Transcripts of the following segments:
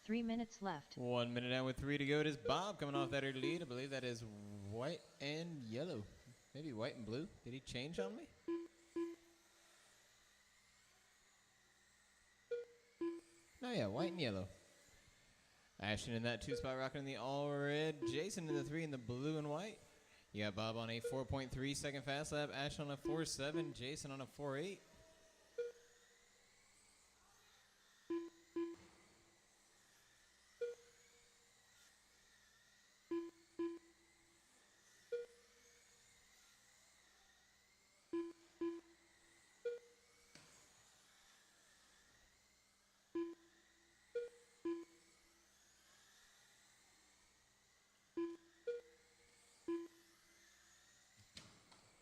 3 minutes left. 1 minute down with 3 to go. It is Bob coming off that early lead. I believe that is white and yellow. Maybe white and blue. Did he change on me? Oh yeah, white and yellow. Ashton in that 2 spot, rocking in the all red. Jason in the 3 in the blue and white. You got Bob on a 4.3 second fast lap. Ashton on a 4.7. Jason on a 4.8.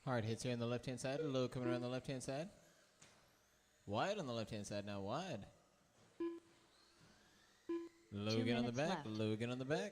Hard hits here on the left-hand side. Low coming around the left-hand side. Wide on the left-hand side now. Wide. Low again on the back. Left. Low again on the back.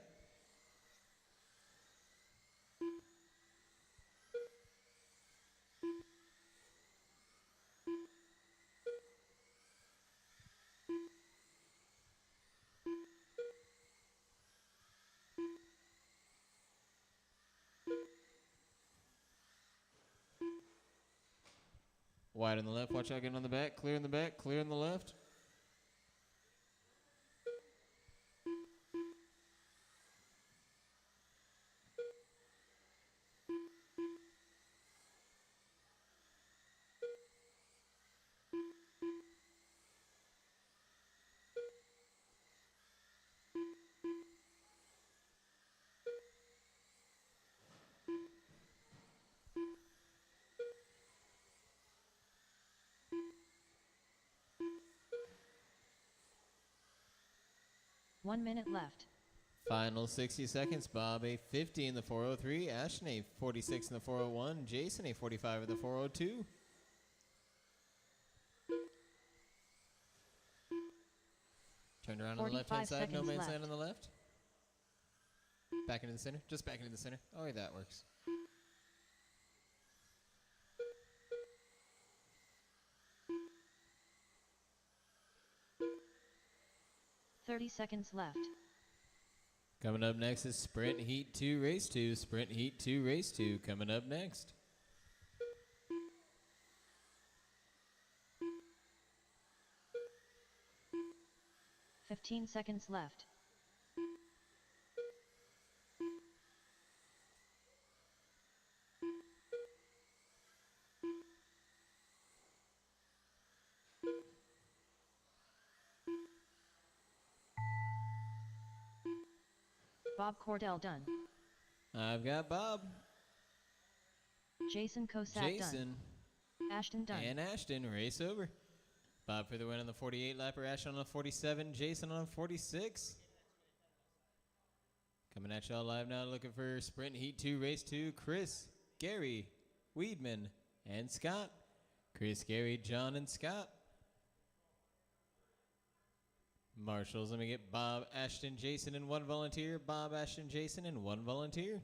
Wide on the left. Watch out getting on the back. Clear in the back. Clear in the left. One minute left. Final 60 seconds. Bob a 50 in the 403. Ashton a 46 in the 401. Jason a 45 in the 402. Turned around on the left-hand side. No man's land on the left. Back into the center. Just back into the center. Oh, yeah, that works. $30 left. Coming up next is Sprint Heat 2 Race 2. Sprint Heat 2 Race 2 coming up next. $15 left. Bob Cordell done. I've got Bob. Jason Kosat Jason. done. Ashton done. And Ashton, race over. Bob for the win on the 48 lapper, Ashton on the 47, Jason on the 46. Coming at y'all live now, looking for Sprint Heat 2 Race 2, Chris, Gary, Weedman, and Scott. Chris, Gary, John, and Scott. Marshals, let me get Bob, Ashton, Jason, and 1 volunteer. Bob, Ashton, Jason, and 1 volunteer.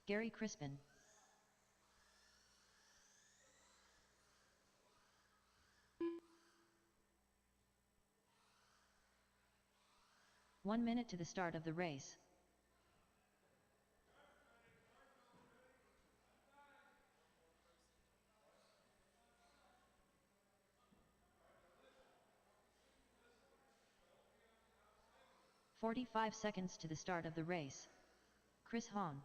Gary Crispin. One minute to the start of the race. "45 seconds to the start of the race. Chris Hahn.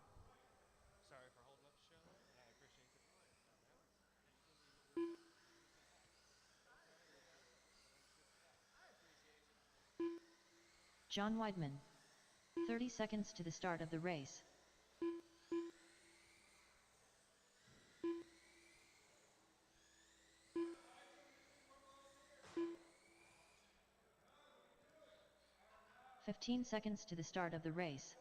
Sorry for holding up the show, and I appreciate it. John Weidman. 30 seconds to the start of the race. 15 seconds to the start of the race.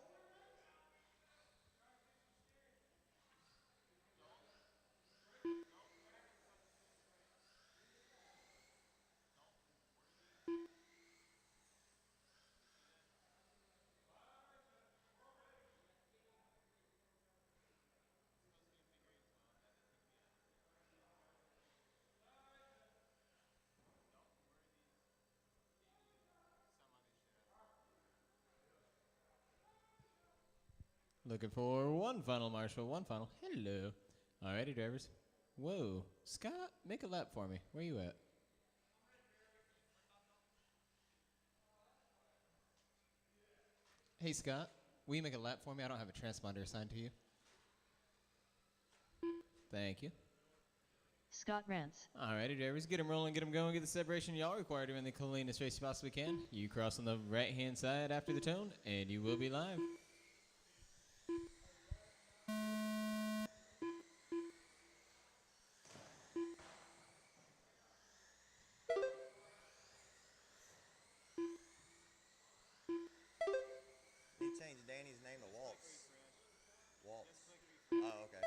Looking for one final, Marshall. One final. Hello. Alrighty, drivers. Whoa. Scott, make a lap for me. Where you at? Hey, Scott. Will you make a lap for me? I don't have a transponder assigned to you. Thank you. Scott Rance. Alrighty, drivers. Get them rolling, get them going, get the separation y'all require to win the cleanest race you possibly can. You cross on the right-hand side after the tone, and you will be live. He changed Danny's name to Waltz. Waltz. Oh, okay.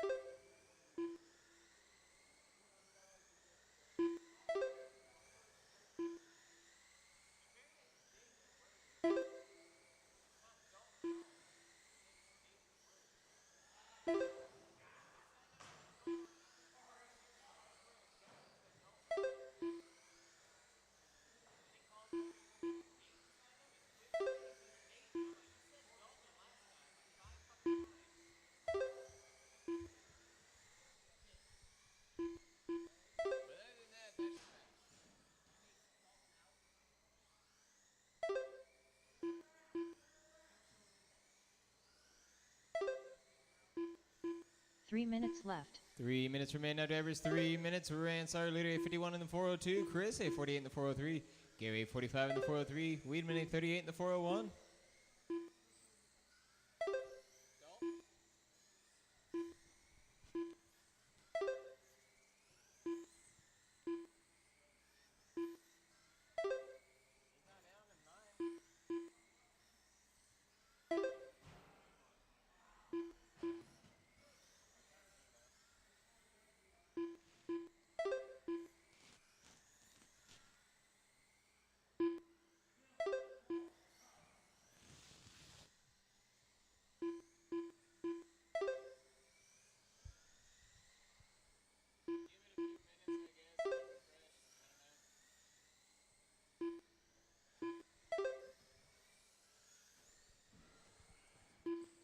Three minutes left. 3 minutes remain now, drivers. 3 minutes. Rance, our leader, 8:51 in the 402. Chris, 8:48 in the 403. Gary, 8:45 in the 403. Weedman, 8:38 in the 401.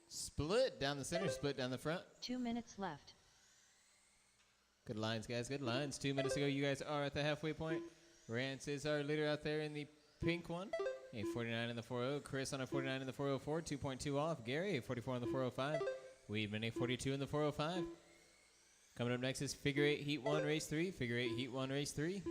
Split down the center, split down the front. 2 minutes left. Good lines, guys, good lines. 2 minutes ago, you guys are at the halfway point. Rance is our leader out there in the pink one. 8:49 in the 4.0. Chris on a 49 in the 4.04. 2.2 off. Gary, 8:44 in the 4.05. Weedman, 8:42 in the 4.05. Coming up next is Figure 8 Heat 1 Race 3. Figure 8 Heat 1 Race 3.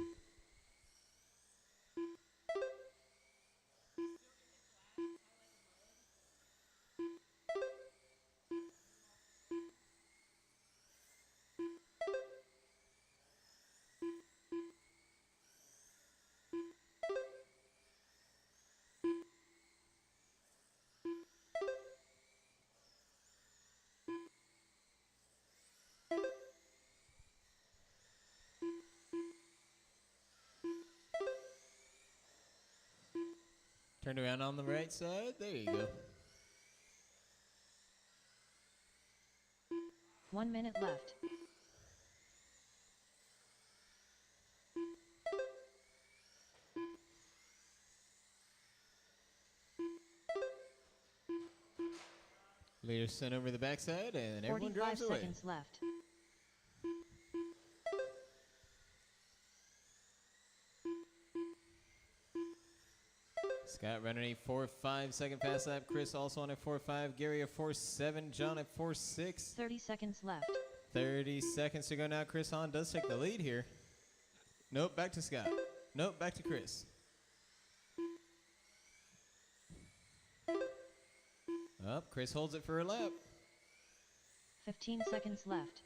Turn around on the right side. There you go. 1 minute left. Leader sent over the backside, and everyone 45 drives away. seconds left. Scott running a 4.5 second fast lap. Chris also on a 4.5. Gary a 4.7. John a 4.6. 30 seconds left. 30 seconds to go now. Chris Hahn does take the lead here. Nope, back to Scott. Nope, back to Chris. Up, Chris holds it for a lap. 15 seconds left.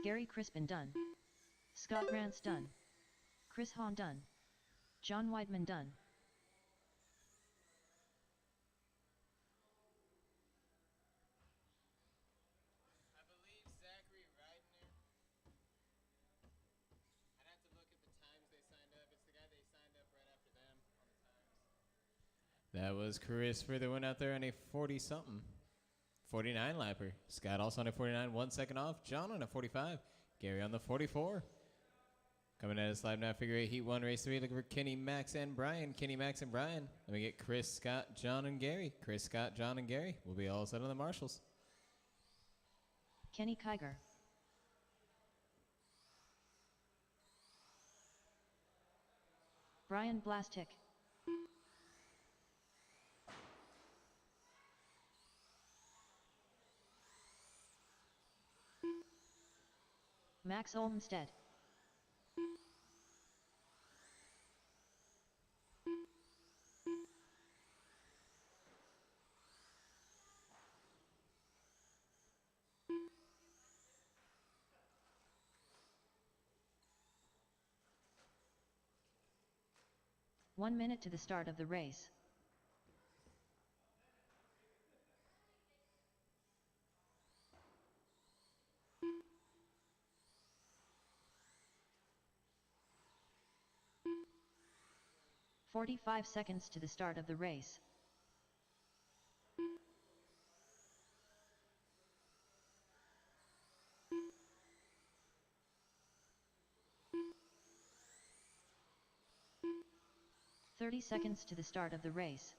Gary Crispin done. Scott Rance done. Chris Hahn done. John Weidman done. I believe Zachary Reidner. I'd have to look at the times they signed up. It's the guy they signed up right after them on the times. That was Chris for the win out there on a 40-something. 49 lapper. Scott also on a 49, 1 second off. John on a 45. Gary on the 44. Coming at us live now, figure 8, heat 1, race 3. Looking for Kenny, Max, and Brian. Kenny, Max, and Brian. Then we get Chris, Scott, John, and Gary. Chris, Scott, John, and Gary. We'll be all set on the marshals. Kenny Kiger. Brian Blastic. Max Olmstead. One minute to the start of the race. "45 seconds to the start of the race. "30 seconds to the start of the race.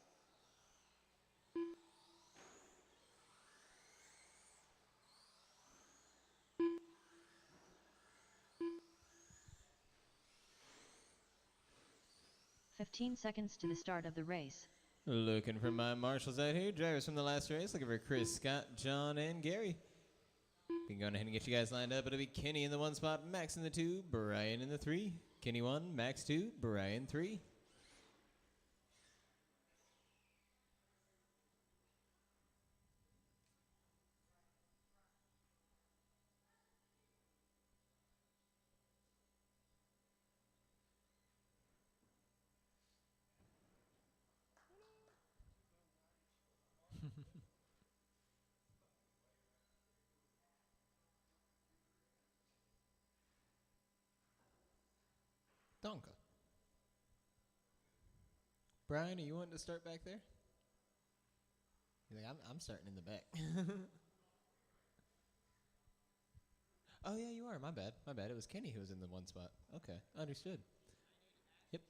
"15 seconds to the start of the race. Looking for my marshals out here. Drivers from the last race. Looking for Chris, Scott, John, and Gary. We can go ahead and get you guys lined up. It'll be Kenny in the 1 spot, Max in the 2, Brian in the 3. Kenny 1, Max 2, Brian 3. Donka. Brian, are you wanting to start back there? You're like, I'm starting in the back. Oh, yeah, you are. My bad. My bad. It was Kenny who was in the 1 spot. Okay, understood. Yep.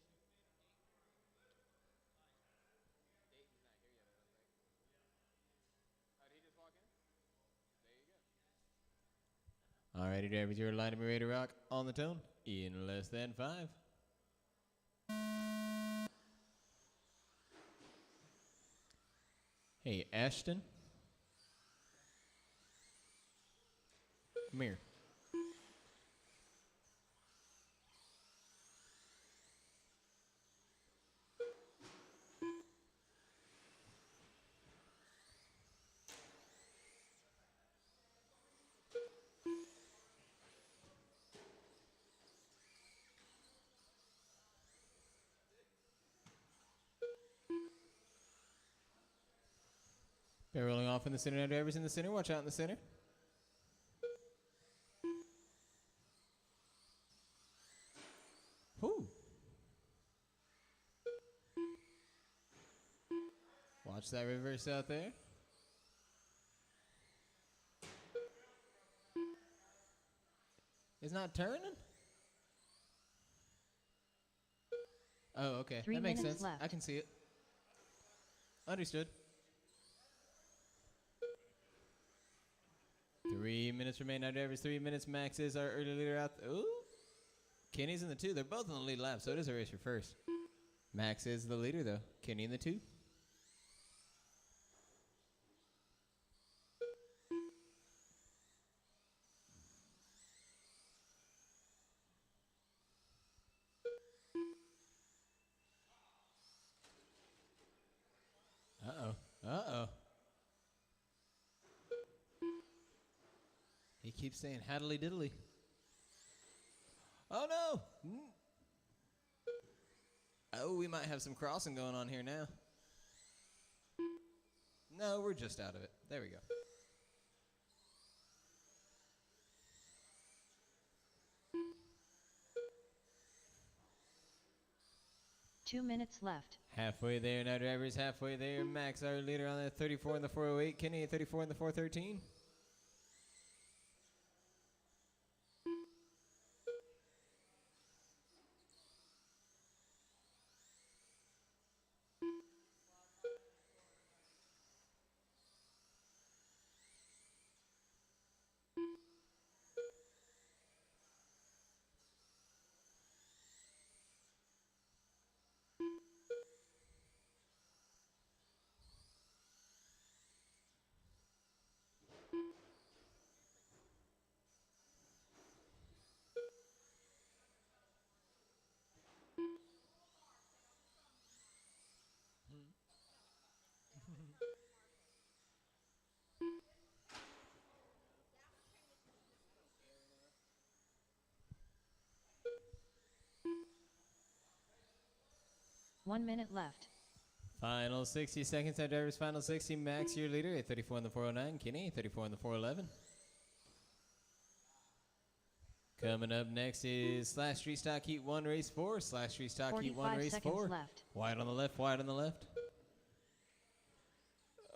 Alrighty, drivers, you're line to be ready to rock on the tone in less than 5. Hey, Ashton. Come here. They're rolling off in the center now, drivers in the center. Watch out in the center. Whoo. Watch that reverse out there. It's not turning? Oh, okay. 3 that makes minutes sense. left. I can see it. Understood. 3 minutes remain now, drivers. 3 minutes max is our early leader out. Ooh. Kenny's in the 2. They're both in the lead lap, so it is a race for first. Max is the leader, though. Kenny in the 2. keeps saying haddly diddly. Oh no! Oh, we might have some crossing going on here now. No, we're just out of it. There we go. Two minutes left. Halfway there now, drivers. Halfway there. Max, our leader, on the 34 and the 408. Kenny at 34 and the 413. One minute left. Final 60 seconds. Our drivers, final 60. Max, your leader, at 34 and the 409. Kenny, 34 and the 411. Coming up next is Slash Street Stock Heat 1 Race 4. Slash Street Stock Heat 1 Race 4. Left. Wide on the left, wide on the left.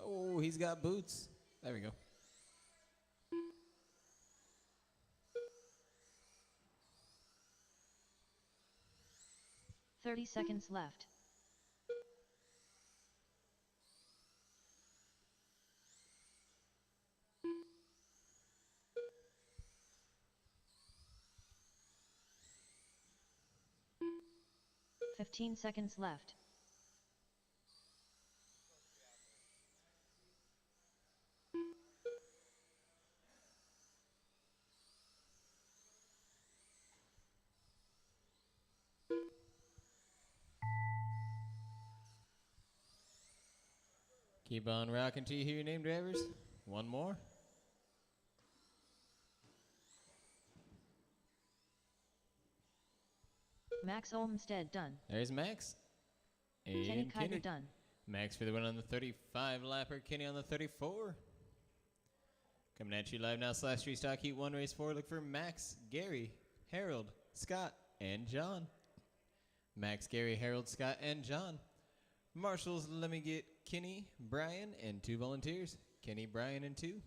Oh, he's got boots. There we go. .30 seconds left. .15 seconds left. Keep on rocking till you hear your name, drivers. One more. Max Olmstead done. There's Max. And Kenny Kiger done. Max for the win on the 35 lapper. Kenny on the 34. Coming at you live now, Slash Street Stock Heat 1 Race 4. Look for Max, Gary, Harold, Scott, and John. Max, Gary, Harold, Scott, and John. Marshals, let me get Kenny, Brian, and 2 volunteers. Kenny, Brian, and 2.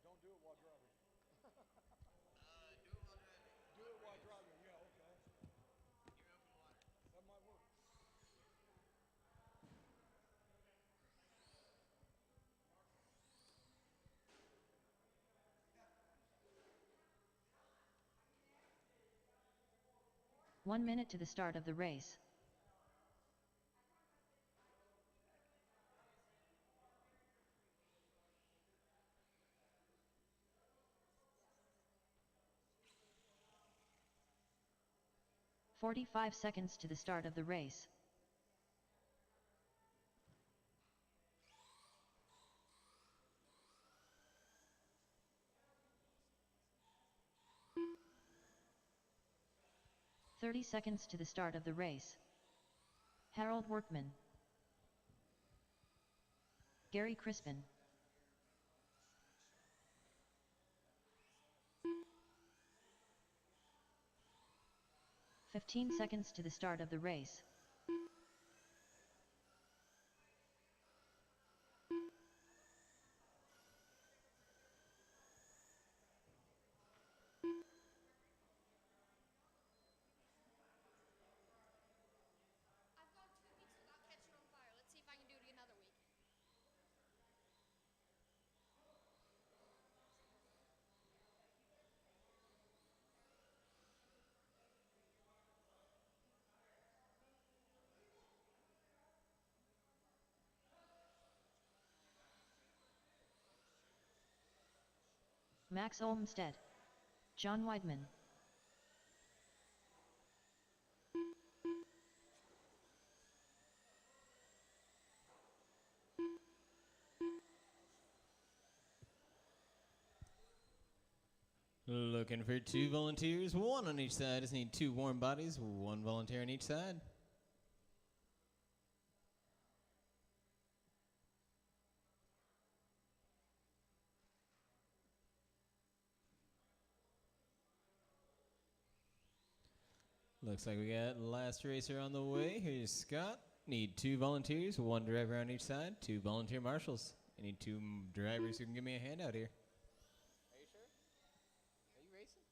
Don't do it while driving. Do it while driving, yeah, okay. That might work. One minute to the start of the race. .45 seconds to the start of the race. .30 seconds to the start of the race. Harold Workman. Gary Crispin. .15 seconds to the start of the race. I've gone 2 weeks without catching on fire. Let's see if I can do it another week. Max Olmsted. John Weidman. Looking for 2 volunteers, 1 on each side. Just need 2 warm bodies, 1 volunteer on each side. Looks like we got last racer on the way. Here's Scott. Need 2 volunteers, 1 driver on each side, 2 volunteer marshals. I need 2 drivers who can give me a hand out here. Are you sure? Are you racing?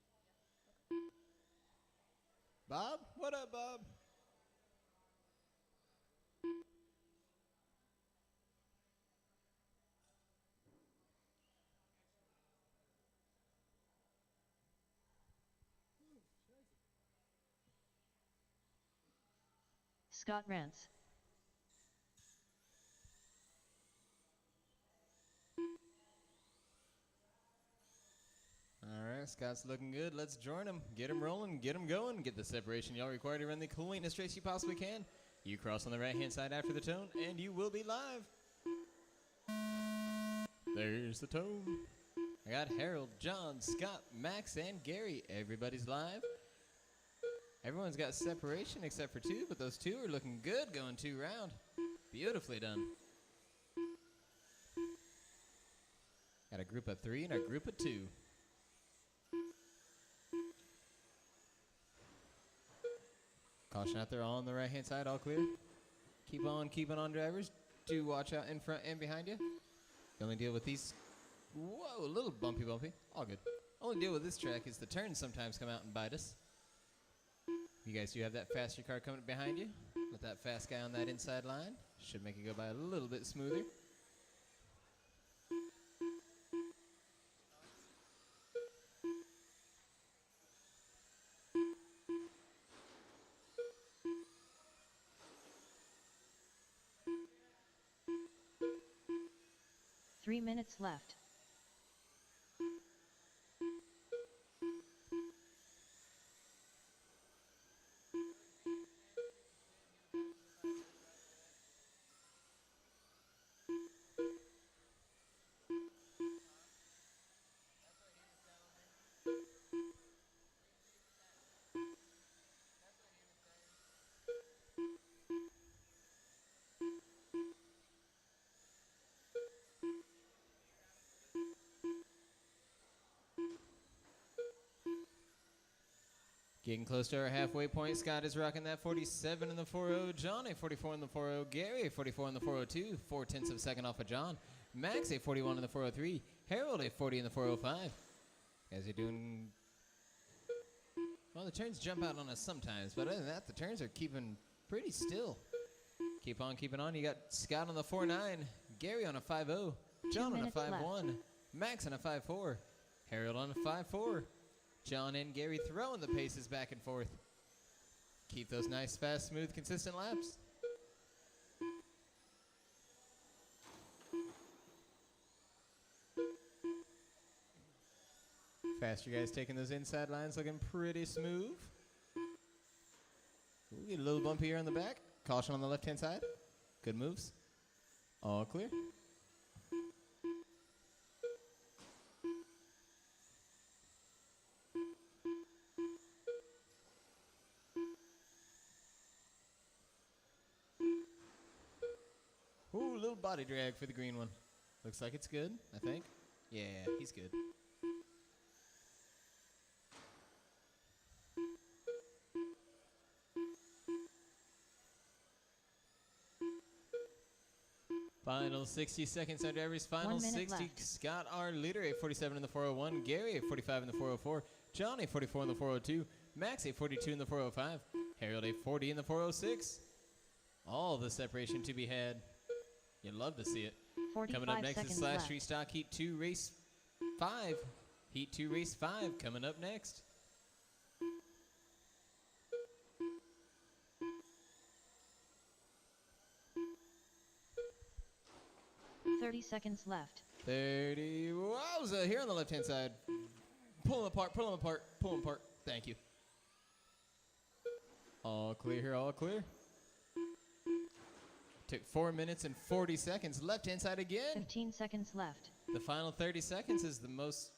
Bob? What up, Bob? Scott Rance. All right, Scott's looking good. Let's join him. Get him rolling. Get him going. Get the separation y'all require to run the cleanest race you possibly can. You cross on the right-hand side after the tone, and you will be live. There's the tone. I got Harold, John, Scott, Max, and Gary. Everybody's live. Everyone's got separation except for 2, but those 2 are looking good going 2 round. Beautifully done. Got a group of 3 and a group of 2. Caution out there on the right-hand side, all clear. Keep on keeping on, drivers. Do watch out in front and behind you. The only deal with these, whoa, a little bumpy. All good. Only deal with this track is the turns sometimes come out and bite us. You guys do have that faster car coming up behind you. With that fast guy on that inside line. Should make it go by a little bit smoother. Three minutes left. Getting close to our halfway point. Scott is rocking that 47 in the 4.0. John a 44 in the 4.0. Gary a 44 in the 4.02. 4/10 of a second off of John. Max a 41 in the 4.03. Harold a 40 in the 4.05. Guys are doing... Well, the turns jump out on us sometimes, but other than that, the turns are keeping pretty still. Keep on keeping on. You got Scott on the 4.9. Gary on a 5.0. John on a 5.1. Max on a 5.4. Harold on a 5.4. John and Gary throwing the paces back and forth. Keep those nice, fast, smooth, consistent laps. Faster guys taking those inside lines, looking pretty smooth. Ooh, get a little bump here on the back. Caution on the left-hand side. Good moves. All clear. Ooh, little body drag for the green one. Looks like it's good, I think. Yeah, he's good. Final 60 seconds on drivers. Final 60. Left. Scott, our leader, a 47 in the 401. Gary, a 45 in the 404. John, a 44 in the 402. Max, a 42 in the 405. Harold, a 40 in the 406. All the separation to be had. You'd love to see it. Coming up next is Slash Street Stock Heat 2 Race 5. Heat 2 Race 5 coming up next. 30 seconds left. 30. Wowza, here on the left-hand side. Pull them apart, pull them apart, pull them apart. Thank you. All clear here, all clear. Took 4 minutes and 40 seconds. Left-hand side again. 15 seconds left. The final 30 seconds is the most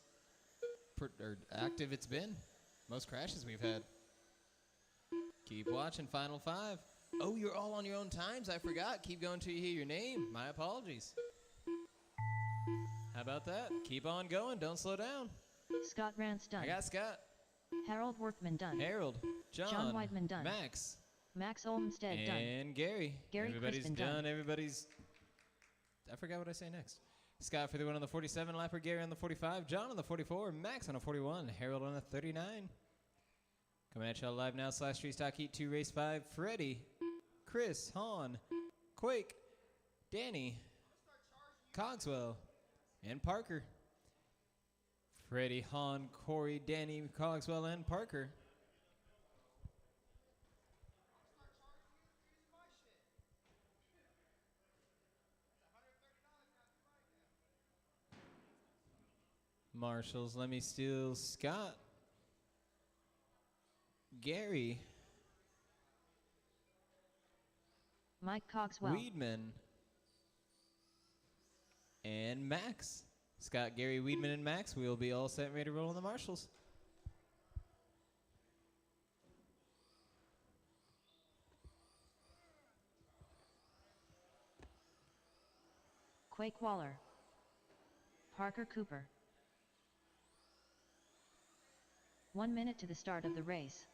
active it's been. Most crashes we've had. Keep watching, final 5. Oh, you're all on your own times. I forgot. Keep going till you hear your name. My apologies. How about that? Keep on going. Don't slow down. Scott Rance done. I got Scott. Harold Workman done. Harold. John Weidman done. Max. Max Olmstead done. And Gary. Gary Everybody's Kristen done. done. Everybody's... I forgot what I say next. Scott for the win on the 47 lapper. Gary on the 45. John on the 44. Max on a 41. Harold on a 39. Coming at y'all live now. /Street Stock Heat 2 Race 5. Freddie. Chris. Han. Quake. Danny. Cogswell. And Parker. Freddie, Han, Corey, Danny, Cogswell, and Parker. Marshals, let me steal Scott. Gary. Mike Cogswell. Weedman. And Max. Scott, Gary, Weedman, and Max. We'll be all set and ready to roll on the marshals. Quake Waller. Parker Cooper. 1 minute to the start of the race.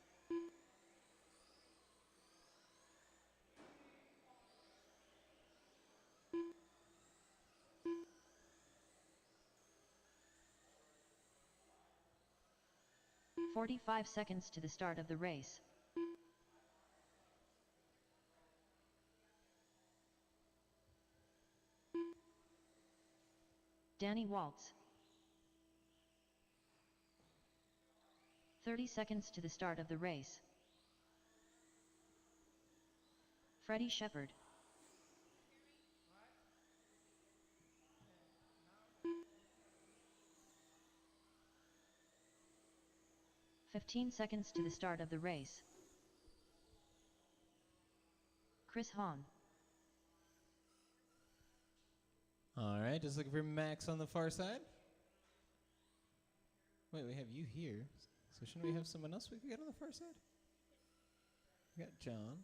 "45 seconds to the start of the race. Danny Waltz. 30 seconds to the start of the race. Freddie Shepard. "15 seconds to the start of the race. Chris Hahn. All right, just looking for Max on the far side. Wait, we have you here. So shouldn't we have someone else we could get on the far side? We got John.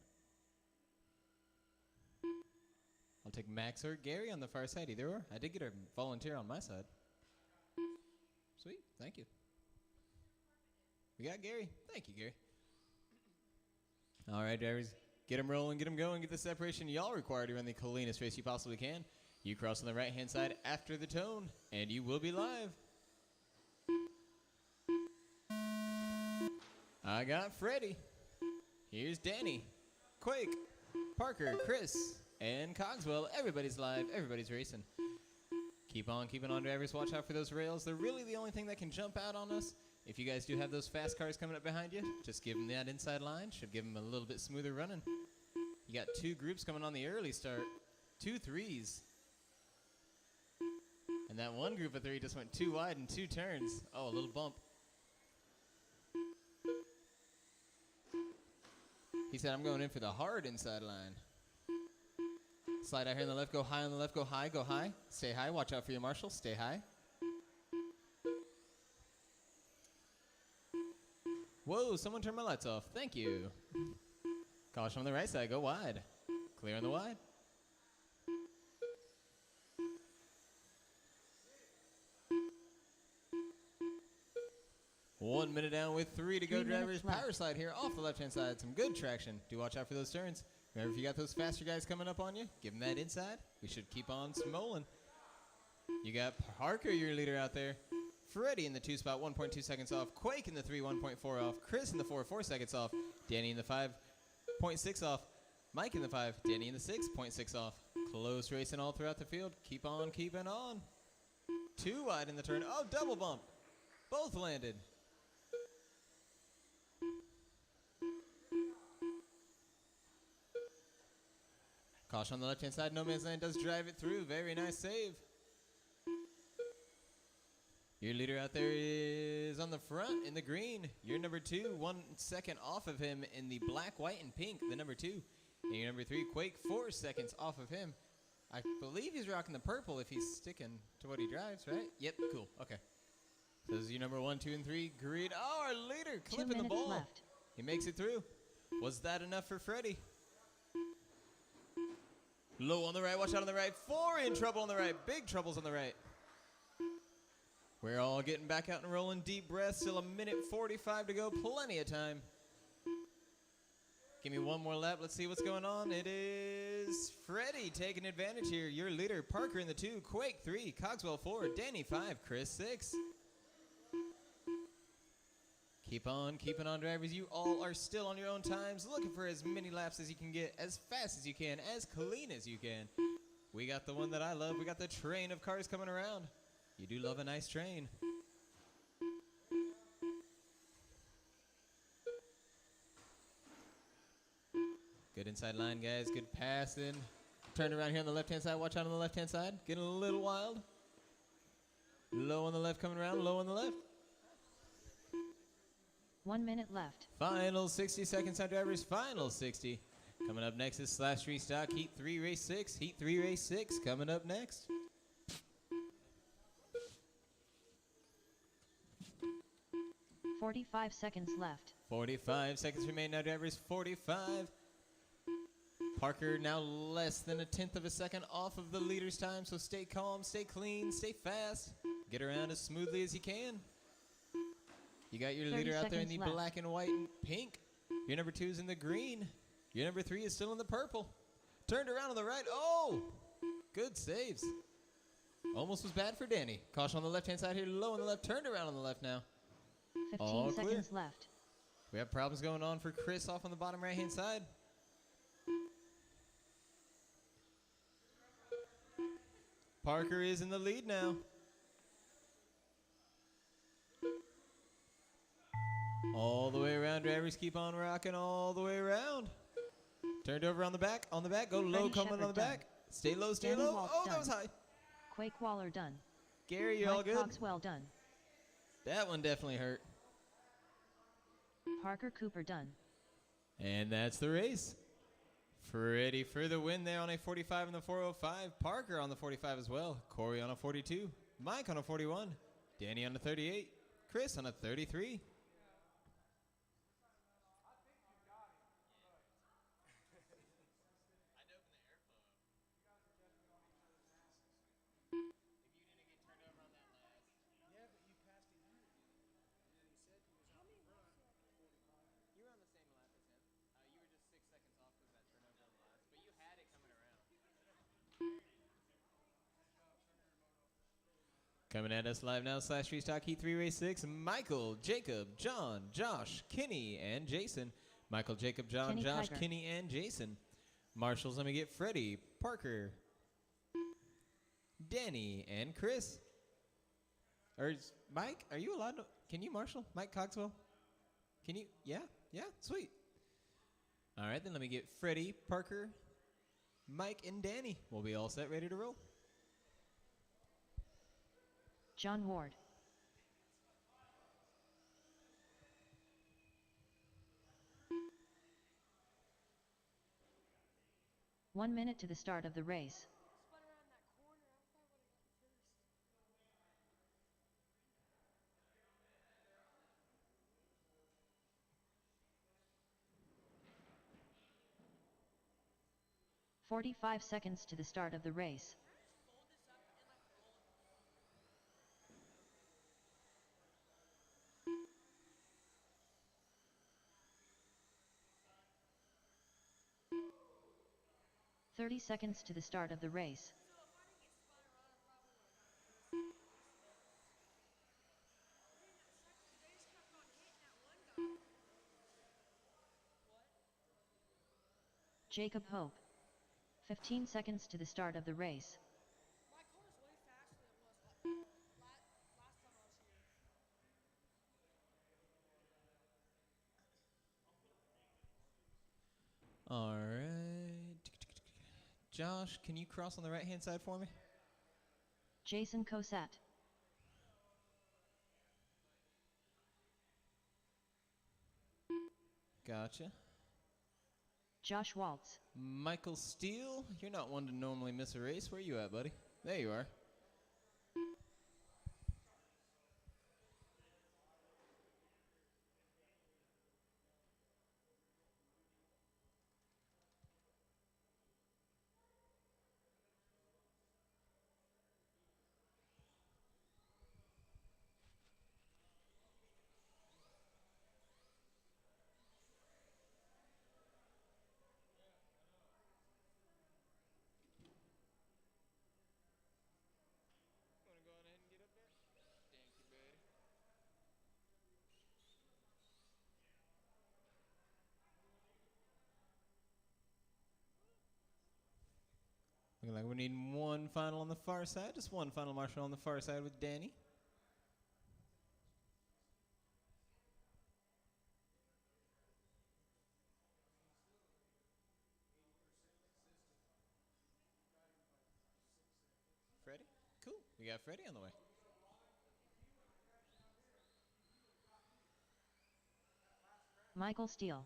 I'll take Max or Gary on the far side, either or. I did get a volunteer on my side. Sweet, thank you. We got Gary. Thank you, Gary. All right, drivers, get them rolling, get them going, get the separation y'all require to run the cleanest race you possibly can. You cross on the right-hand side after the tone, and you will be live. I got Freddie. Here's Danny, Quake, Parker, Chris, and Cogswell. Everybody's live. Everybody's racing. Keep on keeping on, drivers. Watch out for those rails. They're really the only thing that can jump out on us. If you guys do have those fast cars coming up behind you, just give them that inside line. Should give them a little bit smoother running. You got 2 groups coming on the early start. 2 threes. And that one group of 3 just went too wide in 2 turns. Oh, a little bump. He said, I'm going in for the hard inside line. Slide out here on the left, go high on the left, go high, go high. Stay high, watch out for your marshal, stay high. Whoa, someone turned my lights off. Thank you. Caution on the right side, go wide. Clear on the wide. One minute down with 3 to go, 3 minutes drivers. left. Power slide here off the left-hand side. Some good traction. Do watch out for those turns. Remember, if you got those faster guys coming up on you, give them that inside. We should keep on smolling. You got Parker, your leader out there. Freddie in the 2 spot, 1.2 seconds off. Quake in the 3, 1.4 off. Chris in the 4, 4 seconds off. Danny in the 5, 0.6 off. Mike in the 5, Danny in the 6, 0.6 off. Close racing all throughout the field. Keep on keeping on. 2 wide in the turn. Oh, double bump. Both landed. Caution on the left-hand side. No man's land does drive it through. Very nice save. Your leader out there is on the front in the green. Your number 2, 1 second off of him in the black, white, and pink, the number 2. And your number 3, Quake, 4 seconds off of him. I believe he's rocking the purple if he's sticking to what he drives, right? Yep, cool, okay. So this is your number 1, 2, and 3. Green. Oh, our leader 2 clipping the minutes ball. left. He makes it through. Was that enough for Freddie? Low on the right, watch out on the right. 4 in trouble on the right, big troubles on the right. We're all getting back out and rolling. Deep breath. Still a minute 45 to go. Plenty of time. Give me one more lap. Let's see what's going on. It is Freddie taking advantage here. Your leader, Parker in the 2. Quake 3. Cogswell 4. Danny 5. Chris 6. Keep on keeping on, drivers. You all are still on your own times. Looking for as many laps as you can get. As fast as you can. As clean as you can. We got the one that I love. We got the train of cars coming around. You do love a nice train. Good inside line, guys. Good passing. Turn around here on the left-hand side. Watch out on the left-hand side. Getting a little wild. Low on the left coming around. Low on the left. 1 minute left. Final 60 seconds, time drivers. Final 60. Coming up next is Slash Restock. Heat 3, Race 6. Heat 3, Race 6. Coming up next. 45 seconds left. 45 seconds remain now, drivers. 45. Parker now less than a tenth of a second off of the leader's time, so stay calm, stay clean, stay fast. Get around as smoothly as you can. You got your 30 leader out there in the seconds left. black and white and pink. Your number 2 is in the green. Your number 3 is still in the purple. Turned around on the right. Oh! Good saves. Almost was bad for Danny. Caution on the left-hand side here, low on the left. Turned around on the left now. 15 All clear. seconds left. We have problems going on for Chris off on the bottom right-hand side. Parker is in the lead now. All the way around, drivers keep on rocking all the way around. Turned over on the back, go low, Freddie coming on the Shepherd back. Stay low, stay Danny low. Waltz Oh, done. that was high. Quake Waller done. Gary, you all Mike good? Cogswell done. That one definitely hurt. Parker Cooper done. And that's the race. Freddie for the win there on a 45 and the 405. Parker on the 45 as well. Corey on a 42. Mike on a 41. Danny on a 38. Chris on a 33. Coming at us live now, Slash Restock Heat 3 Race 6, Michael, Jacob, John, Josh, Kenny, and Jason. Michael, Jacob, John, Kenny Josh, Tiger. Kenny, and Jason. Marshals, let me get Freddie, Parker, Danny, and Chris. Or is Mike, are you allowed to, can you marshal? Mike Cogswell? Can you, yeah, sweet. All right, then let me get Freddie, Parker, Mike, and Danny. We'll be all set, ready to roll. John Ward. One minute to the start of the race. Spun around that corner. I probably would have gotten first. 45 seconds to the start of the race. 30 seconds to the start of the race. Jacob Hope. 15 seconds to the start of the race. My corner's way faster than it was last time I was here. All right. Josh, can you cross on the right-hand side for me? Jason Cosette. Gotcha. Josh Waltz. Michael Steele, you're not one to normally miss a race. Where you at, buddy? There you are. Looking like we need one final on the far side. Just one final marshal on the far side with Danny. Freddie? Cool. We got Freddie on the way. Michael Steele.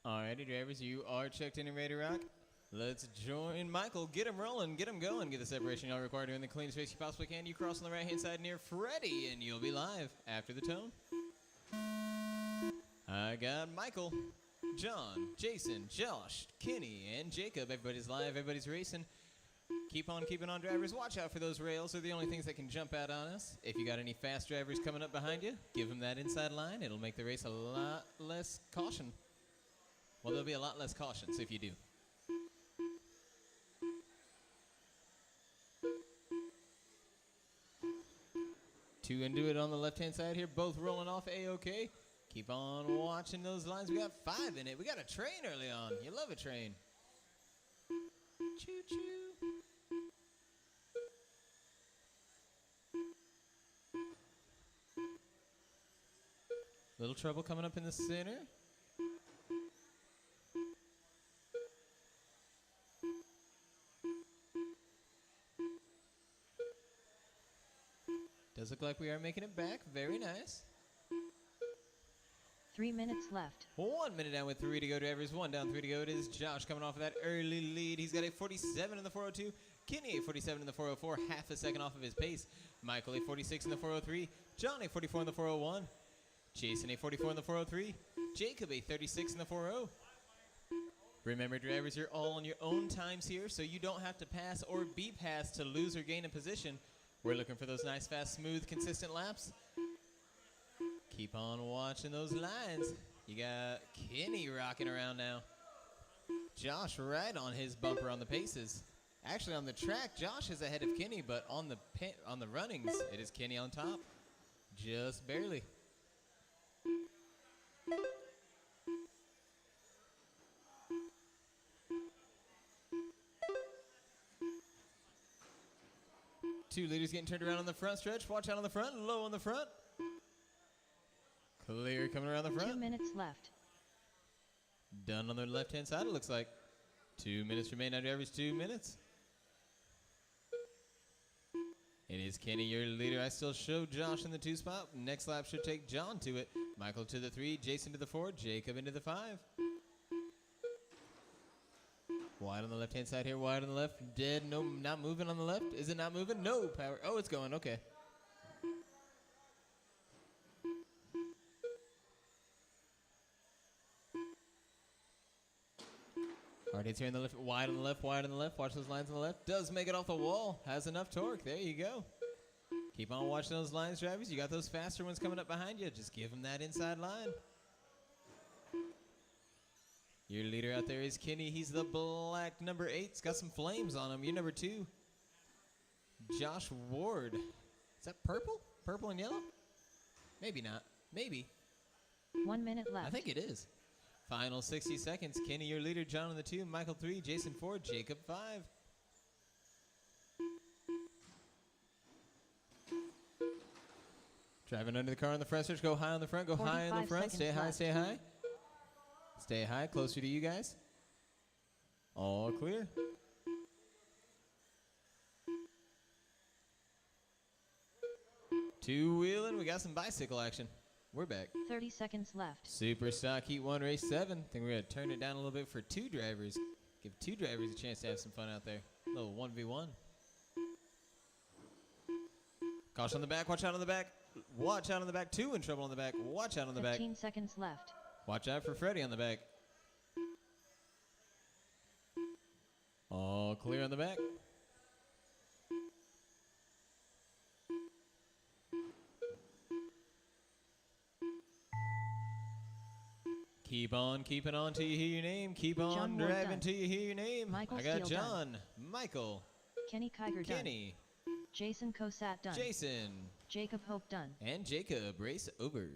Alrighty, drivers, you are checked in and ready to rock. Let's join Michael. Get him rolling, get him going. Get the separation y'all require in the cleanest race you possibly can. You cross on the right-hand side near Freddie, and you'll be live after the tone. I got Michael, John, Jason, Josh, Kenny, and Jacob. Everybody's live, everybody's racing. Keep on keeping on, drivers. Watch out for those rails. They're the only things that can jump out on us. If you got any fast drivers coming up behind you, give them that inside line. It'll make the race a lot less caution. Well, there'll be a lot less caution, so if you do. Two into it on the left-hand side here, both rolling off A-OK. Keep on watching those lines. We got 5 in it. We got a train early on. You love a train. Choo-choo. Little trouble coming up in the center. Does look like we are making it back. Very nice. 3 minutes left. 1 minute down with 3 to go, drivers. 1 down, 3 to go. It is Josh coming off of that early lead. He's got a 47 in the 402. Kenny a 47 in the 404, half a second off of his pace. Michael a 46 in the 403. John a 44 in the 401. Jason a 44 in the 403. Jacob a 36 in the 40. Remember, drivers, you're all on your own times here, so you don't have to pass or be passed to lose or gain a position. We're looking for those nice, fast, smooth, consistent laps. Keep on watching those lines. You got Kenny rocking around now. Josh right on his bumper on the paces. Actually, on the track, Josh is ahead of Kenny, but on the runnings, it is Kenny on top. Just barely. Two leaders getting turned around on the front stretch. Watch out on the front, low on the front. Clear coming around the front. 2 minutes left. Done on the left-hand side, it looks like. 2 minutes remain on drivers, 2 minutes. It is Kenny, your leader. I still show Josh in the 2 spot. Next lap should take John to it. Michael to the 3, Jason to the 4, Jacob into the 5. Wide on the left-hand side here, wide on the left. Dead, no, not moving on the left. Is it not moving? No power. Oh, it's going, okay. Hard hits here in the left, wide on the left, wide on the left. Watch those lines on the left. Does make it off the wall. Has enough torque. There you go. Keep on watching those lines, drivers. You got those faster ones coming up behind you. Just give them that inside line. Your leader out there is Kenny. He's the black number 8. He's got some flames on him. You're number 2. Josh Ward. Is that purple? Purple and yellow? Maybe not. Maybe. 1 minute left. I think it is. Final 60 seconds. Kenny, your leader. John on the 2. Michael 3. Jason 4. Jacob 5. Driving under the car on the front stretch. Go high on the front. Go high in the front. Stay high. left. Stay high. Stay high. Closer to you guys. All clear. Two-wheeling. We got some bicycle action. We're back. 30 seconds left. Super Stock Heat 1 Race 7. Think we're going to turn it down a little bit for two drivers. Give two drivers a chance to have some fun out there. A little 1v1. Caution on the back. Watch out on the back. Watch out on the back. Two in trouble on the back. Watch out on the back. 15 seconds left. Watch out for Freddie on the back. All clear on the back. Keep on keeping on till you hear your name. Keep on John Ward driving done. till you hear your name. Michael I got Steele John, done. Michael, Kenny Kiger done. Kenny, Jason Cosat done. Jason, Jacob Hope done. and Jacob. Race over.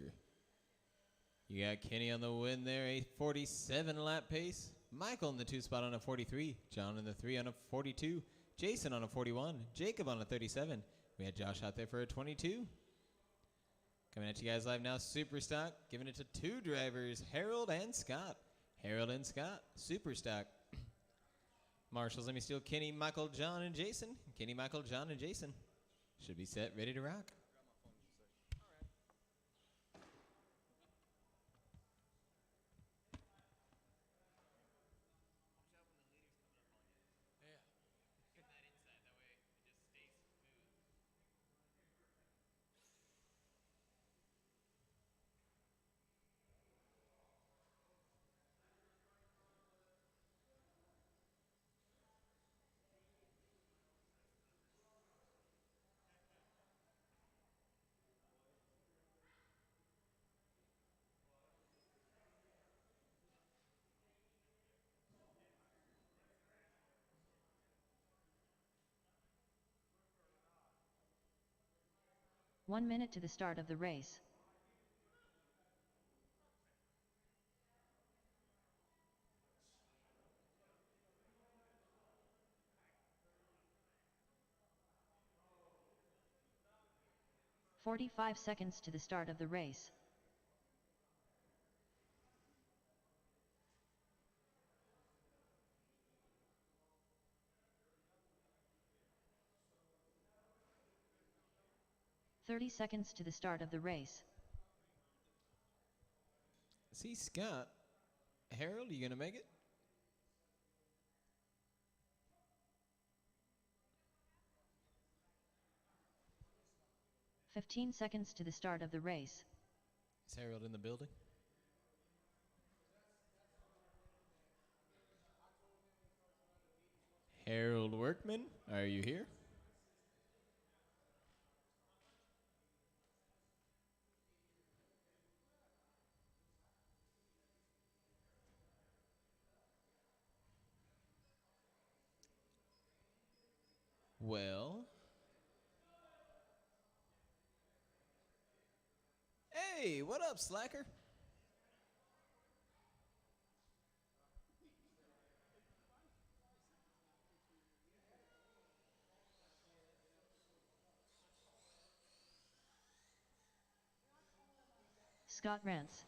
You got Kenny on the win there, a 47 lap pace. Michael in the 2 spot on a 43. John in the 3 on a 42. Jason on a 41. Jacob on a 37. We had Josh out there for a 22. Coming at you guys live now, Super Stock. Giving it to two drivers, Harold and Scott. Harold and Scott, Super Stock. Marshals, let me steal Kenny, Michael, John, and Jason. Kenny, Michael, John, and Jason. Should be set, ready to rock. One minute to the start of the race. "45 seconds to the start of the race. "30 seconds to the start of the race. See, Scott. Harold, you going to make it? "15 seconds to the start of the race. Is Harold in the building? Harold Workman, are you here? Well. Hey, what up, slacker? Scott Rance.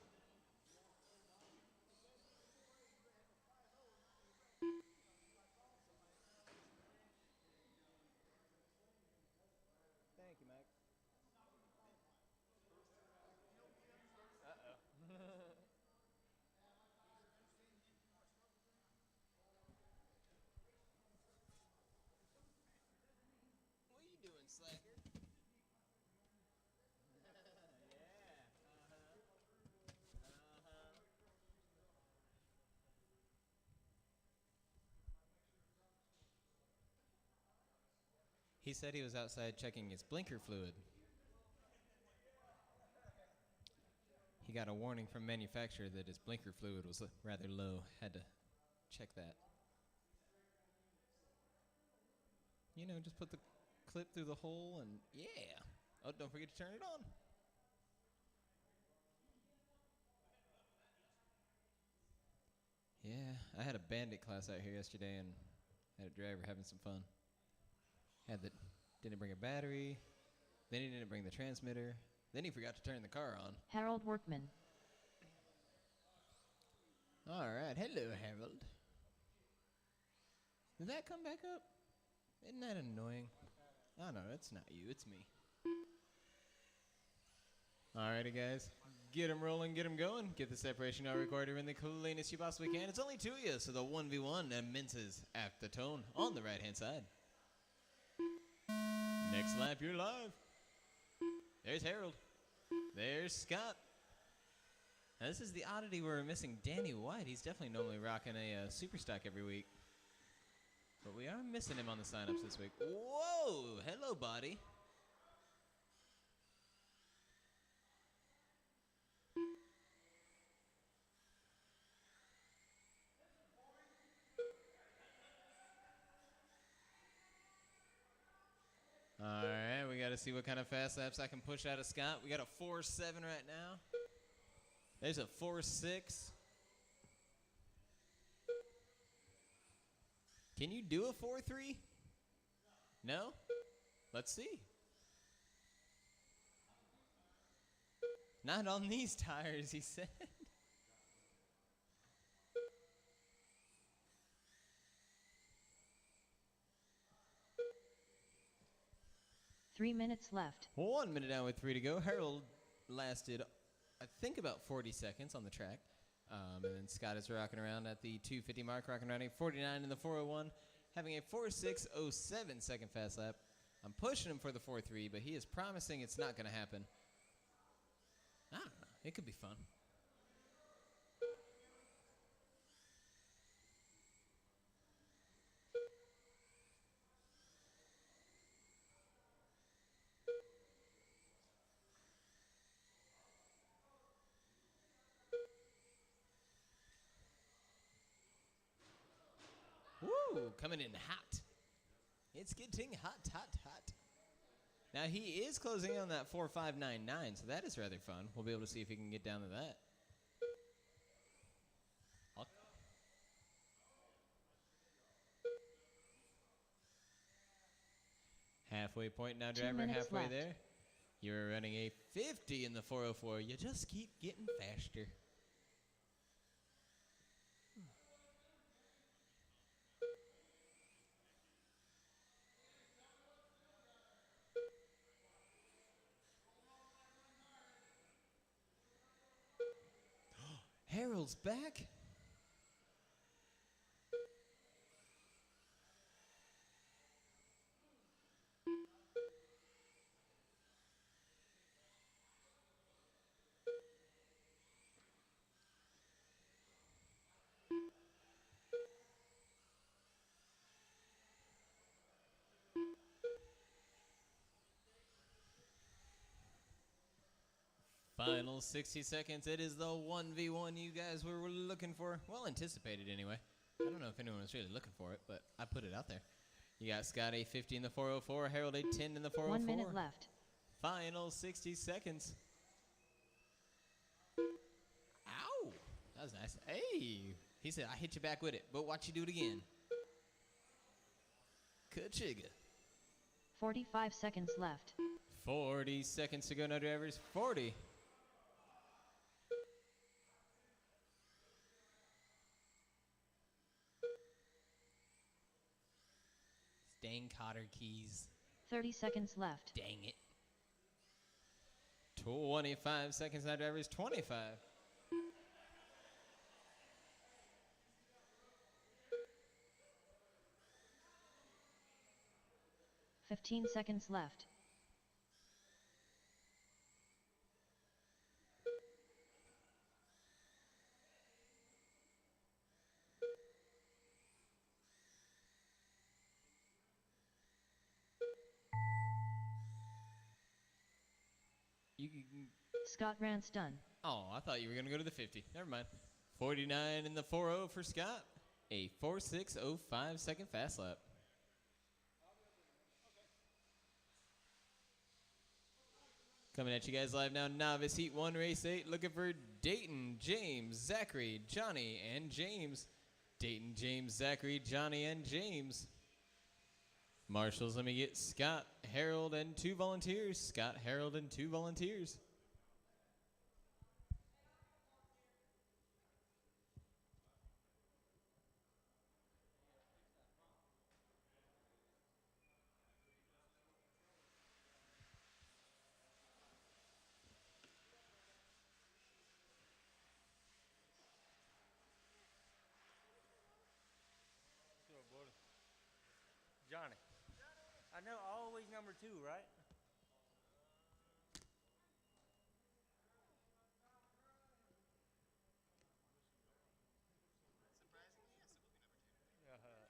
Thank you, Mike. What are you doing, slacker? He said he was outside checking his blinker fluid. He got a warning from manufacturer that his blinker fluid was rather low. Had to check that. You know, just put the clip through the hole and yeah. Oh, don't forget to turn it on. Yeah, I had a bandit class out here yesterday and had a driver having some fun. Didn't bring a battery, then he didn't bring the transmitter, then he forgot to turn the car on. Harold Workman. All right, hello, Harold. Did that come back up? Isn't that annoying? Oh, no, it's not you, it's me. Alrighty, guys. Get them rolling, get them going. Get the separation out recorder in the cleanest you possibly can. It's only two of you, so the 1v1 immenses at the tone on the right-hand side. Next lap, you're live. There's Harold. There's Scott. Now, this is the oddity where we're missing Danny White. He's definitely normally rocking a super stock every week. But we are missing him on the signups this week. Whoa! Hello, buddy. Alright, we got to see what kind of fast laps I can push out of Scott. We got a 4.7 right now. There's a 4.6. Can you do a 4.3? No? Let's see. Not on these tires, he said. 3 minutes left. 1 minute down with 3 to go. Harold lasted, I think, about 40 seconds on the track. And then Scott is rocking around at the 250 mark, rocking around a 49 in the 401, having a 4.607 second fast lap. I'm pushing him for the 4.3, but he is promising it's not going to happen. I don't know. It could be fun. Woo! Coming in hot. It's getting hot, hot, hot. Now, he is closing on that 4.599, so that is rather fun. We'll be able to see if he can get down to that. Halfway point now, 2 driver, minutes halfway left. there. You're running a 50 in the 404. You just keep getting faster. Harold's back. Final 60 seconds. It is the 1v1 you guys were looking for. Well, anticipated anyway. I don't know if anyone was really looking for it, but I put it out there. You got Scott a 50 in the 404, Harold a 10 in the 404. 1 minute left. Final 60 seconds. Ow! That was nice. Hey! He said, I hit you back with it, but watch you do it again. Ka-chigga. 45 seconds left. 40 seconds to go now, drivers. 40. Dang Cotter keys. 30 seconds left. Dang it. 25 seconds now, drivers. 25. 15 seconds left. Scott Rance done. Oh, I thought you were going to go to the 50. Never mind. 49 in the 4.0 for Scott. A 4.605 second fast lap. Coming at you guys live now, Novice Heat 1, Race 8. Looking for Dayton, James, Zachary, Johnny, and James. Dayton, James, Zachary, Johnny, and James. Marshals, let me get Scott, Harold, and 2 volunteers. Scott, Harold, and 2 volunteers. know always number 2, right? Uh-huh.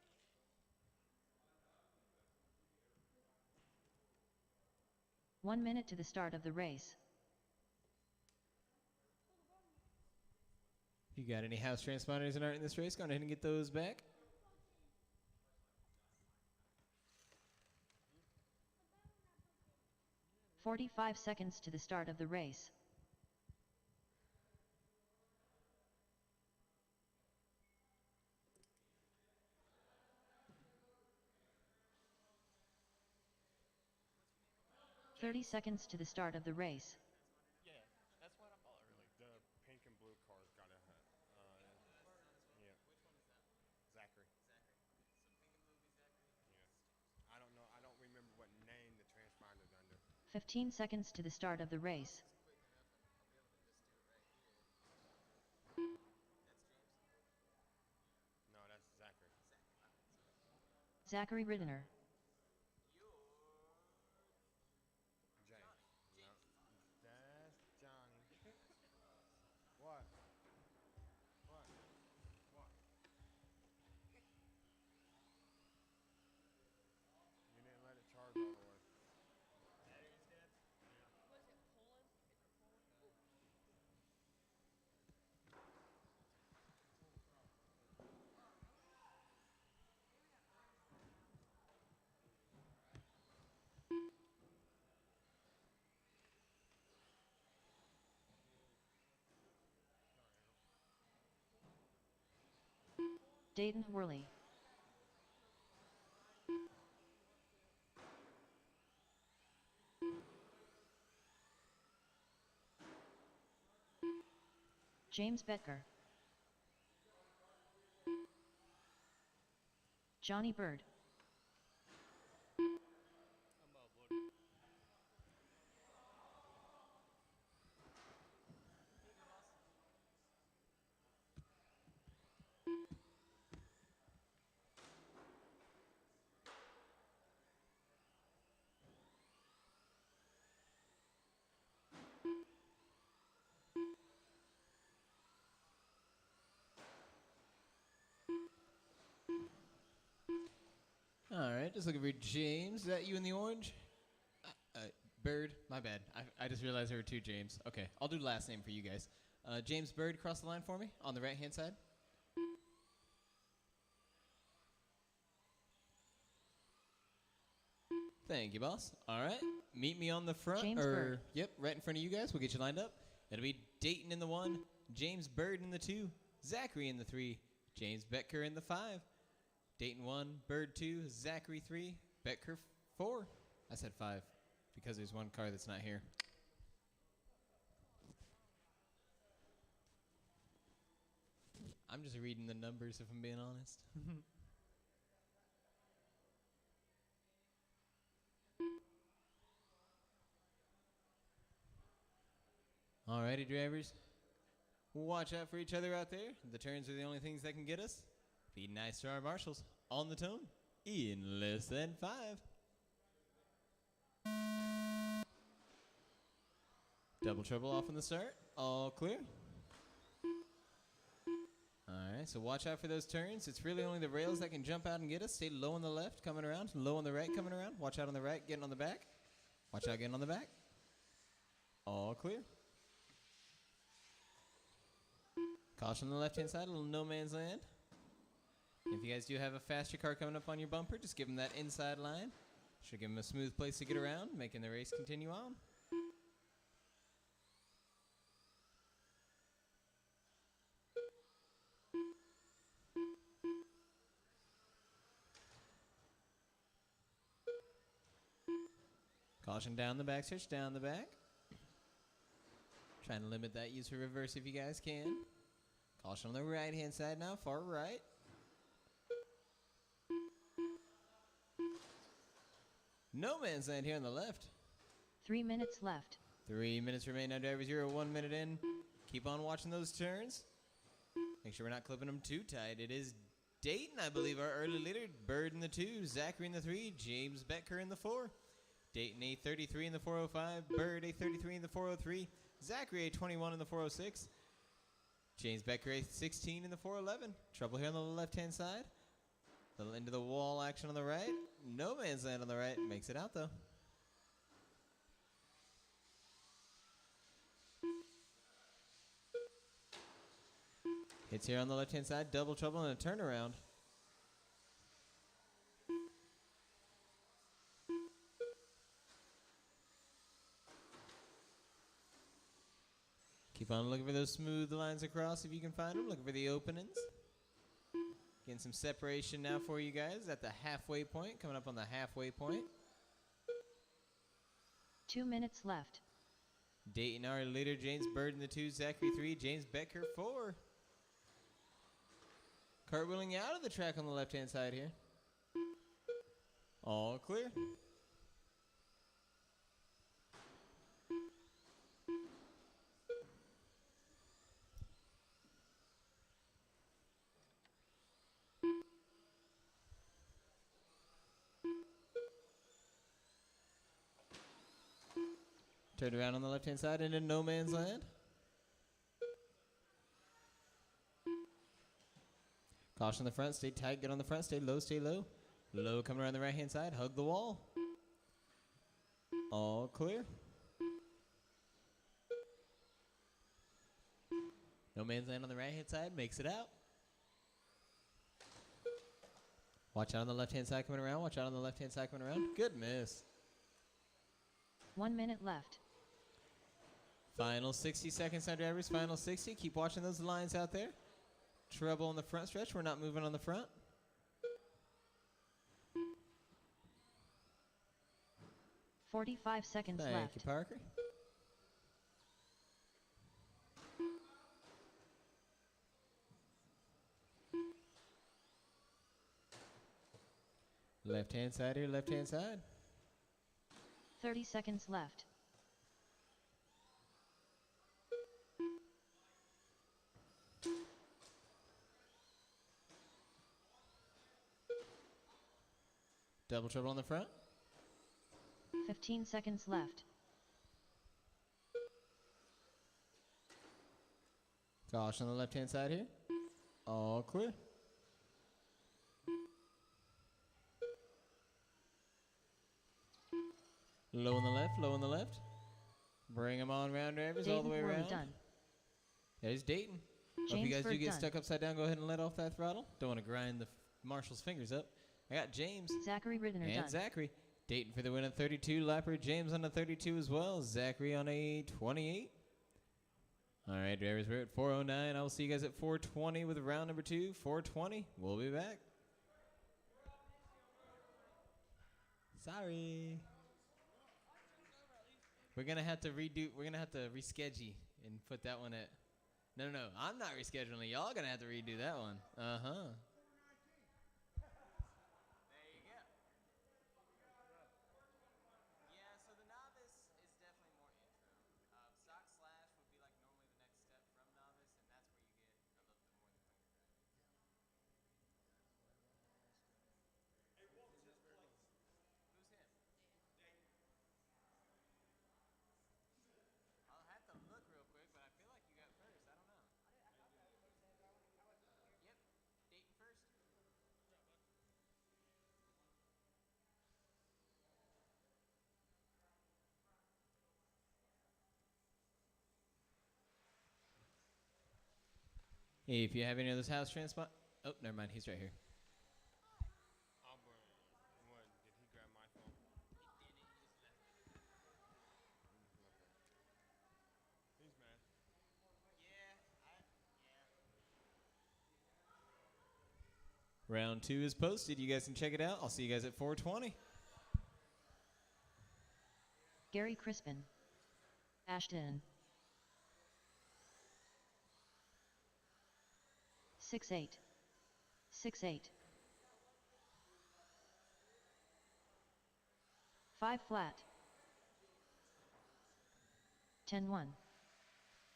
1 minute to the start of the race. If you got any house transponders that aren't in this race, go ahead and get those back. "45 seconds to the start of the race. "30 seconds to the start of the race. Yeah, that's what I thought earlier. The pink and blue car's got a, yeah. Zachary. Yeah. I don't know. I don't remember what name the transponder's under. 15 seconds to the start of the race. No, that's Zachary. Zachary Riddener. James. No. That's Johnny. What? What? What? You didn't let it charge all the way. Was it pulling? Is it pulling? Dayton Worley. James Betker. Johnny Bird. All right, just looking for James. Is that you in the orange? Bird, my bad. I just realized there were 2 James. Okay, I'll do last name for you guys. James Bird, cross the line for me on the right-hand side. Thank you, boss. All right, meet me on the front. James Bird. Yep, right in front of you guys. We'll get you lined up. It'll be Dayton in the 1, James Bird in the 2, Zachary in the 3, James Betker in the 5. Dayton 1, Bird 2, Zachary 3, Betker 4. I said 5 because there's one car that's not here. I'm just reading the numbers if I'm being honest. Alrighty, drivers. Watch out for each other out there. The turns are the only things that can get us. Be nice to our marshals. On the tone. In less than 5. Double trouble off on the start. All clear. Alright, so watch out for those turns. It's really only the rails that can jump out and get us. Stay low on the left, coming around. Low on the right, coming around. Watch out on the right, getting on the back. Watch out, getting on the back. All clear. Caution on the left-hand side, a little no man's land. If you guys do have a faster car coming up on your bumper, just give them that inside line. Should give them a smooth place to get around, making the race continue on. Caution down the back, search down the back. Trying to limit that use of reverse if you guys can. Caution on the right-hand side now, far right. No man's land here on the left. 3 minutes left. 3 minutes remain now, drivers. You're 1 minute in. Keep on watching those turns. Make sure we're not clipping them too tight. It is Dayton, I believe, our early leader. Bird in the 2, Zachary in the 3, James Becker in the 4. Dayton A33 in the 405, Bird A33 in the 403, Zachary A21 in the 406, James Becker A16 in the 411. Trouble here on the left-hand side. Little into the wall action on the right. No man's land on the right. Makes it out, though. Hits here on the left-hand side. Double trouble and a turnaround. Keep on looking for those smooth lines across if you can find them. Looking for the openings. Getting some separation now for you guys at the halfway point. Coming up on the halfway point. 2 minutes left. Dayton, our leader. James Bird in the 2, Zachary 3, James Becker 4. Cartwheeling out of the track on the left-hand side here. All clear. Turned around on the left-hand side into no man's land. Caution on the front, stay tight, get on the front, stay low, stay low. Low coming around the right-hand side, hug the wall. All clear. No man's land on the right-hand side, makes it out. Watch out on the left-hand side coming around, watch out on the left-hand side coming around. Good miss. 1 minute left. Final 60 seconds now, drivers. Final 60. Keep watching those lines out there. Trouble on the front stretch. We're not moving on the front. 45 seconds Thank left. you, Parker. Left-hand side here, left-hand side. 30 seconds left. Double trouble on the front. 15 seconds left. Caution on the left-hand side here. All clear. Low on the left, low on the left. Bring them on round drivers all the way Dayton, around. done. There's Dayton. If you James guys do Bird get done. stuck upside down, go ahead and let off that throttle. Don't want to grind the marshal's fingers up. I got James Zachary Riddener and done. Zachary. Dayton for the win at 32. Lapper, James on a 32 as well. Zachary on a 28. All right, drivers, we're at 4:09. I will see you guys at 4:20 with round number 2. 4:20. We'll be back. Sorry. We're gonna have to reschedule and put that one at. No, I'm not rescheduling. Y'all gonna have to redo that one. There you go. Yeah, so the novice is definitely more intro. Stock slash would be like normally the next step from novice, and that's where you get a little bit more than finger driving. Who's him? I'll have to look real quick, but I feel like you got first. I don't know. Yep, Dayton first. If you have any of those house transport, oh, never mind. He's right here. Auburn. What? Did he grab my phone? He's mad. Round 2 is posted. You guys can check it out. I'll see you guys at 4:20. Gary Crispin. Ashton. 6-8. 6-8. 5 flat. 10-1.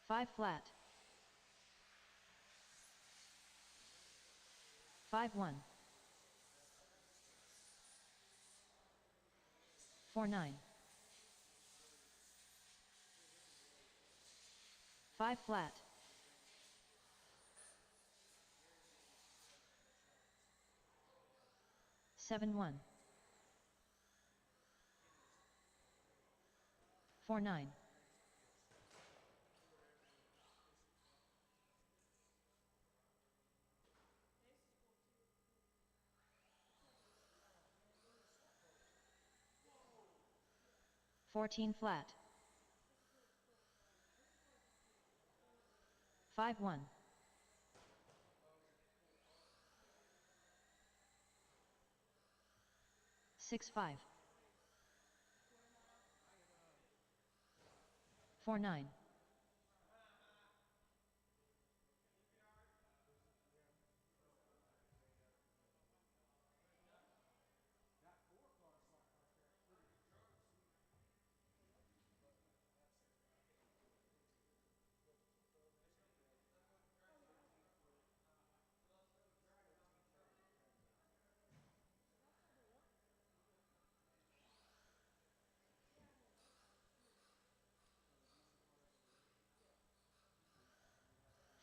5 flat. 5-1. 4-9. 5 flat. 7-1. 4-9. 14 flat. 5-1. 6-5. 4-9.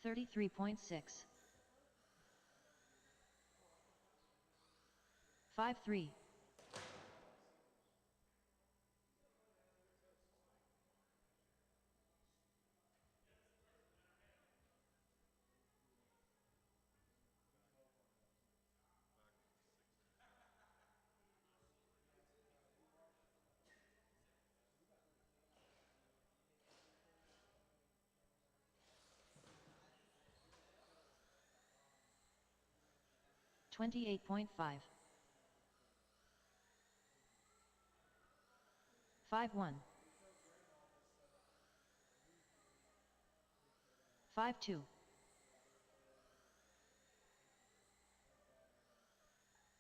33.6. 5-3. 28.5. 5-1. 5-2.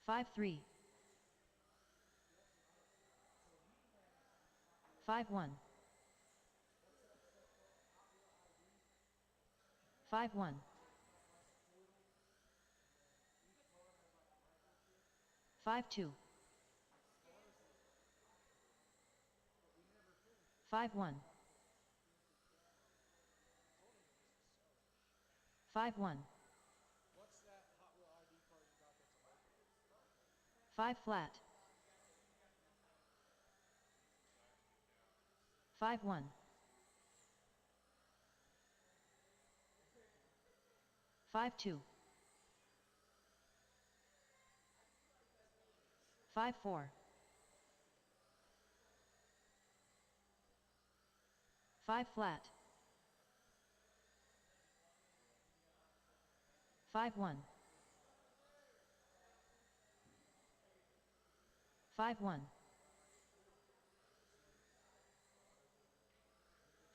5-3. 5-1. 5-1. 5-2. 5-1. 5-1. 5 flat. 5-1. 5-2. 5-4. 5 flat. 5-1. 5-1.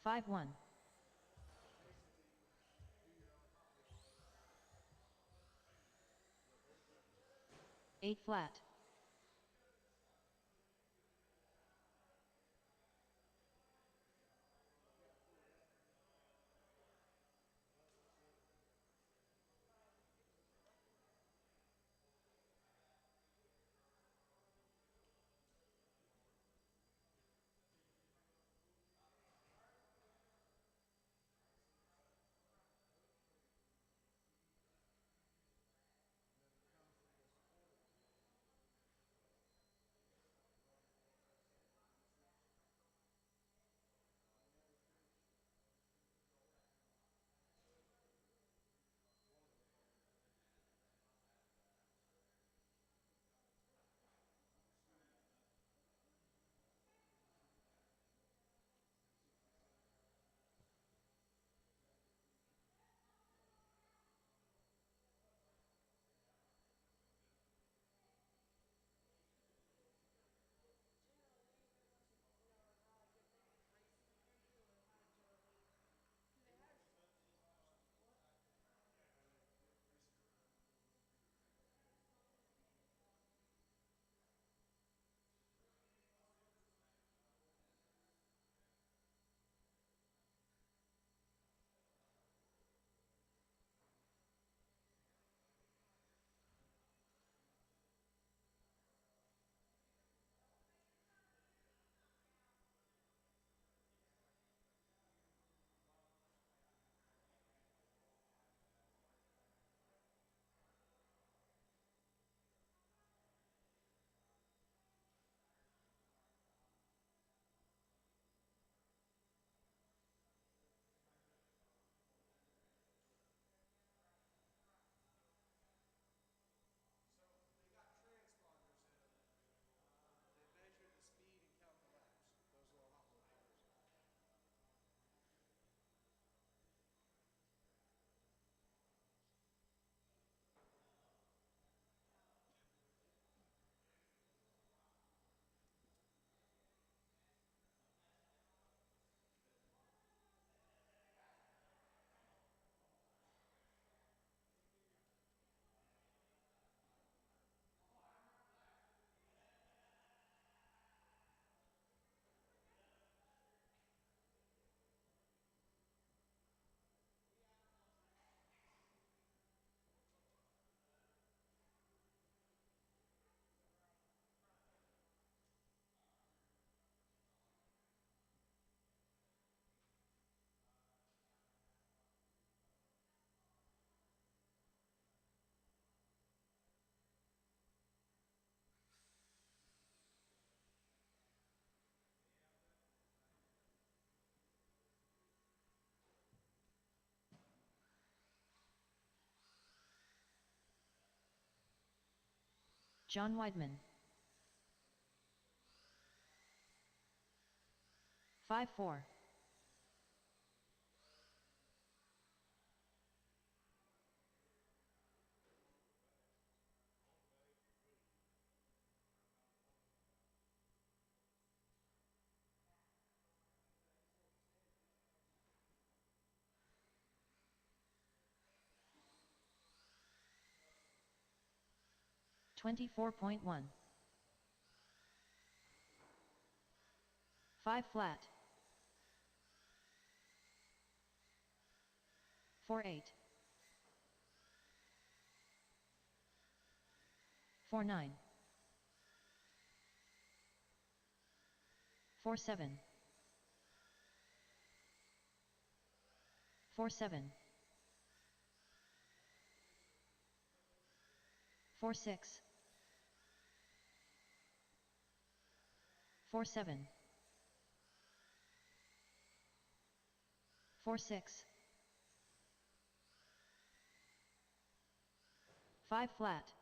5-1. 8 flat. John Weidman. 5-4. $24.1. 5 flat. 4-8. 4-9. 4-7. 4-7. 4-6. 4-7. 4-6. 5 flat.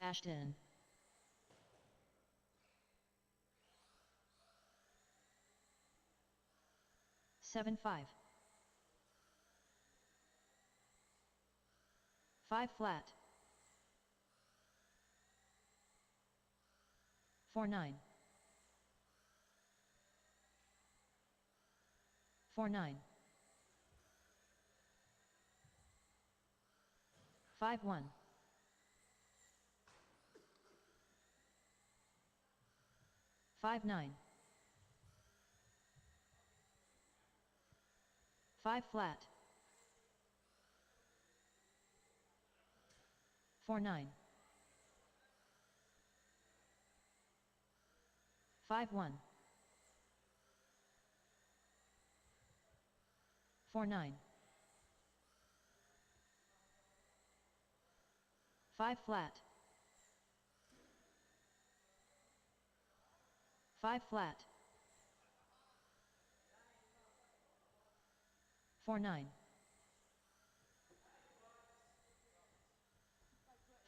Ashton. 7-5. 5 flat. 4-9. 4-9. 5-1. 5-9. 5 flat. 4-9. 5-1. 4-9. 5 flat. 5 flat. 4-9.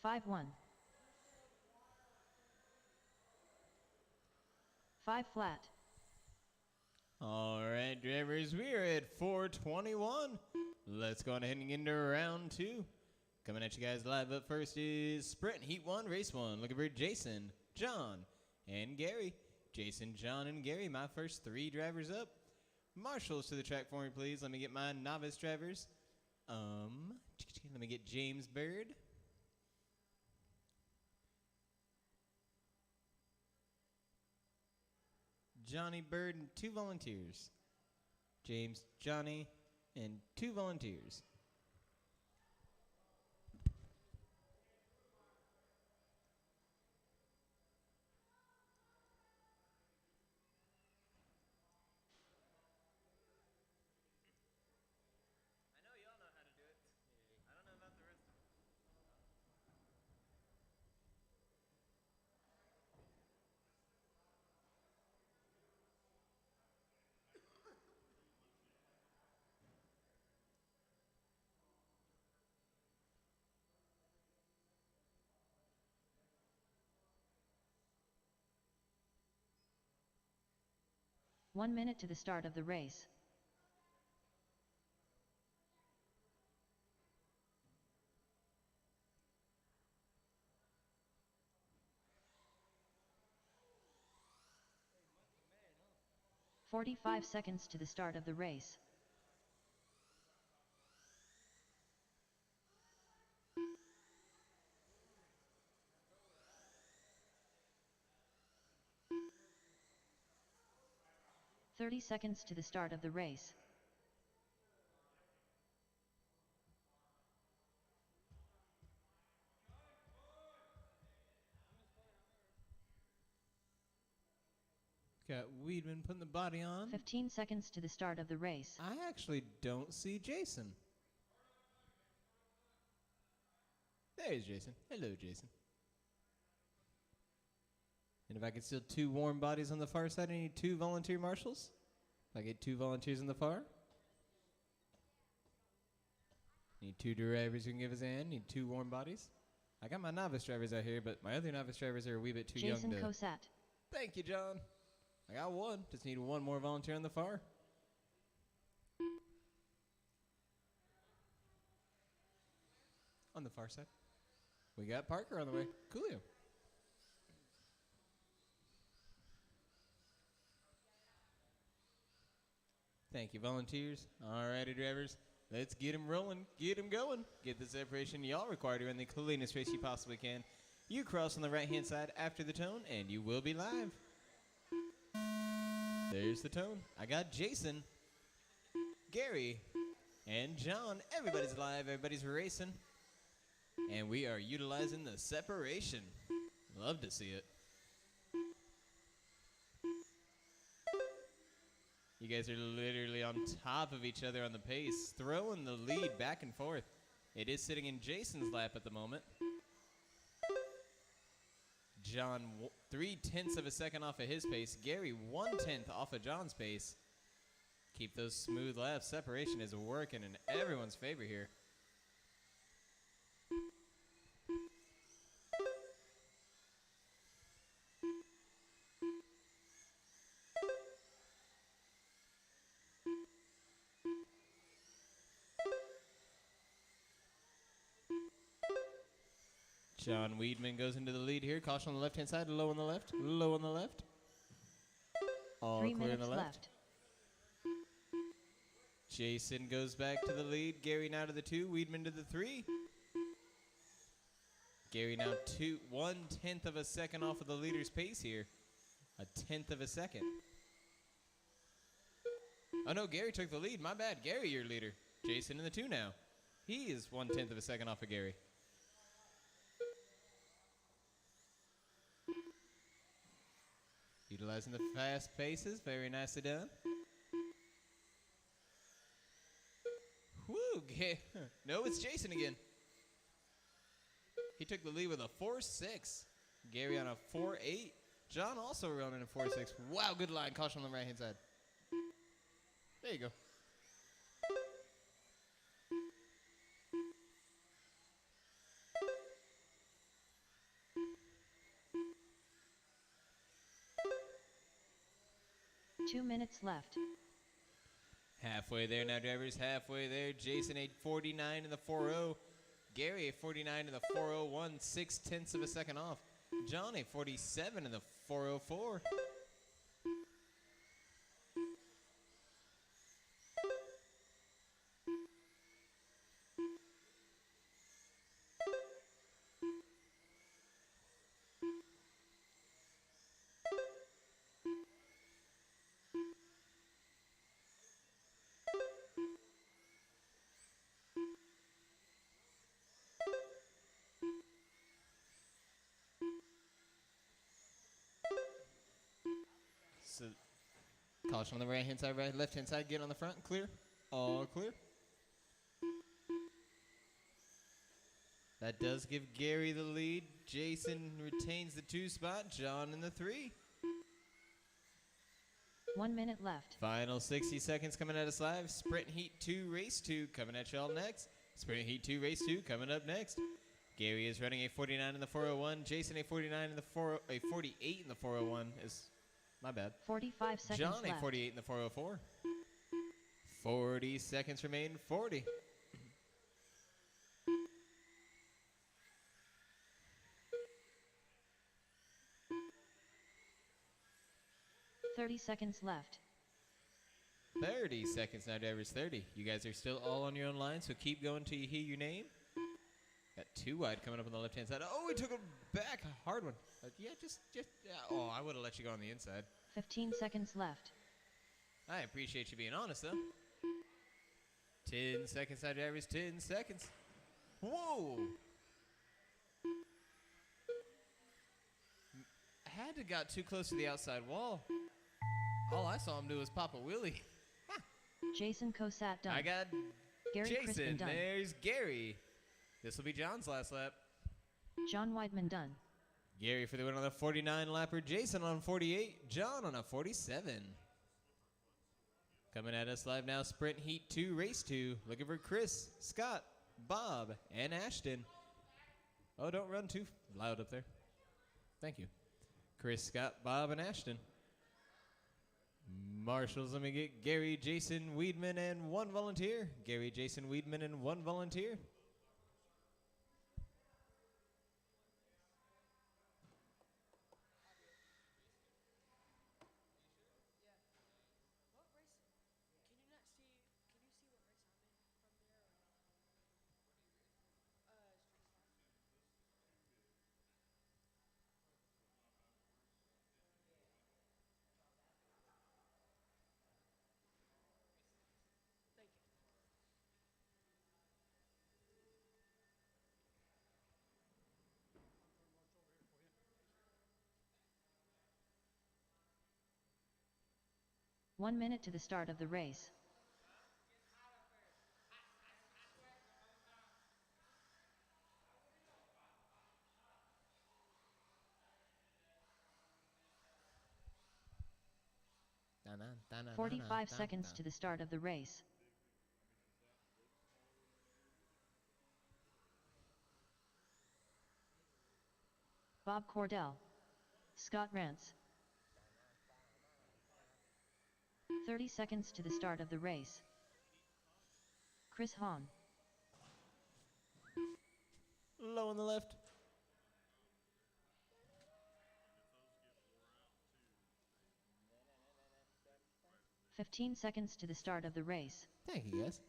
5-1. 5 flat. All right, drivers, we are at 421. Let's go ahead and get into round 2. Coming at you guys live up first is Sprint Heat 1, Race 1. Looking for Jason, John, and Gary. Jason, John, and Gary, my first 3 drivers up. Marshals to the track for me, please. Let me get my novice drivers. Let me get James Bird. Johnny Bird and 2 volunteers. James, Johnny, and 2 volunteers. I know y'all know how to do it. I don't know about the rest of them. 1 minute to the start of the race. "45 seconds to the start of the race. 30 seconds to the start of the race. Got Weedman putting the body on. 15 seconds to the start of the race. I actually don't see Jason. There's Jason. Hello, Jason. And if I could steal 2 warm bodies on the far side, I need 2 volunteer marshals. If I get 2 volunteers in the far. Need 2 drivers who can give us a hand. Need 2 warm bodies. I got my novice drivers out here, but my other novice drivers are a wee bit too Jason young to... Cosat. Thank you, John. I got 1. Just need 1 more volunteer on the far. On the far side. We got Parker on the way. Coolio. Thank you, volunteers. Alrighty, drivers. Let's get them rolling. Get them going. Get the separation y'all require to run the cleanest race you possibly can. You cross on the right-hand side after the tone, and you will be live. There's the tone. I got Jason, Gary, and John. Everybody's live. Everybody's racing. And we are utilizing the separation. Love to see it. You guys are literally on top of each other on the pace, throwing the lead back and forth. It is sitting in Jason's lap at the moment. John 0.3 of a second off of his pace. Gary 1/10 off of John's pace. Keep those smooth laps. Separation is working in everyone's favor here. John Weedman goes into the lead here. Caution on the left-hand side. Low on the left. Low on the left. All 3 clear on minutes the left. left. Jason goes back to the lead. Gary now to the 2. Weedman to the 3. Gary now 1/10 of a second off of the leader's pace here. 1/10 of a second. Oh no, Gary took the lead. My bad. Gary, your leader. Jason in the 2 now. He is 1/10 of a second off of Gary. Utilizing the fast paces. Very nicely done. Woo! No, it's Jason again. He took the lead with a 4.6. Gary on a 4.8. John also running a 4.6. Wow, good line. Caution on the right-hand side. There you go. Two minutes left. Halfway there now, drivers. Halfway there. Jason a 49 in the 4.0. Gary a 49 in the 4.01. 0.6 of a second off. John a 47 in the 4.04. So, caution on the right-hand side, left-hand side. Get on the front. Clear. All clear. That does give Gary the lead. Jason retains the 2 spot. John in the 3. 1 minute left. Final 60 seconds coming at us live. Sprint Heat 2, Race 2 coming at y'all next. Sprint Heat 2, Race 2 coming up next. Gary is running a 49 in the 4.01. Jason a 49 in the 48 in the 4.01 is... My bad. 45 seconds John left. a 48 in the 4.04. 40 seconds remain. 40. 30 seconds left. 30 seconds now, drivers. 30. You guys are still all on your own line, so keep going till you hear your name. Got 2 wide coming up on the left-hand side. Oh, he took it back. A hard one. Yeah, just. Yeah. Oh, I would have let you go on the inside. 15 seconds left. I appreciate you being honest, though. 10 seconds, side drivers, 10 seconds. Whoa! Had to got too close to the outside wall. All I saw him do was pop a wheelie. Jason Cosat done. I got Gary Jason. Crispin done. There's Gary. This will be John's last lap. John Weidman done. Gary for the win on the 49-lapper. Jason on 48. John on a 47. Coming at us live now, Sprint Heat 2, Race 2. Looking for Chris, Scott, Bob, and Ashton. Oh, don't run too loud up there. Thank you. Chris, Scott, Bob, and Ashton. Marshals, let me get Gary, Jason, Weedman, and one volunteer. Gary, Jason, Weedman, and one volunteer. One minute to the start of the race. Dun-dun, 45 seconds to the start of the race. Bob Cordell. Scott Rance. 30 seconds to the start of the race. Chris Hahn. Low on the left. 15 seconds to the start of the race. Thank you, guys.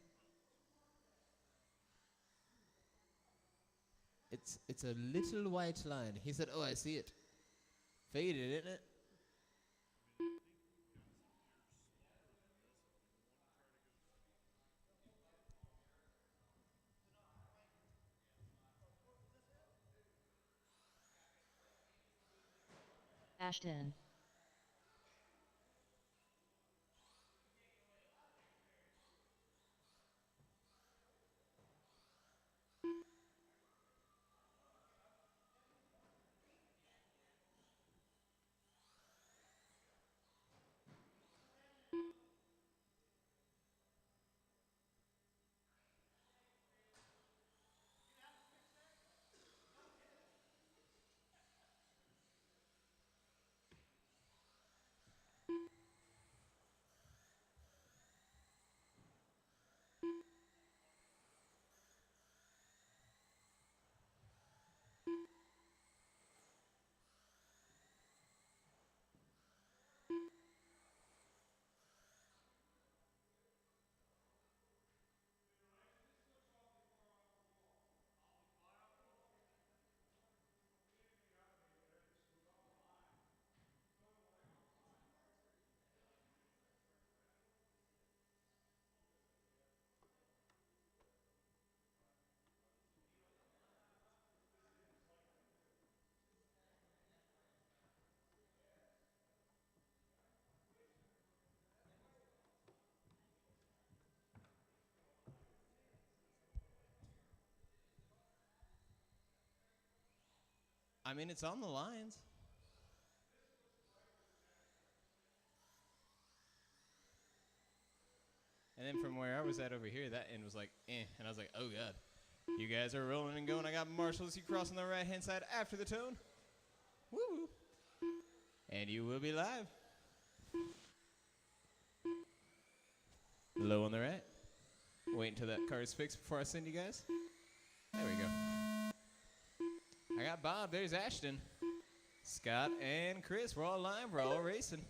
It's a little white line. He said, oh, I see it. Faded, isn't it? Ashton. I mean, it's on the lines. And then from where I was at over here, that end was like, eh. And I was like, oh, God. You guys are rolling and going. I got Marshall as you cross on the right-hand side after the tone. Woo! And you will be live. Low on the right. Wait until that car is fixed before I send you guys. There we go. I got Bob. There's Ashton. Scott and Chris. We're all live. We're all racing.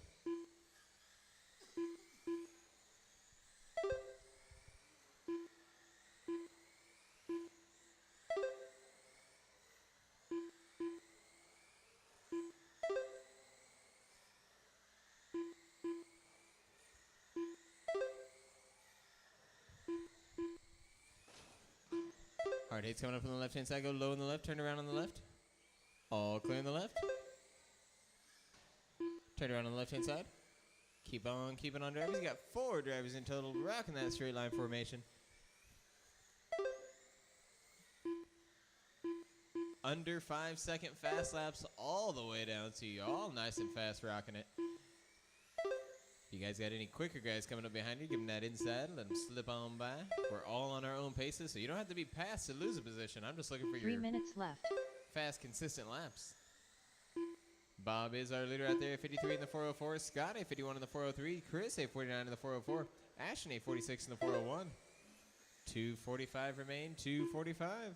Hard hits coming up from the left-hand side. Go low on the left. Turn around on the left. All clear on the left. Turn around on the left-hand side. Keep on keeping on drivers. You got 4 drivers in total rocking that straight line formation. Under 5 second fast laps all the way down, so you're all nice and fast rocking it. You guys got any quicker guys coming up behind you, give them that inside, let them slip on by. We're all on our own paces, so you don't have to be fast to lose a position. I'm just looking for 3 your minutes left. fast, consistent laps. Bob is our leader out there, 53 in the 404. Scott, a 51 in the 403. Chris, a 49 in the 404. Ashton, a 46 in the 401. 2:45 remain, 2:45.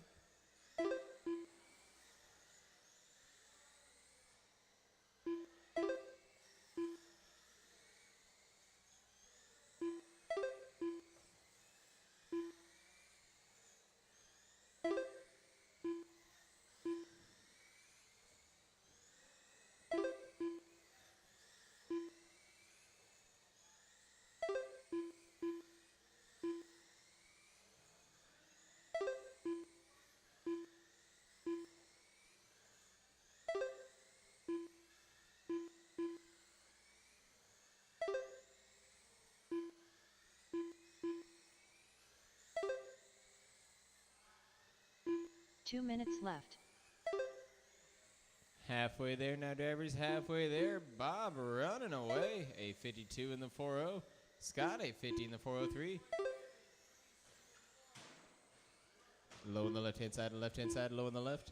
Two minutes left. Halfway there now, drivers, halfway there. Bob running away, a 52 in the 40. Scott, a 50 in the 403. Low on the left-hand side, low on the left.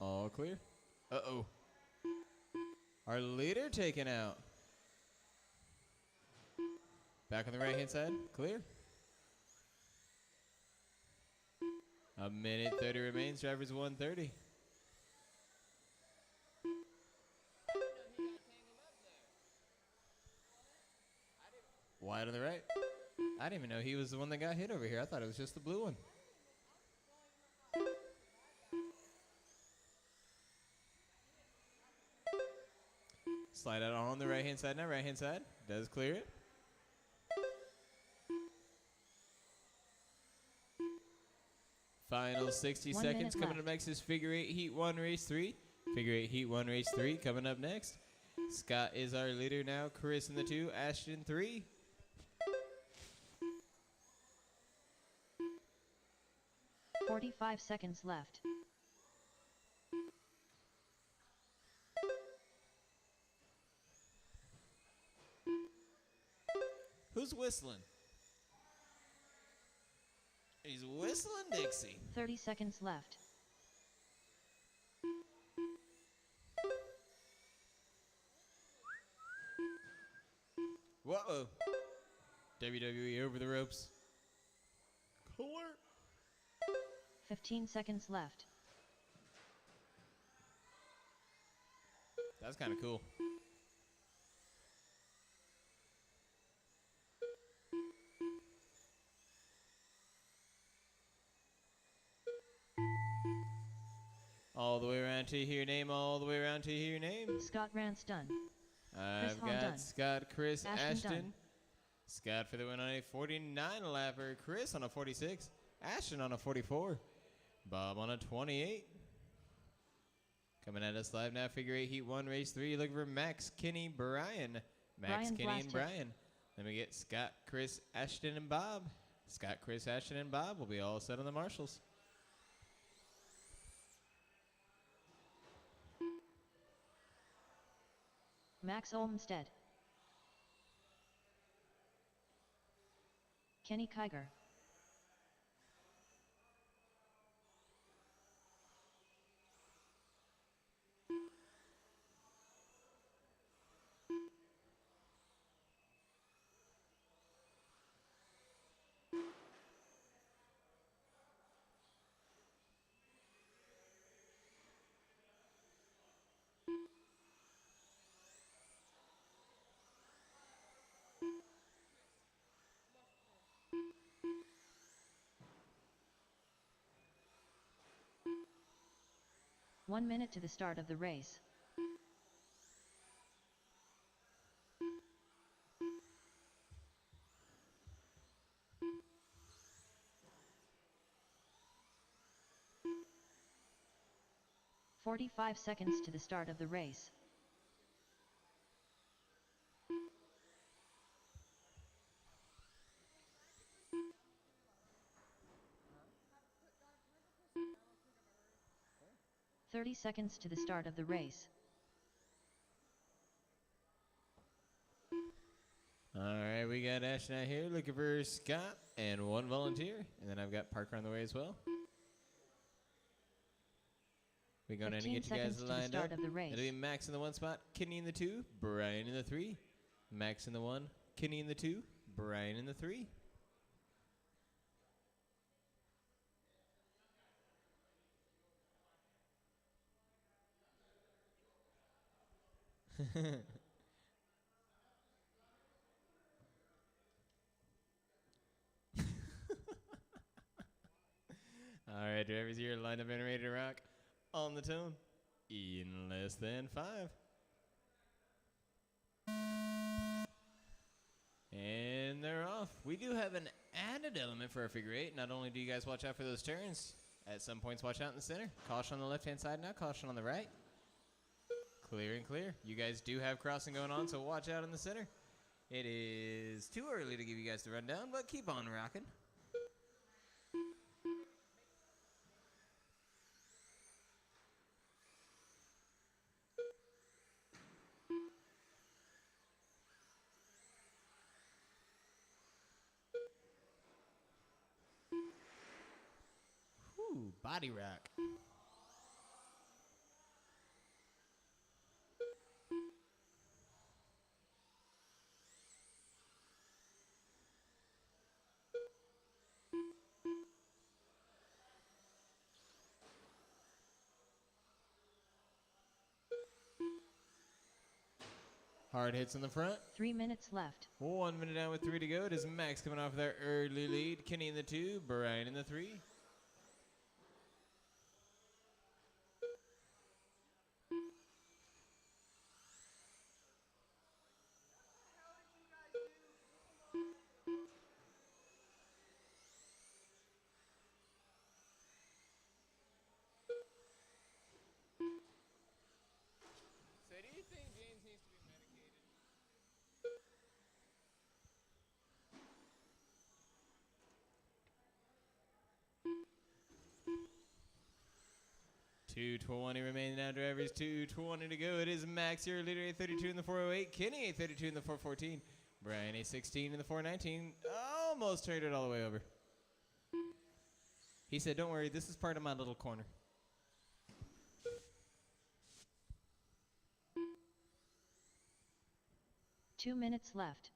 All clear. Uh-oh. Our leader taken out. Back on the right-hand side, clear. A minute 30 remains, drivers 130. Wide on the right. I didn't even know he was the one that got hit over here. I thought it was just the blue one. Slide out on the right-hand side now. Right-hand side does clear it. Final 60 1 seconds minute coming left. up next is Figure 8 Heat 1 Race 3. Figure 8 Heat 1 Race 3 coming up next. Scott is our leader now. Chris in the 2. Ashton 3. $45 seconds left. Who's whistling? He's whistling Dixie. 30 seconds left. Whoa. WWE over the ropes. Clear. 15 seconds left. That's kind of cool. All the way around to hear your name, all the way around to hear your name. Scott Rance done. I've Hahn got done. Scott, Chris, Ashton Ashton. done. Scott for the win on a 49 lapper. Chris on a 46. Ashton on a 44. Bob on a 28. Coming at us live now, Figure 8 Heat 1 Race 3. Looking for Max, Kenny, Brian. Max, Brian Kenny, and Blastek. Brian. Let me get Scott, Chris, Ashton, and Bob. Scott, Chris, Ashton, and Bob will be all set on the marshals. Max Olmstead. Kenny Kiger. One minute to the start of the race. 45 seconds to the start of the race. Huh? 30 seconds to the start of the race. Alright, we got Ashton out here looking for Scott and one volunteer. And then I've got Parker on the way as well. We're going to get you guys lined up. It'll be Max in the 1 spot, Kenny in the 2, Brian in the 3. Max in the 1, Kenny in the 2, Brian in the 3. Alright, drivers here, lined up and ready to rock. On the tone, in less than 5. And they're off. We do have an added element for our figure 8. Not only do you guys watch out for those turns, at some points watch out in the center. Caution on the left-hand side now, caution on the right. Clear and clear. You guys do have crossing going on, so watch out in the center. It is too early to give you guys the rundown, but keep on rocking. Whew, body rock. Hard hits in the front. 3 minutes left. 1 minute down with 3 to go. It is Max coming off their early lead. Kenny in the 2, Brian in the 3. So do you think James needs to be medicated? 2:20 remaining now, drivers. 2:20 to go. It is Max, your leader, 8:32 in the 4:08. Kenny, 8:32 in the 4:14. Brian, 8:16 in the 4:19. Almost turned it all the way over. He said, "Don't worry, this is part of my little corner." Two minutes left.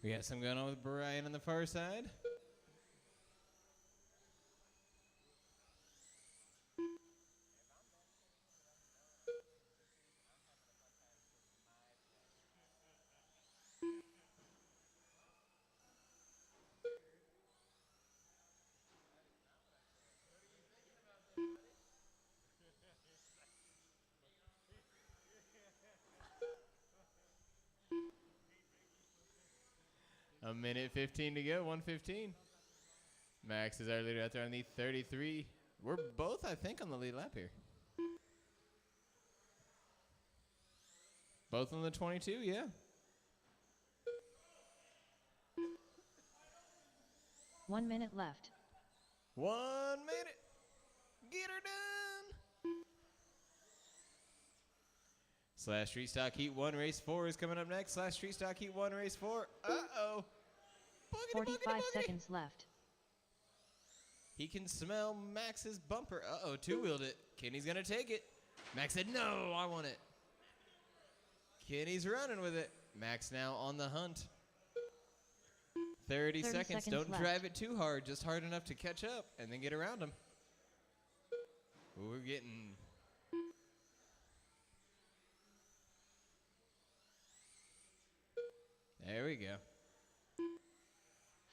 We got some going on with Brian on the far side. A minute 15 to go, 1:15. Max is our leader out there on the 33. We're both, I think, on the lead lap here. Both on the 22, yeah. 1 minute left. 1 minute. Get her done. Slash Street Stock Heat 1 Race 4 is coming up next. Slash Street Stock Heat 1 Race 4. Uh-oh. 45 seconds left. He can smell Max's bumper. Uh-oh, two-wheeled it. Kenny's going to take it. Max said, "No, I want it." Kenny's running with it. Max now on the hunt. 30 seconds. Don't left. drive it too hard, just hard enough to catch up and then get around him. Ooh, we're getting... There we go.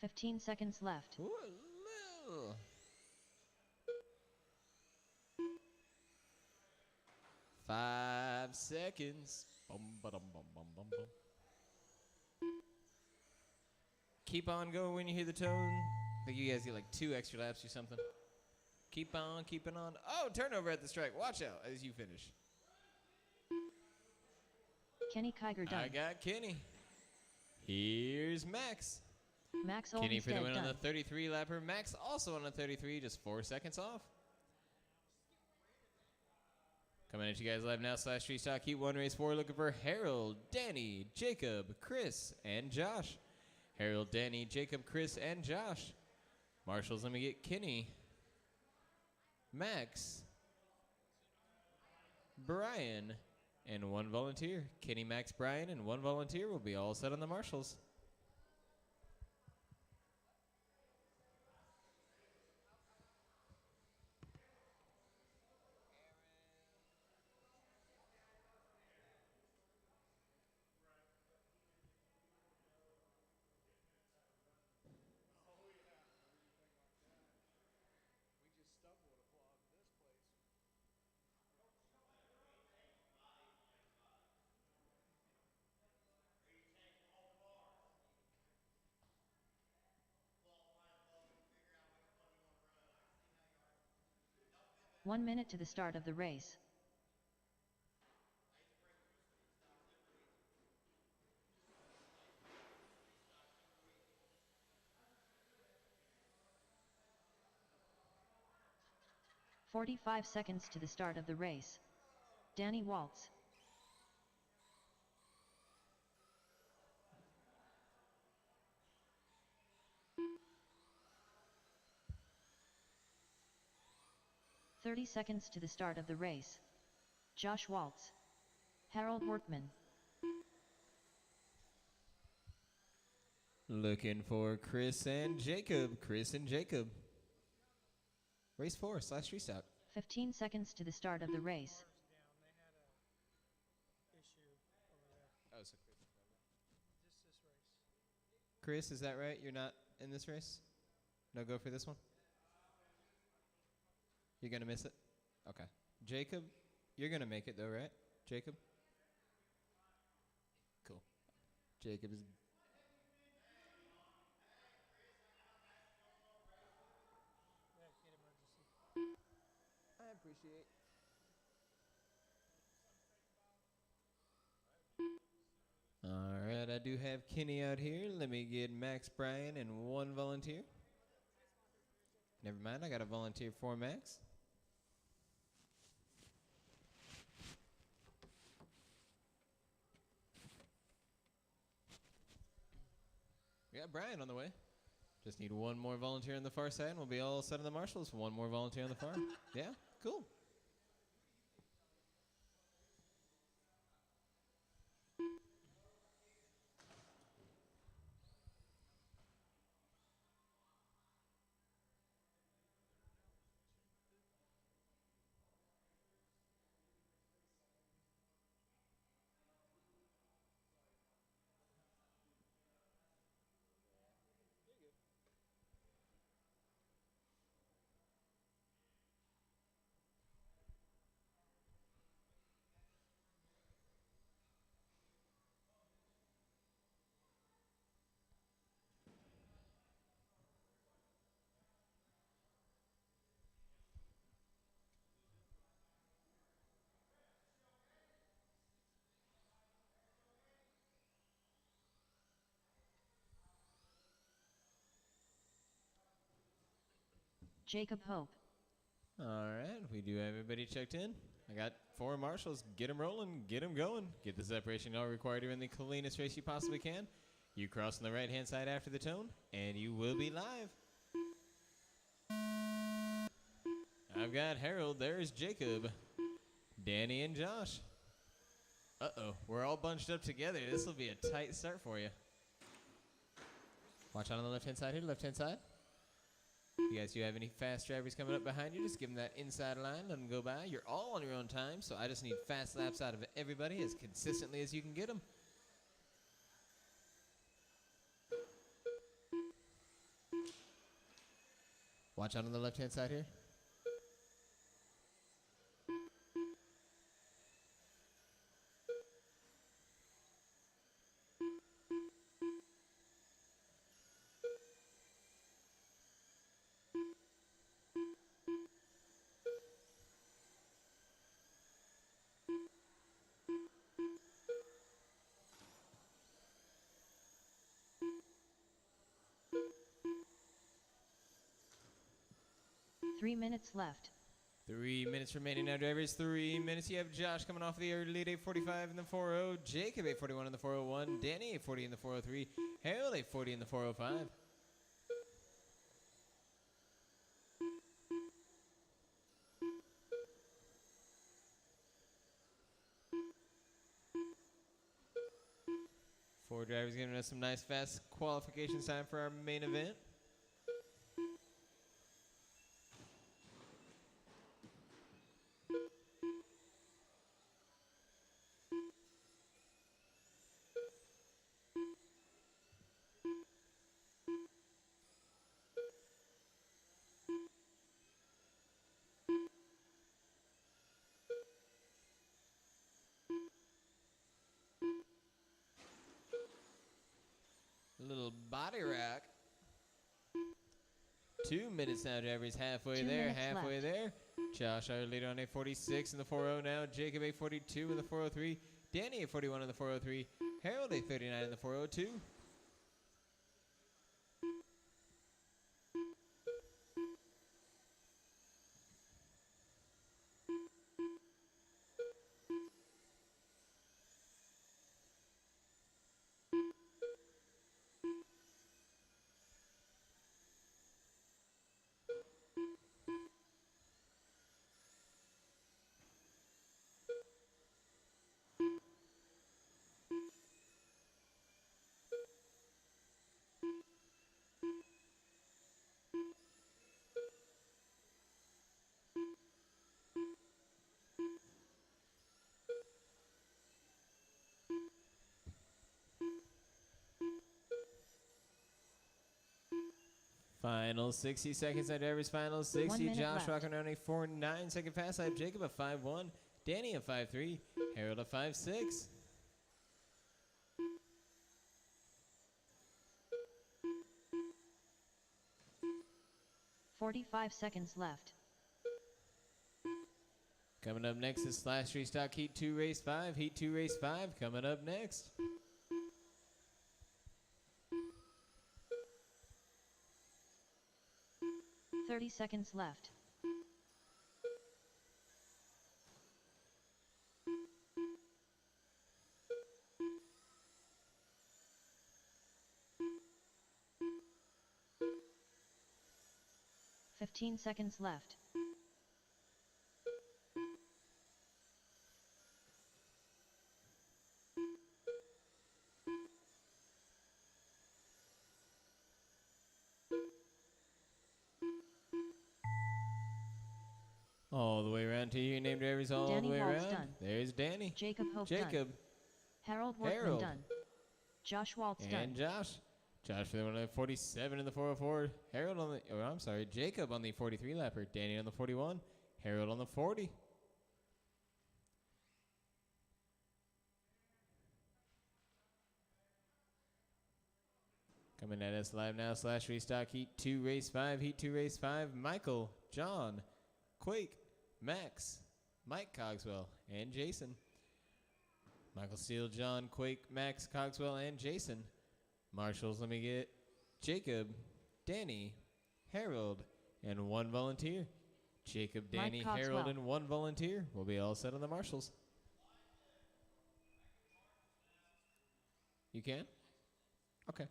15 seconds left. Ooh, a little. 5 5 seconds. Bum, ba-dum, bum, bum, bum, bum. Keep on going when you hear the tone. I think you guys get like 2 extra laps or something. Keep on, keeping on. Oh, turnover at the strike. Watch out as you finish. Kenny Kiger done. I got Kenny. Here's Max. Max Kenny for the Olmstead win on done. the 33 lapper. Max also on the 33, just 4 seconds off. Coming at you guys live now, /Street Stock Heat 1 Race 4. Looking for Harold, Danny, Jacob, Chris, and Josh. Harold, Danny, Jacob, Chris, and Josh. Marshals, let me get Kenny, Max, Brian, and 1 volunteer. Kenny, Max, Brian, and 1 volunteer will be all set on the marshals. One minute to the start of the race. "45 seconds to the start of the race. Danny Waltz. "30 seconds to the start of the race. Josh Waltz. Harold Wortman. Looking for Chris and Jacob. Chris and Jacob. Race 4, /Street Stock. 15 seconds to the start of the race. Oh, so Chris, is that right? You're not in this race? No go for this one? You're going to miss it? Okay. Jacob, you're going to make it though, right? Jacob? Cool. Jacob is... I appreciate. All right, I do have Kenny out here. Let me get Max, Brian, and 1 volunteer. Never mind, I got a volunteer for Max. We got Brian on the way. Just need 1 more volunteer on the far side, and we'll be all set on the marshals. 1 more volunteer on the far. Yeah, cool. Jacob Hope. All right, we do have everybody checked in. I got 4 marshals. Get them rolling, get them going. Get the separation all required to run the cleanest race you possibly can. You cross on the right-hand side after the tone, and you will be live. I've got Harold. There's Jacob, Danny, and Josh. Uh-oh, we're all bunched up together. This will be a tight start for you. Watch out on the left-hand side here, left-hand side. If you guys do have any fast drivers coming up behind you, just give them that inside line, let them go by. You're all on your own time, so I just need fast laps out of everybody as consistently as you can get them. Watch out on the left-hand side here. 3 minutes left. 3 minutes remaining now, drivers. 3 minutes. You have Josh coming off the lead, 8:45 in the 4.0. Jacob, 8:41 in the 4.01. Danny, 8:40 in the 4.03. Harold, 8:40 in the 4.05. Four drivers giving us some nice fast qualification time for our main event. A little body rack. 2 minutes now, drivers. Halfway 2 there, minutes halfway left. there. Josh, our leader on 8:46 in the 4.0 now. Jacob, 8:42 in the 4.03. Danny, 8:41 in the 4.03. Harold, 8:39 in the 4.02. Final 60 seconds at drivers. Final 60. 1 minute Josh left. rocking around a 4.9 fast lap. Jacob a 5.1. Danny a 5.3. Harold a 5.6. $45 seconds left. Coming up next is Slash Restock Heat 2 Race 5. Heat 2 Race 5 coming up next. $30 seconds left. $15 seconds left. All the way around to your name drivers all Danny the way Waltz around. done. There's Danny. Jacob Hope done. Jacob. Harold Workman Harold. done. Josh Waltz And done. Josh. Josh for the 147 in the 404. Harold on the, Jacob on the 43 lapper. Danny on the 41. Harold on the 40. Coming at us live now, Slash Restock Heat 2 Race 5. Heat 2 Race 5. Michael, John, Quake, Max, Mike Cogswell, and Jason. Michael Steele, John, Quake, Max, Cogswell, and Jason. Marshals, let me get Jacob, Danny, Harold, and one volunteer. Jacob, Mike Danny, Cogswell. Harold, and one volunteer. We'll be all set on the marshals. You can? Okay.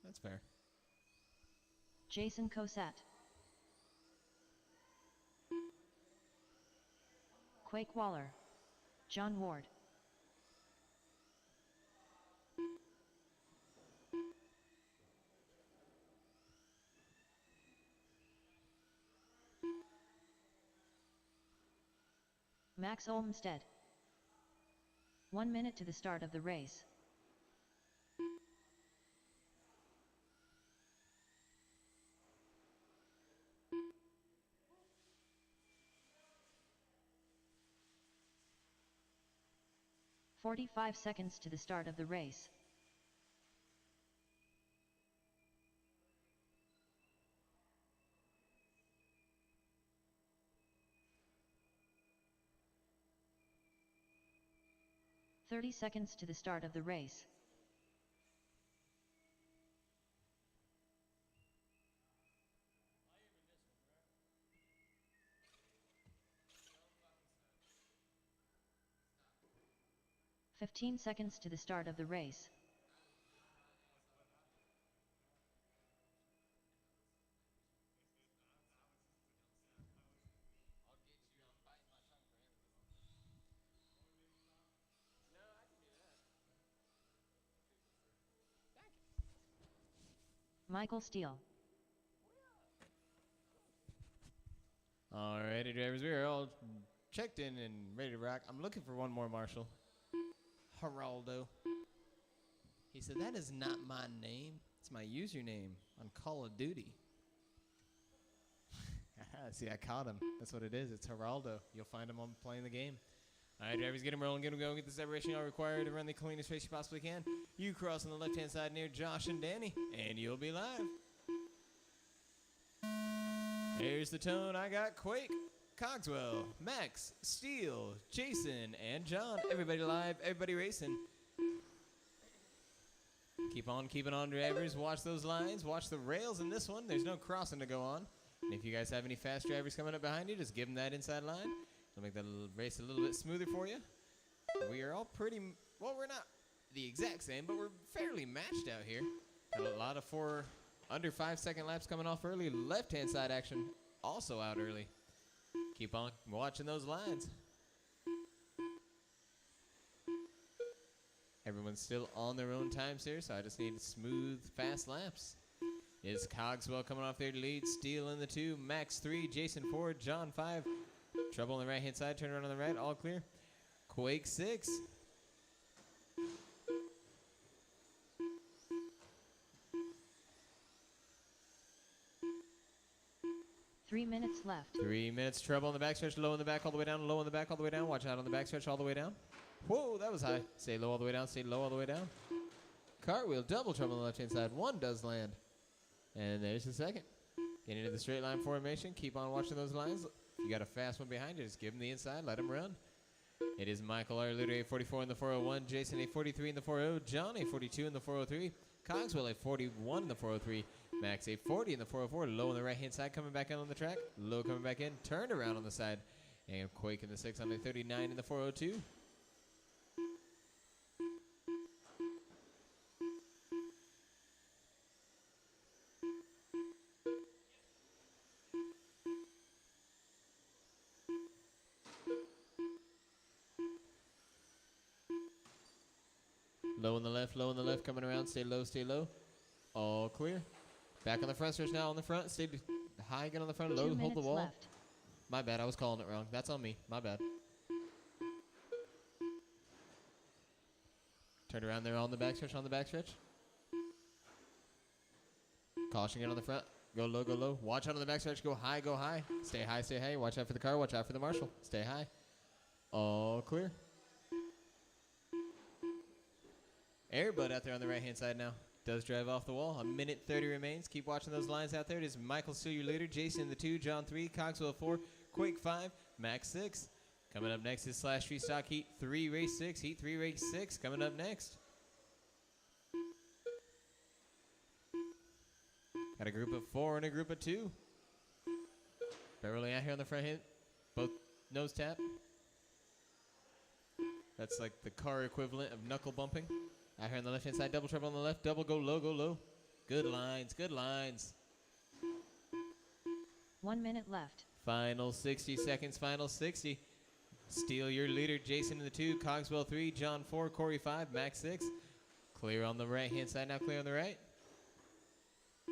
That's fair. Jason Cosette. Quake Waller. John Ward. Max Olmstead. 1 minute to the start of the race. $45 seconds to the start of the race. $30 seconds to the start of the race. 15 seconds to the start of the race. Michael Steele. Alrighty, drivers, we are all checked in and ready to rock. I'm looking for one more Marshall. Geraldo. He said, that is not my name. It's my username on Call of Duty. See, I caught him. That's what it is. It's Geraldo. You'll find him on playing the game. All right, drivers, get him rolling, get him going, get the separation y'all require to run the cleanest race you possibly can. You cross on the left-hand side near Josh and Danny, and you'll be live. Here's the tone. I got Quake, Cogswell, Max, Steele, Jason, and John. Everybody live, everybody racing. Keep on keeping on, drivers. Watch those lines. Watch the rails in this one. There's no crossing to go on. And if you guys have any fast drivers coming up behind you, just give them that inside line. It'll make the race a little bit smoother for you. We are all pretty, well, we're not the exact same, but we're fairly matched out here. Got a lot of under 5 second laps coming off early. Left-hand side action also out early. Keep on watching those lines. Everyone's still on their own times here, so I just need smooth, fast laps. It's Cogswell coming off there to lead. Steele in the 2, Max 3, Jason 4, John 5. Trouble on the right-hand side, turn around on the right, all clear. Quake 6. Three minutes left. 3 minutes, trouble on the backstretch, low in the back, all the way down, low in the back, all the way down. Watch out on the backstretch, all the way down. Whoa, that was high. Stay low all the way down, stay low all the way down. Cartwheel, double trouble on the left-hand side. One does land. And there's the second. Getting into the straight line formation. Keep on watching those lines. If you got a fast one behind you, just give him the inside. Let him run. It is Michael R. Luder, 844 in the 401. Jason, 843 in the 40. John, 842 in the 403. Cogswell, 841 in the 403. Max, 840 in the 404. Low on the right-hand side, coming back in on the track. Low coming back in. Turned around on the side. And Quake in the 6 on the 39 in the 402. Low on the left, coming around. Stay low. All clear. Back on the front stretch now on the front. Stay high again on the front. Low, 2 hold the minutes wall. left. My bad, I was calling it wrong. That's on me. My bad. Turn around there on the backstretch, Caution again on the front. Go low. Watch out on the backstretch. Go high. Stay high. Watch out for the car. Watch out for the marshal. Stay high. All clear. Airbud out there on the right-hand side now. Does drive off the wall. 1:30 remains. Keep watching those lines out there. It is Michael still your leader. Jason the 2, John 3, Cogswell 4, Quake 5, Max 6. Coming up next is Slash Freestock Heat 3 Race 6. Heat 3 Race 6 coming up next. Got a group of 4 and a group of 2. Beverly out here on the front hit. Both nose tap. That's like the car equivalent of knuckle bumping. Out here on the left-hand side, double trouble on the left, double go low. Good lines. 1 minute left. Final 60 seconds, final 60. Steele, your leader, Jason in the 2, Cogswell 3, John 4, Corey 5, Max 6. Clear on the right-hand side, now clear on the right.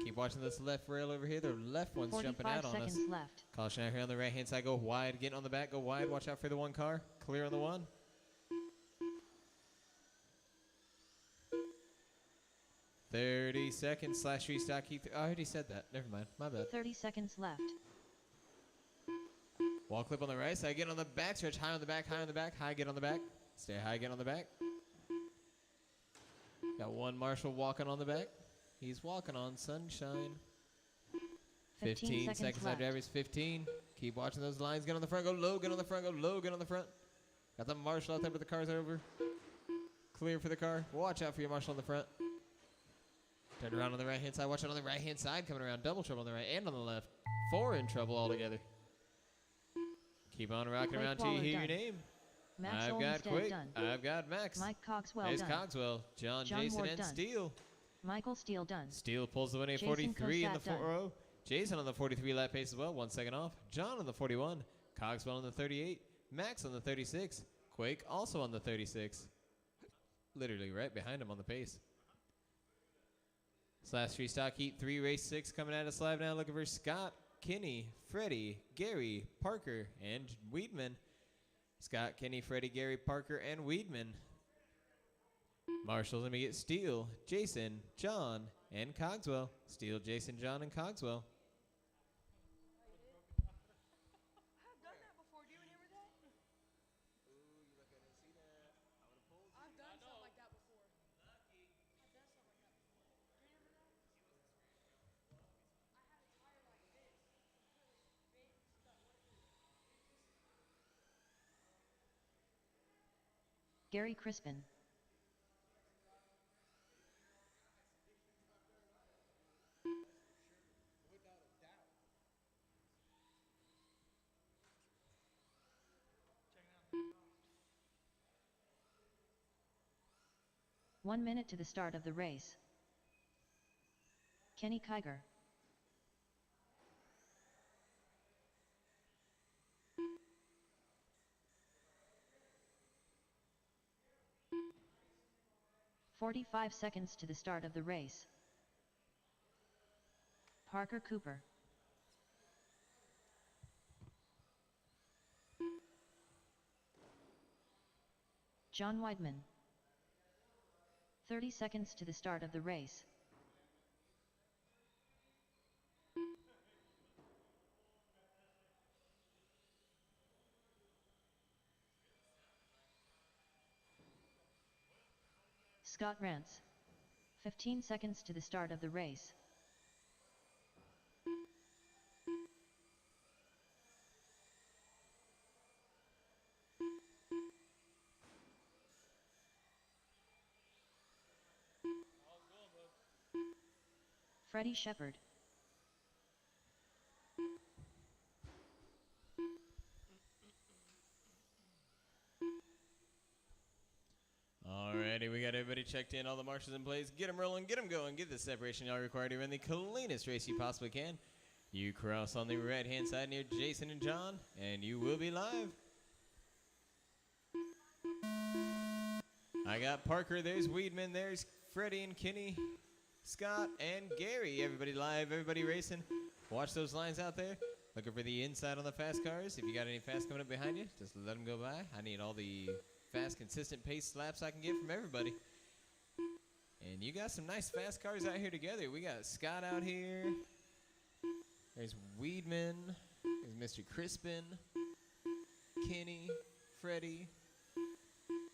Keep watching this left rail over here. The left one's jumping out on us. 45 seconds left. Caution out here on the right-hand side, go wide, getting on the back, go wide, watch out for the one car. Clear on the one. $30 seconds, Slash Restock Heat. I already said that. Never mind. My bad. 30 seconds left. Wall clip on the right side. Get on the back stretch. High on the back. High, get on the back. Stay high, get on the back. Got one Marshall walking on the back. He's walking on sunshine. 15 seconds left. Drivers, 15. Keep watching those lines. Get on the front. Go low. Get on the front. Go low. Get on the front. Got the Marshall out there, but the car's over. Clear for the car. Watch out for your Marshall on the front. Turn around on the right-hand side. Watch out on the right-hand side coming around. Double trouble on the right and on the left. 4 in trouble altogether. Keep on rocking around till you hear your name. Max I've got Olmsted Quick. done. I've got Max. Mike Cogswell There's done. Cogswell. John Jason, Ward and done. Steele. Michael Steele done. Steele pulls the win at Jason 43 in the Kosat done. 4-0. Jason on the 43 lap pace as well, 1 second off. John on the 41. Cogswell on the 38. Max on the 36. Quake also on the 36. Literally right behind him on the pace. Slash 3 stock heat 3 race 6 coming at us live now. Looking for Scott, Kenny, Freddie, Gary, Parker, and Weedman. Scott, Kenny, Freddie, Gary, Parker, and Weedman. Marshall's going to get Steele, Jason, John, and Cogswell. Steele, Jason, John, and Cogswell. I've done that before. Do you remember that? I've done something like that before. I've done something like that before. Do you remember that? I had a tire like this. Really big stuff. Gary Crispin. One minute to the start of the race. Kenny Kiger. "45 seconds to the start of the race. Parker Cooper. John Weidman. 30 seconds to the start of the race. Scott Rance. 15 seconds to the start of the race. Freddie Shepard. Alrighty, we got everybody checked in, all the marshals in place. Get them rolling, get them going, get the separation y'all require to run the cleanest race you possibly can. You cross on the right-hand side near Jason and John, and you will be live. I got Parker, there's Weedman, there's Freddie and Kenny, Scott, and Gary. Everybody live, everybody racing. Watch those lines out there. Looking for the inside on the fast cars. If you got any fast coming up behind you, just let them go by. I need all the fast, consistent pace laps I can get from everybody. And you got some nice fast cars out here together. We got Scott out here. There's Weedman. There's Mr. Crispin. Kenny. Freddie.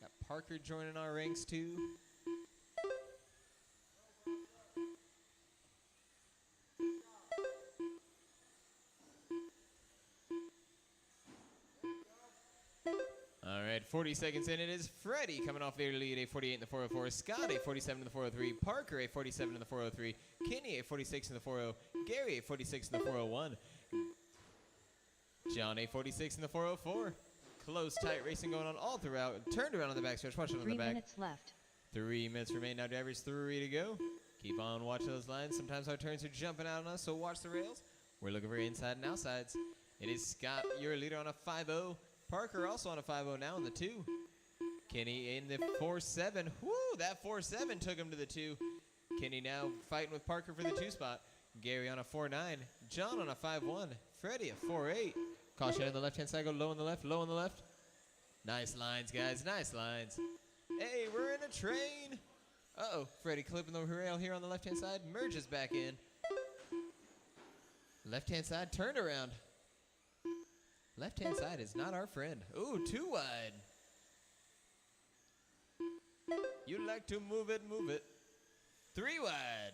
Got Parker joining our ranks too. All right, 40 seconds in. It is Freddie coming off their lead, a 48 in the 404. Scott, a 47 in the 403. Parker, a 47 in the 403. Kenny, a 46 in the 40. Gary, a 46 in the 401. John, a 46 in the 404. Close, tight racing going on all throughout. Turned around on the backstretch. Watch it on 3 the back. minutes left. 3 minutes remain now. Drivers 3 to go. Keep on watching those lines. Sometimes our turns are jumping out on us, so watch the rails. We're looking for inside and outsides. It is Scott, your leader, on a 5-0. Parker also on a 5-0 now in the 2. Kenny in the 4-7. Woo, that 4-7 took him to the 2. Kenny now fighting with Parker for the 2 spot. Gary on a 4-9. John on a 5-1. Freddie a 4-8. Caution on the left-hand side. Go low on the left, low on the left. Nice lines, guys. Nice lines. Hey, we're in a train. Uh-oh. Freddie clipping the rail here on the left-hand side. Merges back in. Left-hand side, turned around. Left-hand side is not our friend. Ooh, 2 wide. You like to move it, move it. 3 wide.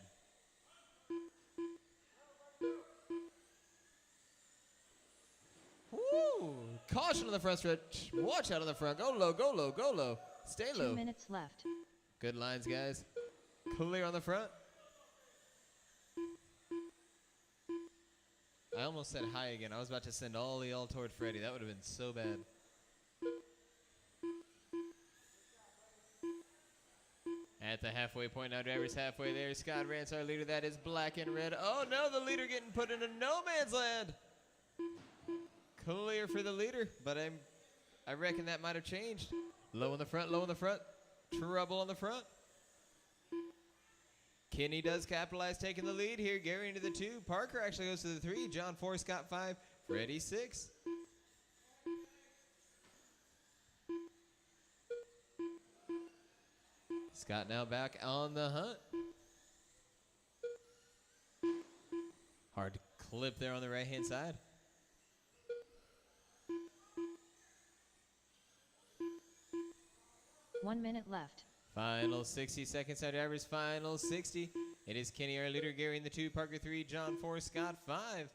Woo! Caution on the front stretch. Watch out on the front. Go low, go low, go low. Stay 2 low. minutes left. Good lines, guys. Clear on the front. I almost said hi again. I was about to send all y'all toward Freddie. That would have been so bad. At the halfway point, now drivers halfway there. Scott Rance, our leader. That is black and red. Oh no, the leader getting put into no man's land. Clear for the leader, but I reckon that might have changed. Low in the front, low in the front. Trouble on the front. Kenny does capitalize, taking the lead here. Gary into the 2. Parker actually goes to the 3. John 4, Scott 5. Freddie 6. Scott now back on the hunt. Hard to clip there on the right-hand side. One minute left. Final 60 seconds, our drivers, final 60. It is Kenny, our leader, Gary in the 2, Parker 3, John 4, Scott 5.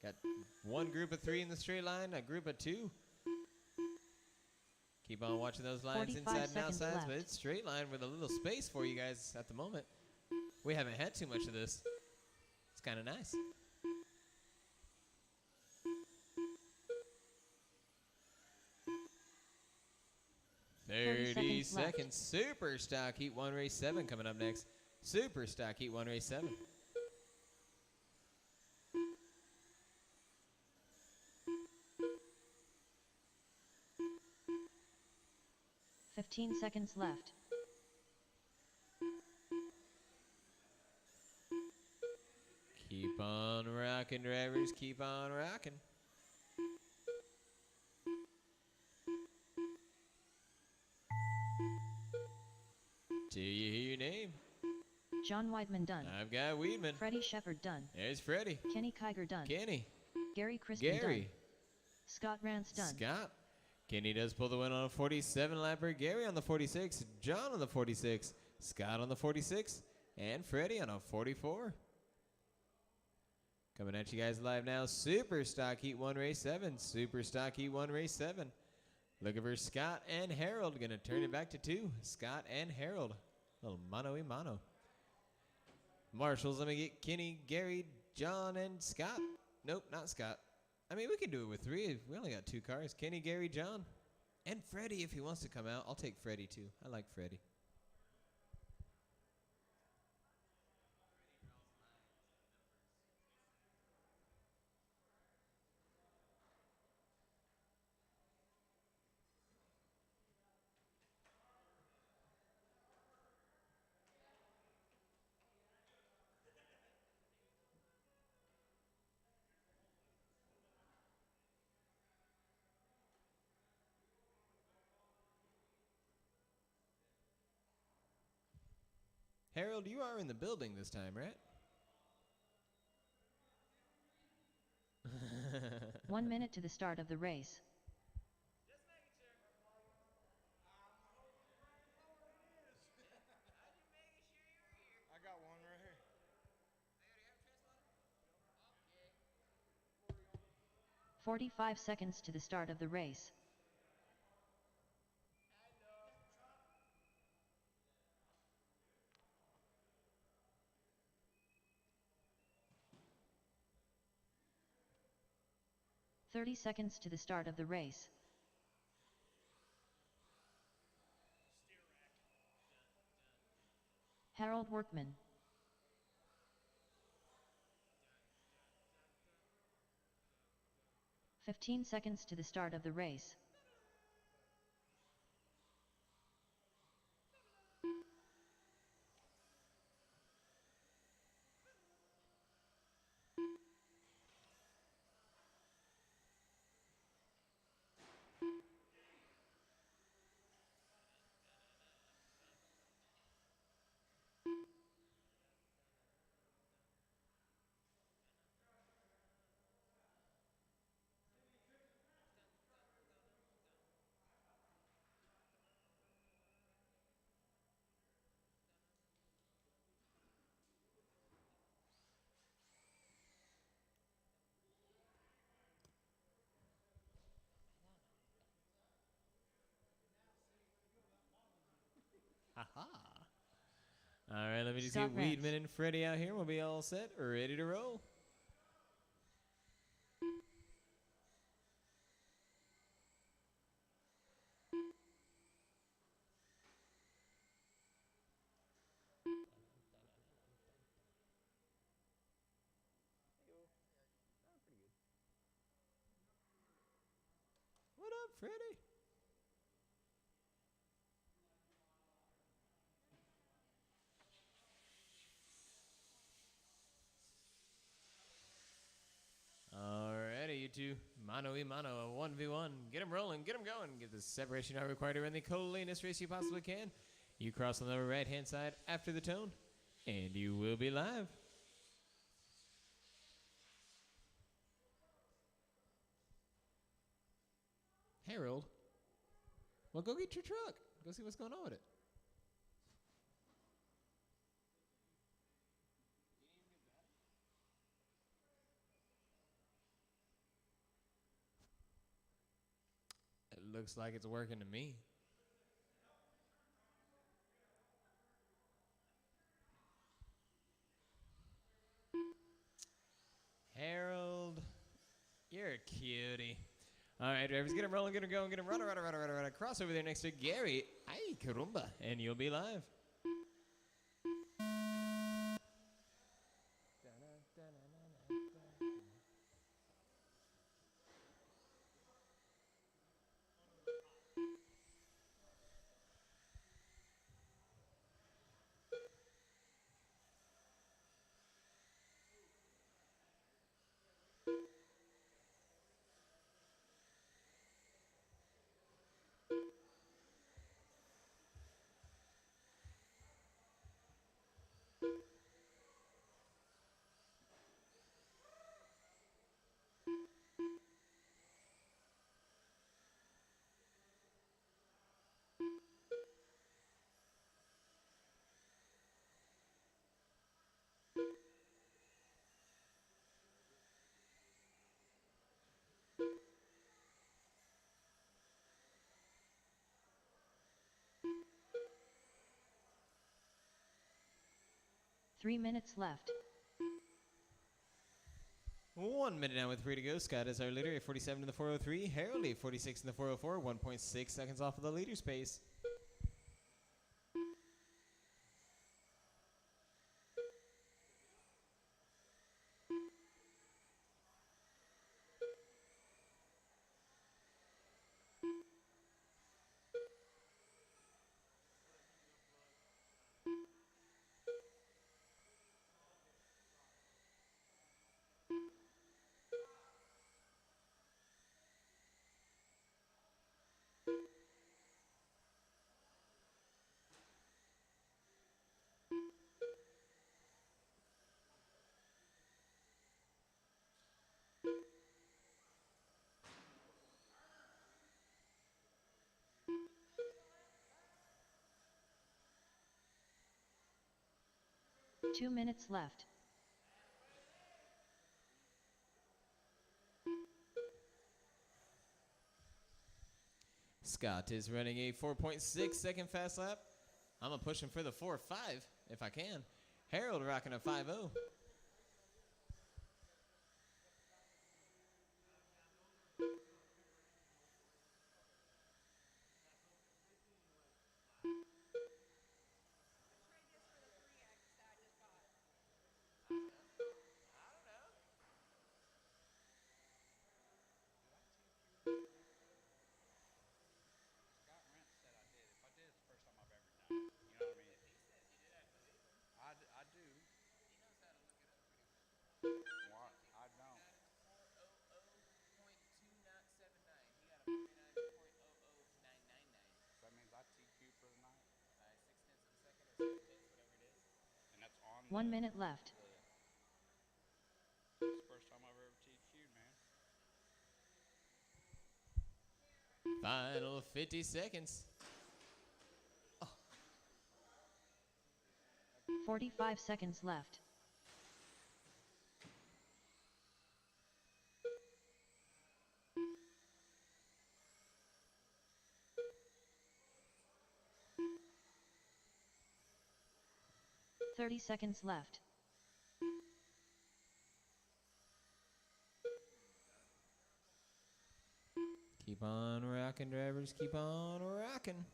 Got one group of 3 in the straight line, a group of 2. Keep on watching those lines inside and outside, but it's straight line with a little space for you guys at the moment. We haven't had too much of this. It's kind of nice. Thirty seconds. Super Stock Heat 1 Race 7 coming up next. Super Stock Heat 1 Race 7. $15 seconds left. Keep on rocking, drivers. Keep on rocking. Do you hear your name? John Weidman done. I've got Weedman. Freddie Shepard done. There's Freddie. Kenny Kiger done. Kenny. Gary Crispin Gary. done. Scott Rance done. Scott. Kenny does pull the win on a 47 lapper. Gary on the 46. John on the 46. Scott on the 46. And Freddie on a 44. Coming at you guys live now. Super Stock Heat 1 Race 7. Super Stock Heat 1 Race 7. Looking for Scott and Harold. Going to turn it back to 2. Scott and Harold. Little mano-y-mano. Marshals, let me get Kenny, Gary, John, and Scott. Nope, not Scott. I mean, we can do it with 3. We only got 2 cars. Kenny, Gary, John. And Freddie, if he wants to come out. I'll take Freddie, too. I like Freddie. Harold, you are in the building this time, right? 1 minute to the start of the race. I got one right here. 45 seconds to the start of the race. $30 seconds to the start of the race. Harold Workman. $15 seconds to the start of the race. Aha. All right, let me just Scott get Rance. Weedman and Freddie out here. We'll be all set, ready to roll. Freddie. Alrighty, you two. Mano y mano, a 1v1. Get him rolling, get him going. Get the separation not required to run the cleanest race you possibly can. You cross on the right-hand side after the tone, and you will be live. Harold, well, go get your truck. Go see what's going on with it. It looks like it's working to me. Harold, you're a cutie. All right, drivers, get him rolling, get him going, get him running. Cross over there next to Gary. Ay, carumba. And you'll be live. Three minutes left. 1 minute now with 3 to go. Scott is our leader at 47 in the 403. Harold at 46 in the 404. 1.6 seconds off of the leader's pace. Two minutes left. Scott is running a 4.6 second fast lap. I'm going to push him for the 4.5 if I can. Harold rocking a 5.0. Scott Rent said I did. If I did, it's the first time I've ever done it. You know what I mean? I do. What? I don't. So that means I TQ for the night. And that's on 1 minute left. It's the first time I've ever TQ'd, man. Final 50 seconds. 45 seconds left. $30 left. Keep on rocking, drivers. Keep on rocking.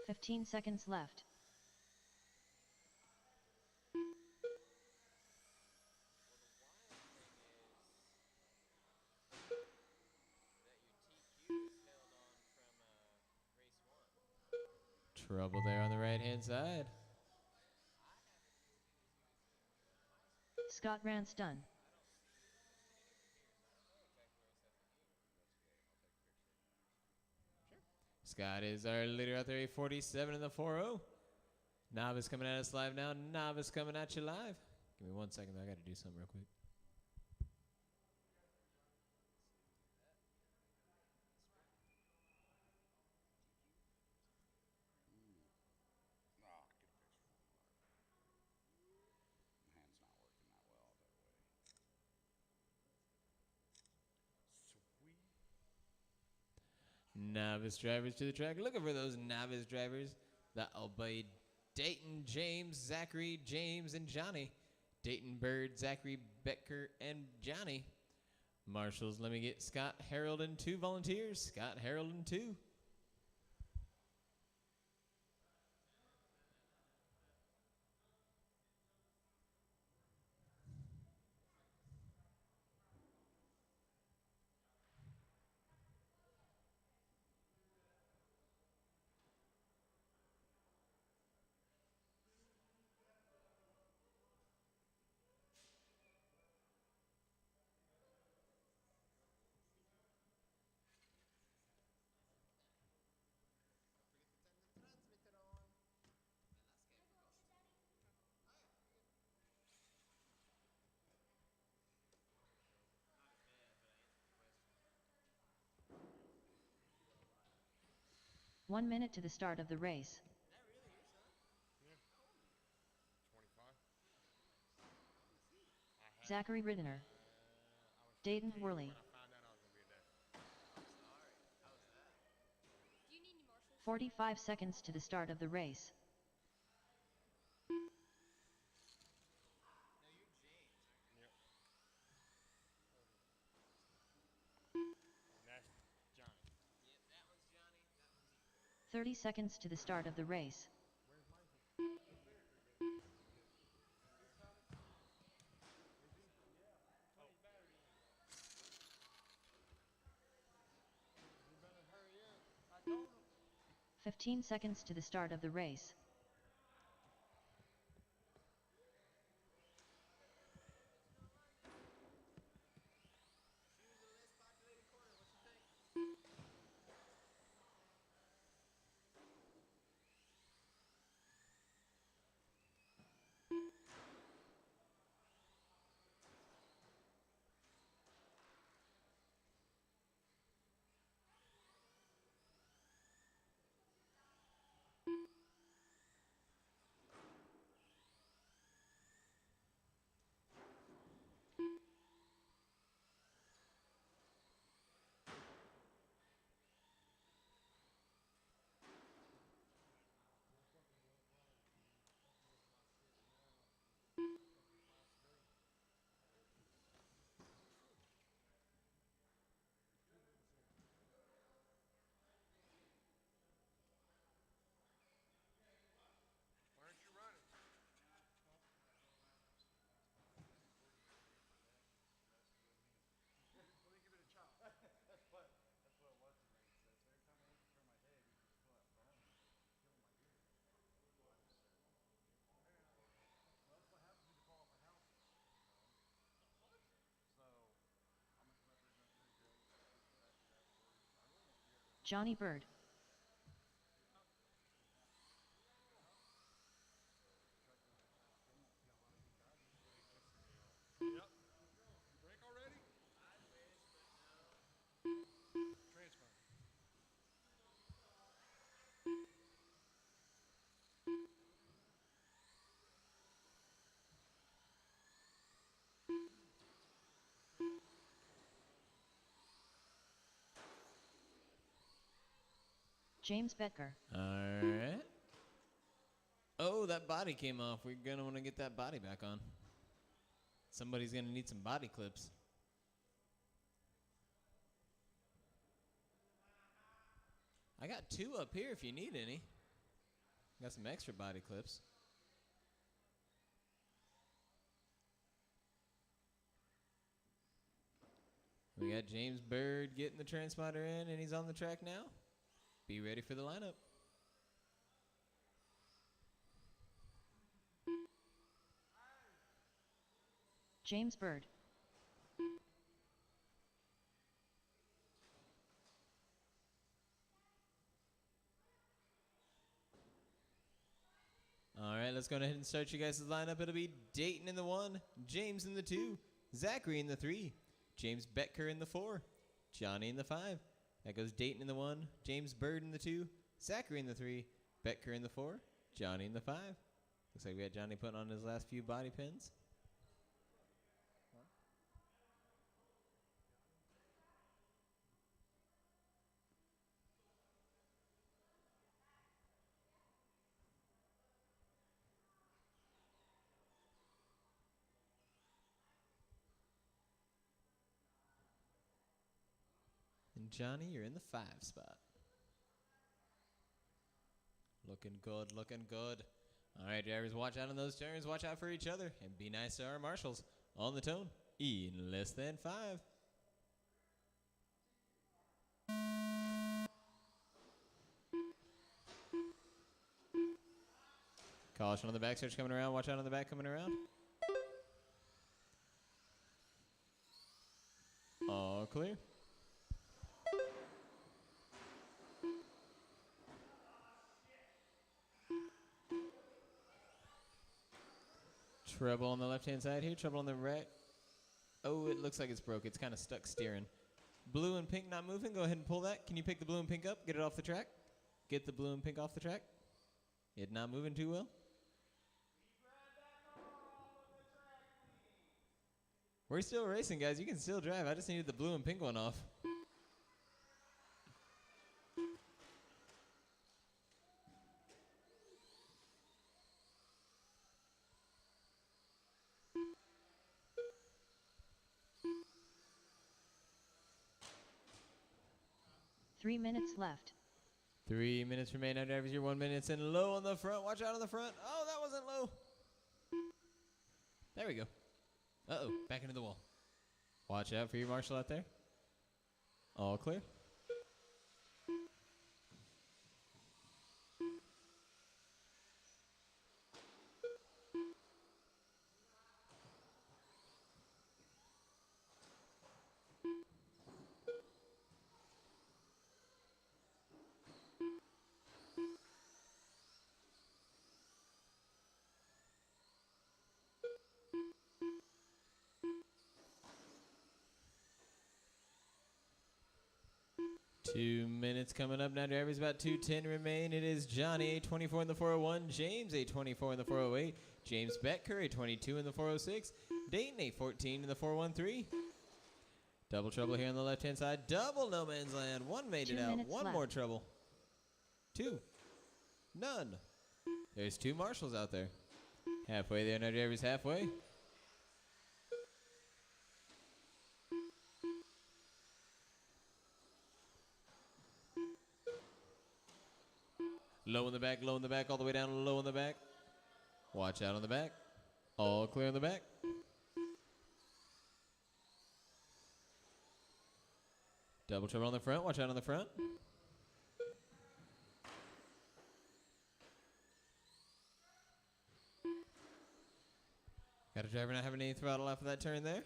15 seconds left. Trouble there on the right-hand side. Scott Rance done. Scott is our leader out there, 47 in the 4-0. Novice coming at us live now. Novice coming at you live. Give me 1 second. I got to do something real quick. Ah, get a picture from the My hand's not working that well that way. Sweet. Novice drivers to the track. Looking for those novice drivers. That'll be Dayton, James, Zachary, James, and Johnny. Dayton, Bird, Zachary, Becker, and Johnny. Marshals, let me get Scott, Harold, and 2 volunteers. Scott, Harold, and 2. One minute to the start of the race. Zachary Riddener. Dayton Worley. 45 seconds to the start of the race. That's Johnny. 30 seconds to the start of the race. You better hurry up. I told him. 15 seconds to the start of the race. Why aren't you running? Let me give it a chop. That's what what's the name says. Every time I look for my head, he just pull that phone and kill my ear. Well, that's what happens when you fall off a house. So I'm gonna come up there and do a Johnny Bird. Yep. You break already? Transfer. James Becker. All right. Oh, that body came off. We're going to want to get that body back on. Somebody's going to need some body clips. I got 2 up here if you need any. Got some extra body clips. We got James Bird getting the transponder in, and he's on the track now. Be ready for the lineup. James Bird. All right, let's go ahead and start you guys' lineup. It'll be Dayton in the 1, James in the 2, Zachary in the 3, James Betker in the 4, Johnny in the 5. That goes Dayton in the 1, James Bird in the 2, Zachary in the 3, Betker in the 4, Johnny in the 5. Looks like we had Johnny putting on his last few body pins. And Johnny, you're in the 5 spot. Looking good, looking good. All right, drivers, watch out on those turns. Watch out for each other. And be nice to our marshals. On the tone, in less than 5. Caution on the back stretch coming around. Watch out on the back coming around. All clear. Trouble on the left-hand side here. Trouble on the right. Oh, it looks like it's broke. It's kind of stuck steering. Blue and pink not moving. Go ahead and pull that. Can you pick the blue and pink up? Get it off the track. Get the blue and pink off the track. It not moving too well. We're still racing, guys. You can still drive. I just needed the blue and pink one off. Three minutes left. 3 minutes remain. Now drivers, you're 1 minute in. Low on the front. Watch out on the front. Oh, that wasn't low. There we go. Uh-oh, back into the wall. Watch out for your marshal out there. All clear. Two minutes coming up now, drivers. About 2:10 remain. It is Johnny, a 24 in the 401. James, a 24 in the 408. James Betker, a 22 in the 406. Dayton, a 14 in the 413. Double trouble here on the left-hand side. Double no man's land. One made it out. One more trouble. Two. None. There's two marshals out there. Halfway there now, drivers. Halfway. Low in the back, all the way down, low in the back. Watch out on the back. All clear in the back. Double trouble on the front, watch out on the front. Got a driver not having any throttle off of that turn there.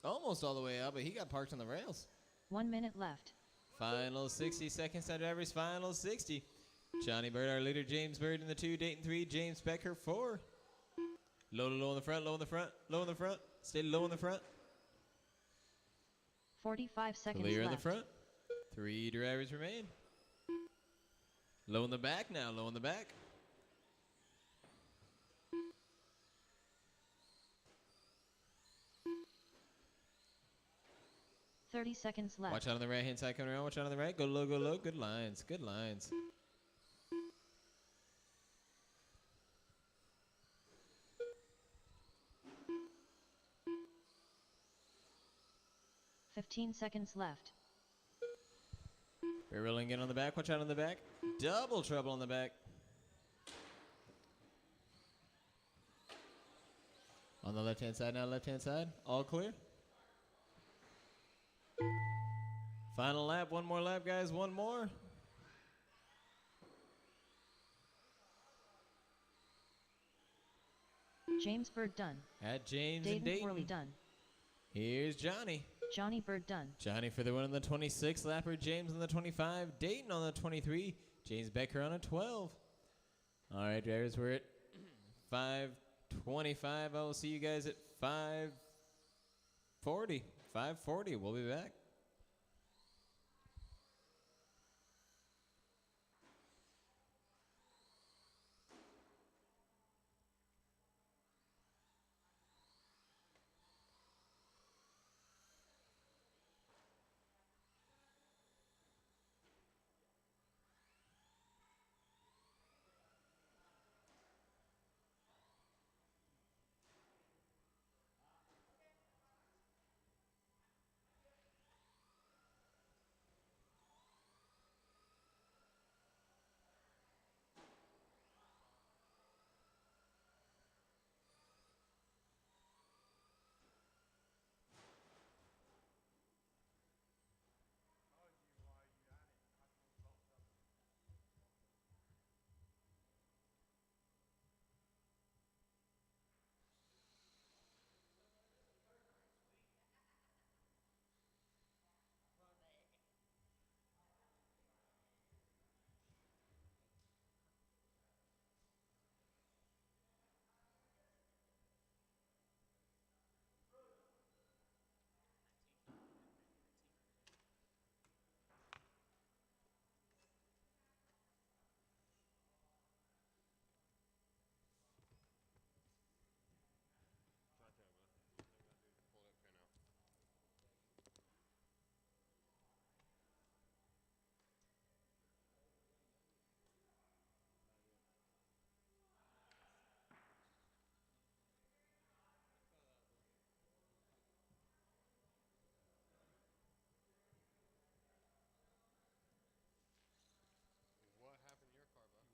Almost all the way out, but he got parked on the rails. 1 minute left. Final 60 seconds, now drivers, final 60. Johnny Bird, our leader, James Bird in the 2, Dayton 3, James Becker 4. Low in the front, low in the front, low in the front. Stay low in the front. 45 seconds Clear left. in the front. 3 drivers remain. Low in the back now, low in the back. .30 seconds left. Watch out on the right-hand side coming around. Watch out on the right. Go low, go low. Good lines, good lines. .15 seconds left. We're rolling in on the back. Watch out on the back. Double trouble on the back. On the left-hand side now, left-hand side. All clear. Final lap. One more lap, guys. One more. James Bird done. At James and Dayton Worley Dayton. done. Here's Johnny. Johnny Bird done. Johnny for the win on the 26 lapper. James on the 25. Dayton on the 23. James Becker on a 12. All right, drivers, we're at 5:25. I will see you guys at 5:40. 5:40. We'll be back. What happened to your car, bud?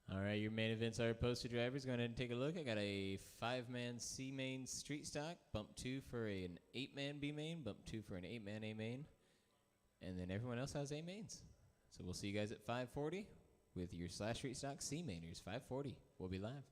All right, your main events are posted, drivers. Go ahead and take a look. I got a 5-man C main street stock, bump 2 for an 8-man B main, bump 2 for an 8-man A main, and then everyone else has A mains. So we'll see you guys at 5:40 with your slash street stock C mainers. 5:40. We'll be live.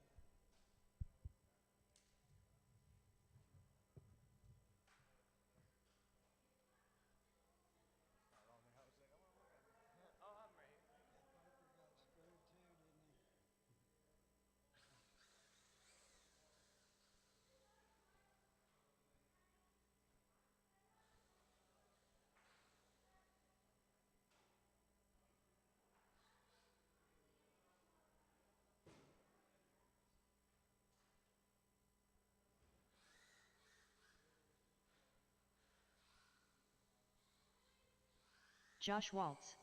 Josh Waltz.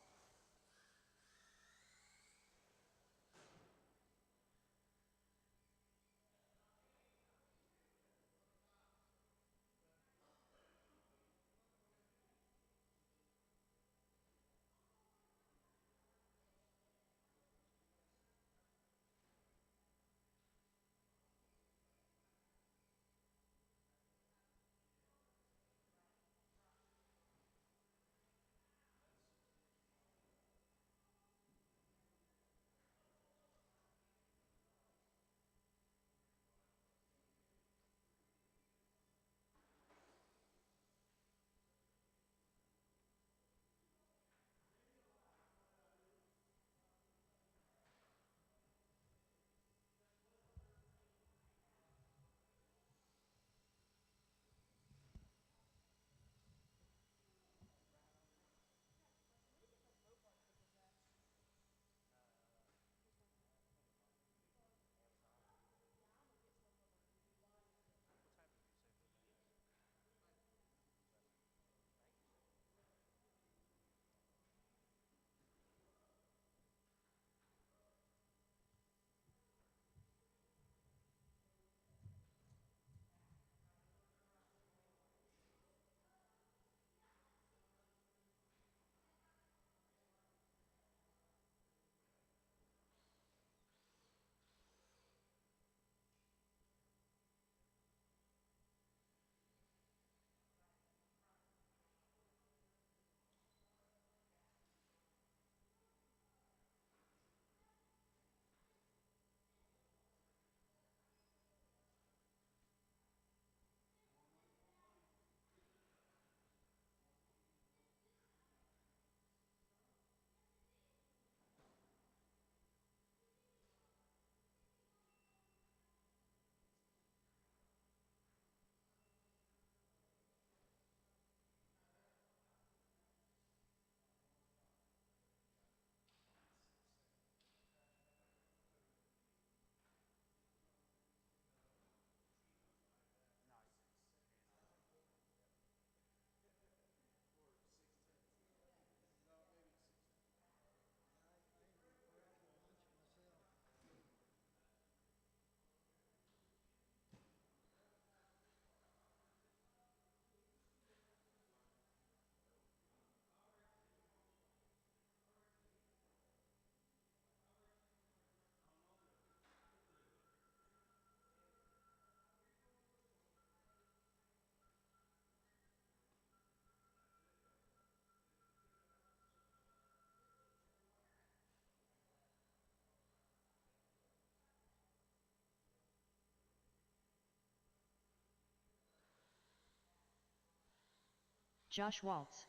Josh Waltz.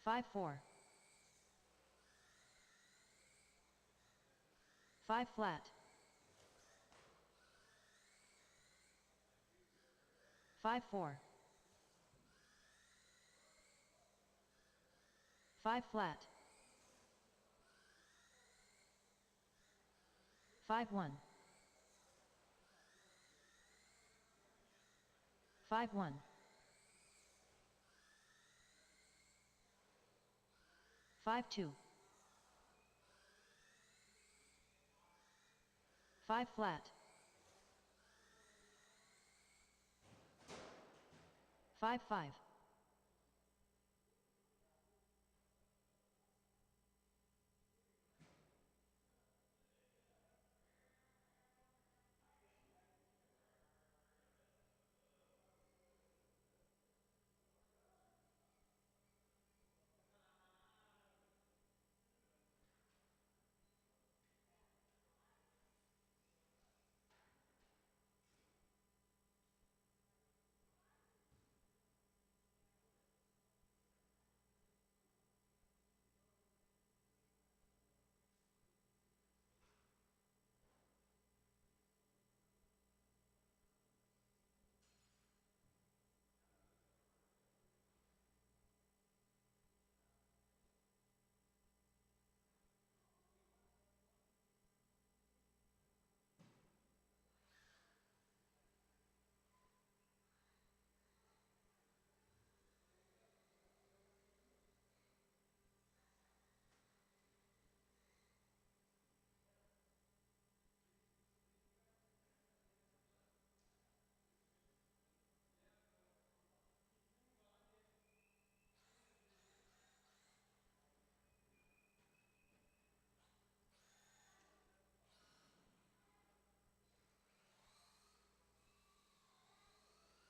5-4. 5 flat. 5-4. 5 flat. 5-1. 5-1. 5-2. 5 flat. 5-5.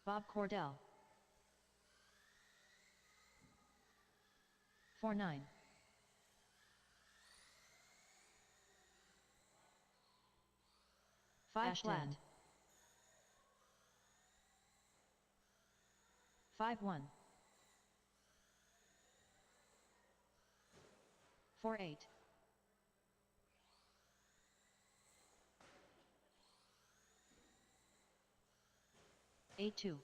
Bob Cordell. 4-9. 5 flat. 5-1. 4-8. 8-2.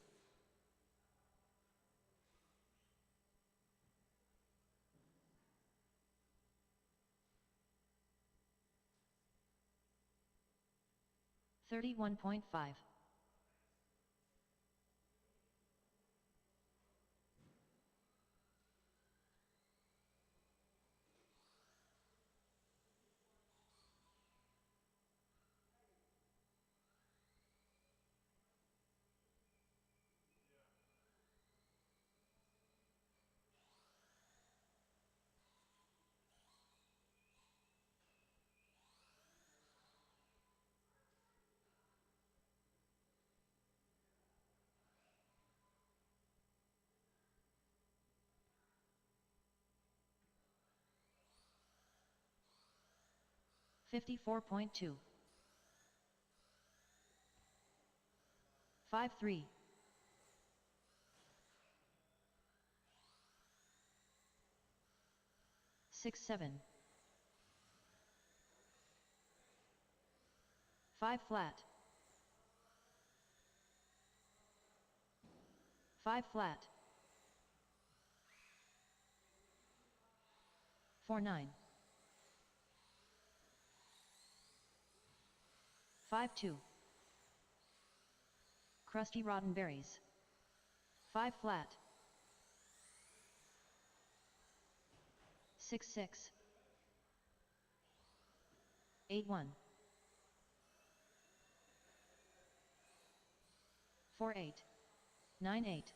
31.5. 54.2. 5-3. 6-7. 5 flat. 5 flat. 4-9. 5-2. Crusty Rotten Berries. 5 flat. 6-6. 8-1. 4-8. 9-8.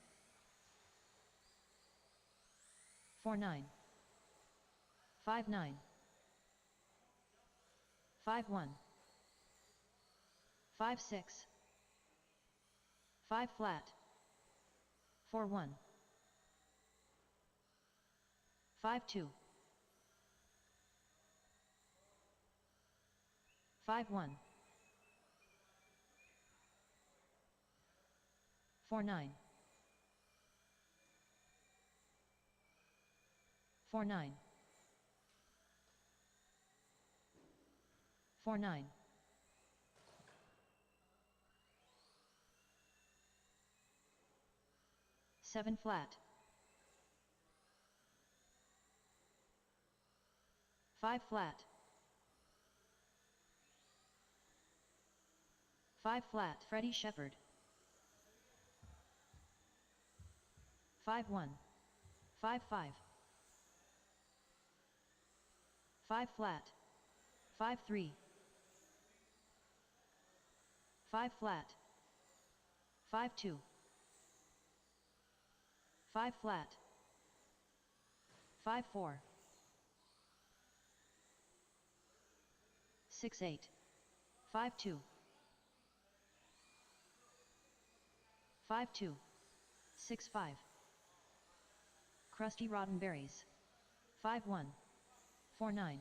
4-9. 5-9. 5-1. 5-6. 5 flat. 4-1. 5-2. 5-1. 4-9. 4-9. 4-9. 7 flat. 5 flat. 5 flat. Freddie Shepherd. 5-1. 5-5. 5 flat. 5-3. 5 flat. 5-2. 5 flat. 5-4. 6-8. 5-2. 5-2. 6-5. Crusty Rotten Berries. 5-1. 4-9.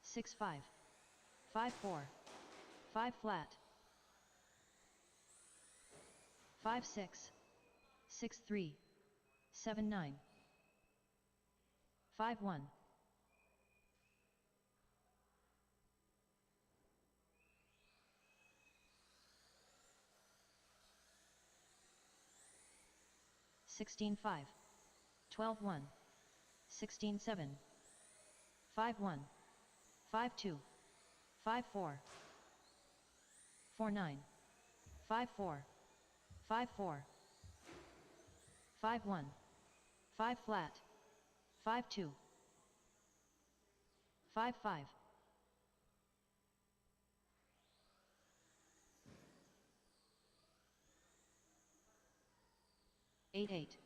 6-5. 5-4. 5 flat. 5-6. 6-3. 7-9. 5-1. 16-5. 12-1. 16-7. 5-1. 5-2. 5-4. 4-9. 5-4. 5-4. 5-1. 5 flat. 5-2. 5-5. 8-8.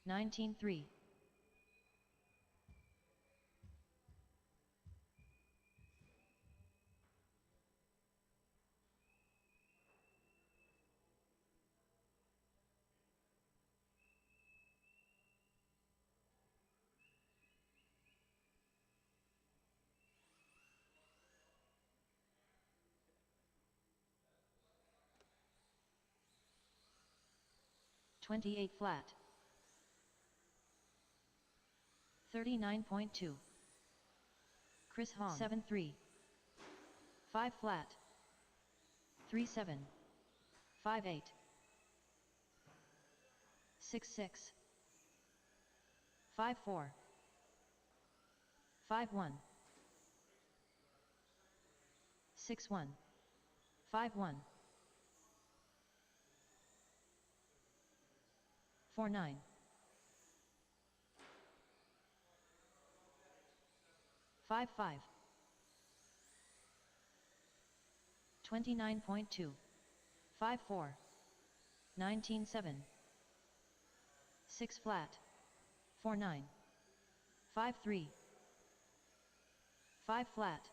19-3. 28 flat. 39.2. Chris Hong. 7-3. 5 flat. 3-7. 5-8. 6-6. 5-4. 5-1. 6-1. 5-1. 4-9. 5-5. 29.2. 5-4. 19-7. 6 flat. 4-9. 5-3. 5 flat.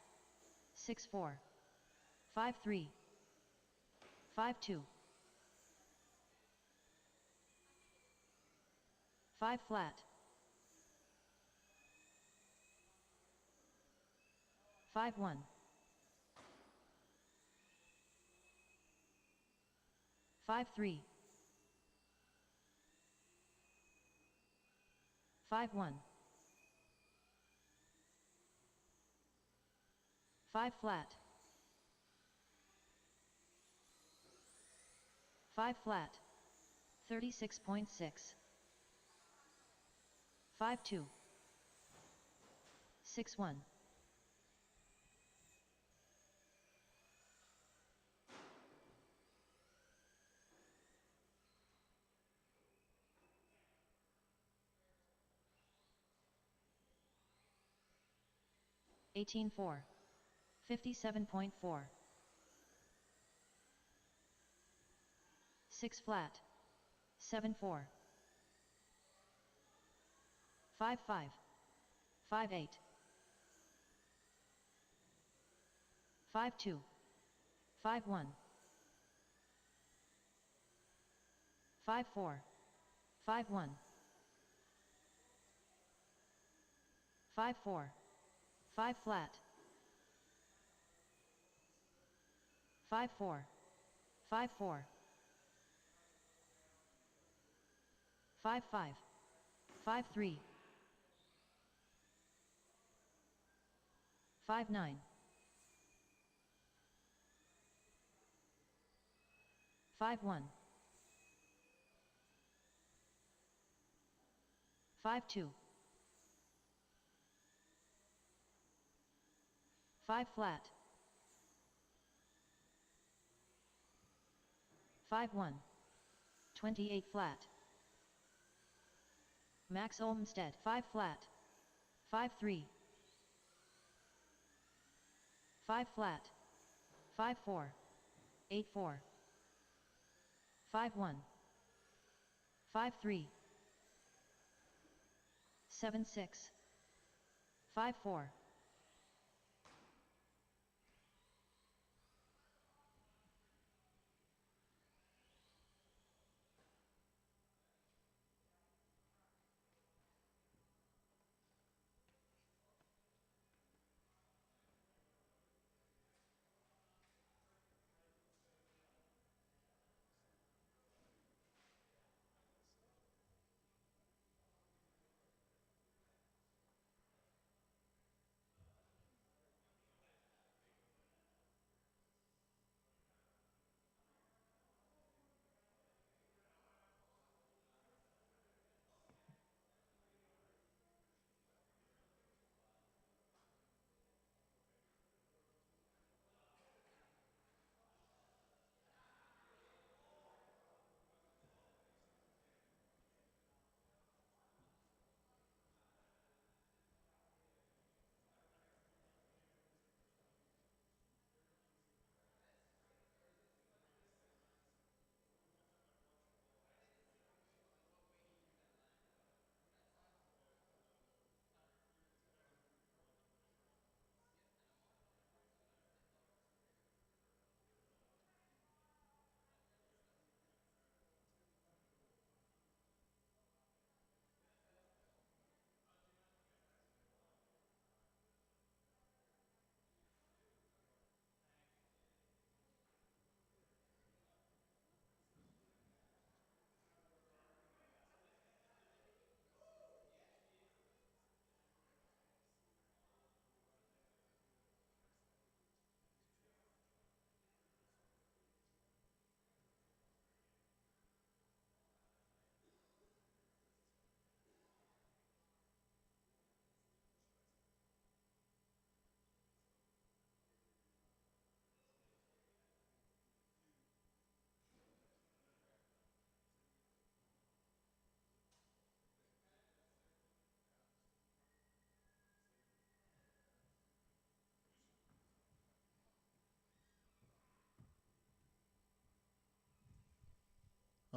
6-4. 5-3. 5-2. 5 flat. 5-1. 5-3. 5-1. 5 flat. 5 flat. 36.6. 5-2. 6-1. 18-4. 57.4. 6 flat. 7-4. 5-5. 5-8. 5-2. 5-1. 5-4. 5-1. 5-4. 5 flat. 5 4. 5 4. 5 5. 5 3. 5 9. 5 1. 5 2. 5 flat. 5 1. 28 flat. Max Olmstead 5 flat. 5 3. 5 flat. 5 4. 8 4. 5 1. 5 3. 7 6. 5 4.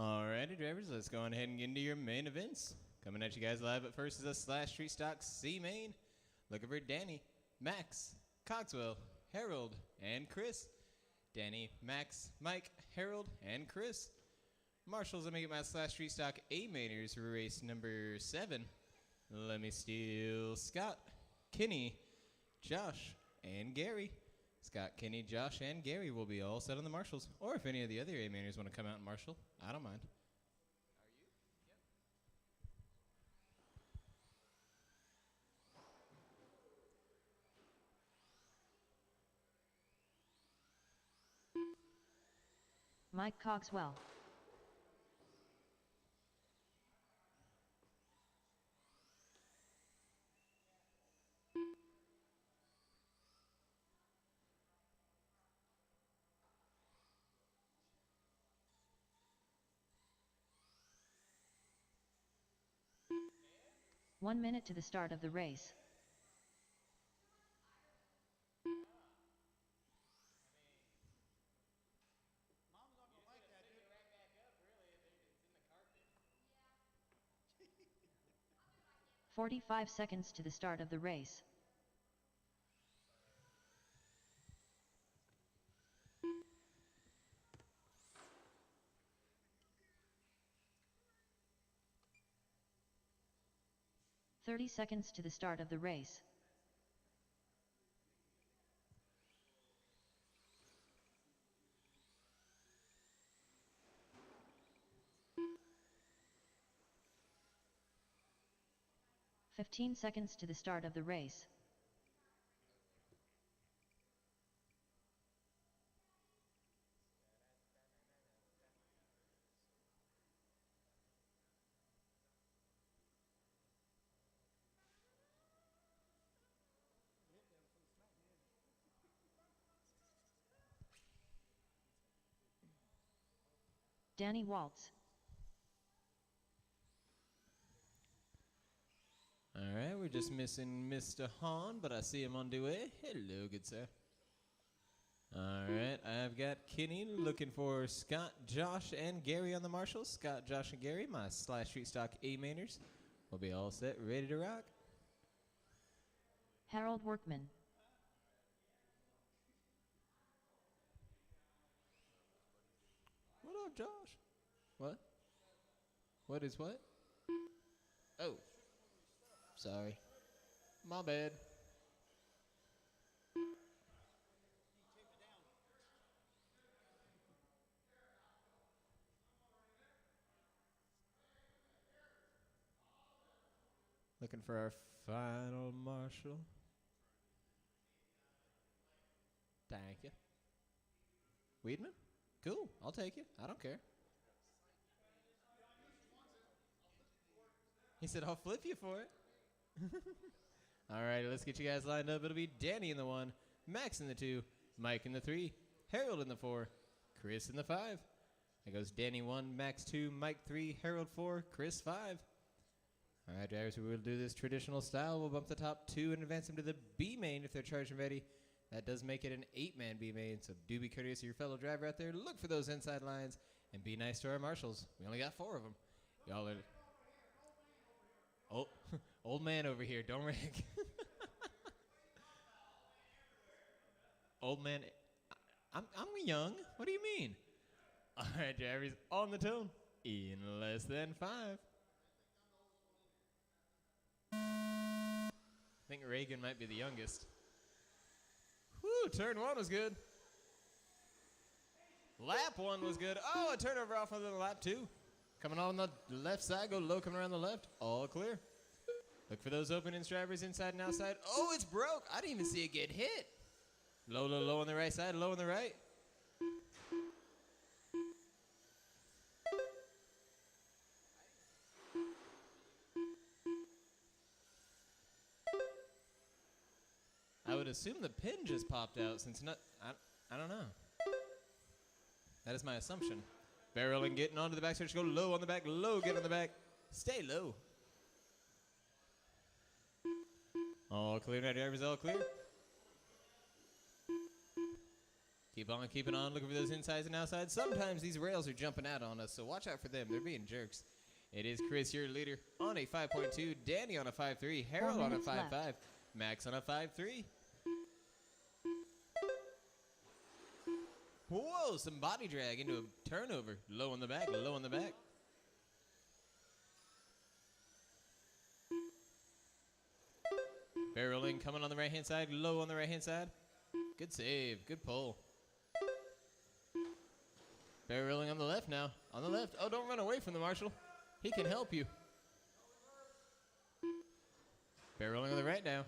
Alrighty, drivers, let's go on ahead and get into your main events. Coming at you guys live at first is a Slash Street Stock C main. Looking for Danny, Max, Cogswell, Harold, and Chris. Danny, Max, Mike, Harold, and Chris. Marshall's gonna make it my Slash Street Stock A mainers for race number 7. Let me steal Scott, Kenny, Josh, and Gary. Scott, Kenny, Josh, and Gary will be all set on the Marshalls. Or if any of the other A mainers want to come out and Marshall, I don't mind. Mike Cogswell. One minute to the start of the race. Mom's not gonna like that, dude. 45 seconds to the start of the race. "30 seconds to the start of the race. 15 seconds to the start of the race. Danny Waltz. All right, we're just missing Mr. Hahn, but I see him on the way. Hello, good sir. All right, I've got Kenny looking for Scott, Josh, and Gary on the marshals. Scott, Josh, and Gary, my Slash Street Stock A-mainers. We'll be all set, ready to rock. Harold Workman. What up, Josh? What? What is what? Oh. Sorry. My bad. Looking for our final marshal. Thank you. Weedman? Cool. I'll take it. I don't care. He said, I'll flip you for it. All right, let's get you guys lined up. It'll be Danny in the 1, Max in the 2, Mike in the 3, Harold in the 4, Chris in the 5. That goes Danny 1, Max 2, Mike 3, Harold 4, Chris 5. All right, drivers, we will do this traditional style. We'll bump the top 2 and advance them to the B main if they're charged and ready. That does make it an 8-man B main, so do be courteous to your fellow driver out there. Look for those inside lines and be nice to our marshals. We only got 4 of them. Y'all are... Oh, old man over here, don't wreck. Old man, I'm young. What do you mean? All right, drivers, on the tone in less than 5. I think Reagan might be the youngest. Woo, turn 1 was good. Lap 1 was good. Oh, a turnover off of the lap 2. Coming on the left side, go low, coming around the left. All clear. Look for those openings, drivers, inside and outside. Oh, it's broke. I didn't even see it get hit. Low, low, low on the right side, low on the right. I would assume the pin just popped out since I don't know. That is my assumption. Barreling, getting onto the backstretch, go low on the back, low, get on the back. Stay low. All clear now, drivers, all clear. Keep on keeping on, looking for those insides and outsides. Sometimes these rails are jumping out on us, so watch out for them. They're being jerks. It is Chris, your leader, on a 5.2. Danny on a 5.3. Harold on a 5.5. Max on a 5.3. Whoa, some body drag into a turnover. Low on the back, low on the back. Barreling coming on the right-hand side, low on the right-hand side. Good save, good pull. Barreling on the left now, on the left. Oh, don't run away from the marshal. He can help you. Barreling on the right now.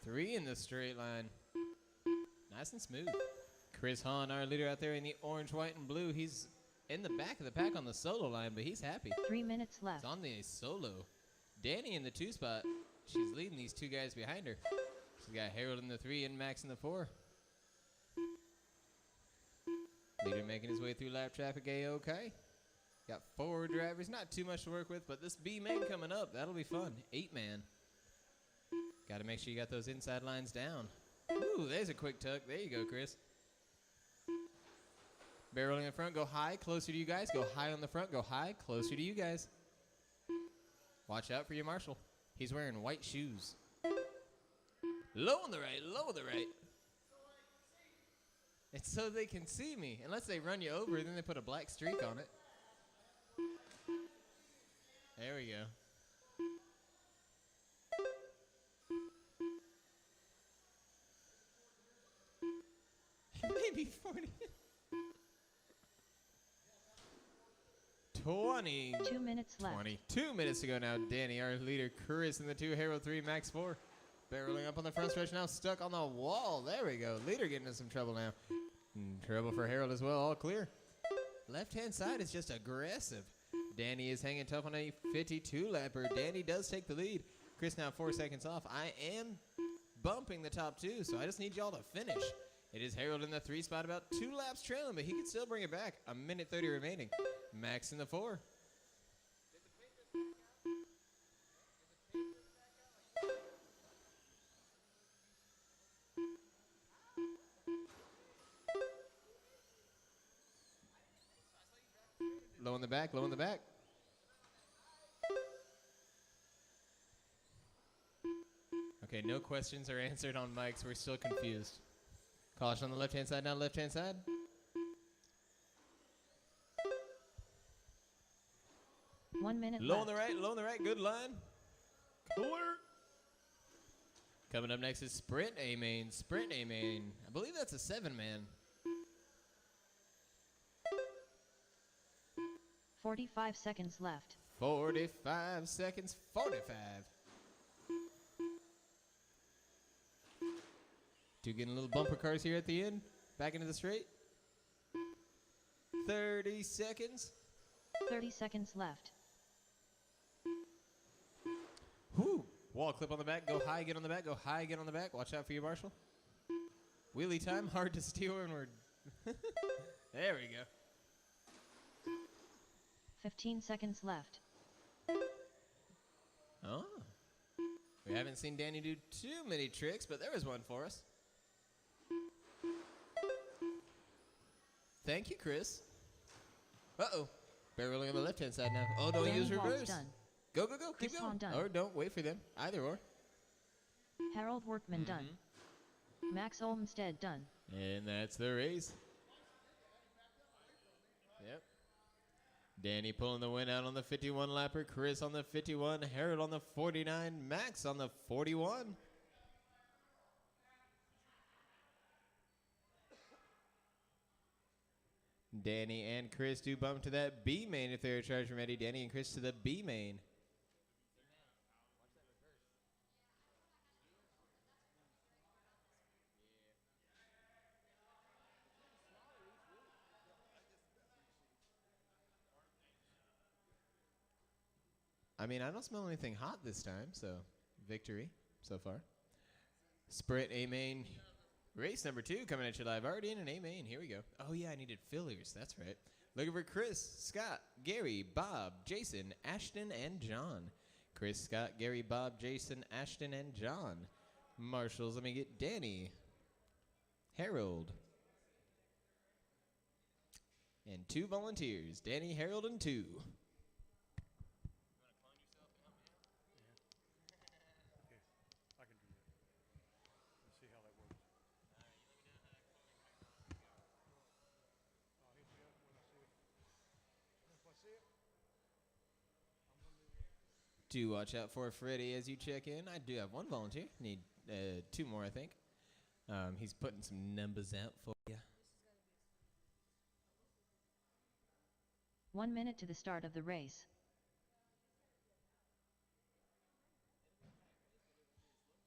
Three in the straight line. Nice and smooth. Chris Hahn, our leader out there in the orange, white, and blue. He's in the back of the pack on the solo line, but he's happy. 3 minutes left. It's on the solo. Danny in the 2 spot. She's leading these 2 guys behind her. She's got Harold in the 3 and Max in the 4. Leader making his way through lap traffic, A-okay. Got 4 drivers, not too much to work with, but this B main coming up, that'll be fun. 8-man. Got to make sure you got those inside lines down. Ooh, there's a quick tuck. There you go, Chris. Barreling in front, go high, closer to you guys. Go high on the front, go high, closer to you guys. Watch out for your marshal. He's wearing white shoes. Low on the right, low on the right. It's so they can see me. Unless they run you over, then they put a black streak on it. There we go. Maybe 40. 20. 2 minutes left. 22 minutes to go now. Danny, our leader. Chris in the 2. Harold 3. Max 4. Barreling up on the front stretch now. Stuck on the wall. There we go. Leader getting into some trouble now. Trouble for Harold as well. All clear. Left-hand side is just aggressive. Danny is hanging tough on a 52-lapper. Danny does take the lead. Chris now 4 seconds off. I am bumping the top 2, so I just need y'all to finish. It is Harold in the 3 spot, about 2 laps trailing, but he can still bring it back. A minute 30 remaining. Max in the 4. Low in the back, low in the back. Okay, no questions are answered on mics. We're still confused. Caution on the left-hand side now, left-hand side. One minute Low on left. the right, low on the right. Good line. Cooler. Coming up next is Sprint A-Main. Sprint A-Main. I believe that's a 7-man. 45 seconds left. 45 seconds. 45. 2 getting little bumper cars here at the end. Back into the straight. 30 seconds. 30 seconds left. Whoo. Wall clip on the back. Go high, get on the back. Go high, get on the back. Watch out for you, Marshall. Wheelie time. Hard to steal when we're... There we go. 15 seconds left. Oh. We haven't seen Danny do too many tricks, but there was one for us. Thank you, Chris. Uh-oh. Barreling on the left-hand side now. Oh, don't Danny use Waltz reverse. done. Go, go, go. Chris Keep going. Hahn done. Or don't wait for them. Either or. Harold Workman done. Max Olmstead done. And that's the race. Yep. Danny pulling the win out on the 51 lapper. Chris on the 51. Harold on the 49. Max on the 41. Danny and Chris do bump to that B main if they're charging ready. Danny and Chris to the B main. I mean, I don't smell anything hot this time, so victory so far. Sprint A main. Race number 2 coming at you live. Already in an A main. Here we go. Oh, yeah, I needed fillers. That's right. Looking for Chris, Scott, Gary, Bob, Jason, Ashton, and John. Chris, Scott, Gary, Bob, Jason, Ashton, and John. Marshals, let me get Danny, Harold, and 2 volunteers. Danny, Harold, and 2. I can do that. Let's see how that works. I'll hit you up when I see it. If I see it, I'm gonna do it. Do watch out for Freddie as you check in. I do have 1 volunteer. Need 2 more, I think. He's putting some numbers out for you. 1 minute to the start of the race.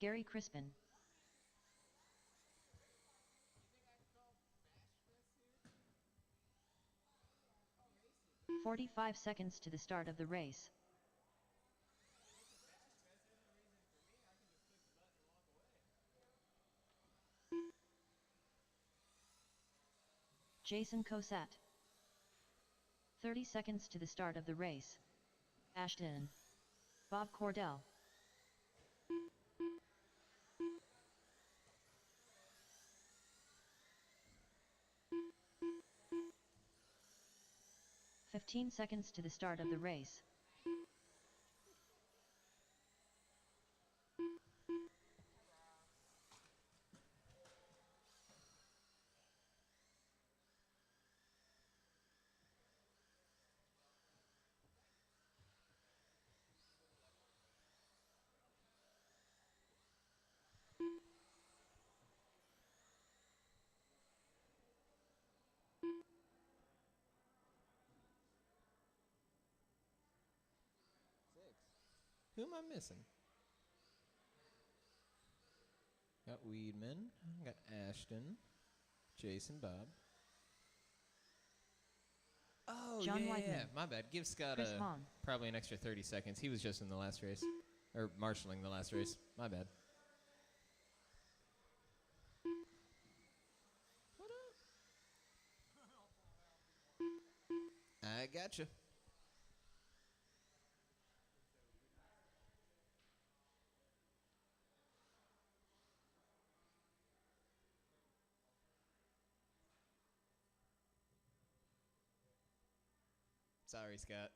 Gary Crispin. "45 seconds to the start of the race. Jason Cosat. 30 seconds to the start of the race. Ashton. Bob Cordell. "15 seconds to the start of the race. Who am I missing? Got Weedman. Got Ashton. Jason, Bob. Oh, John yeah. Whiteman. My bad. Give Scott Chris Vaughn. probably an extra 30 seconds. He was just in the last race. Or marshalling the last race. My bad. What up? I gotcha. Sorry, Scott.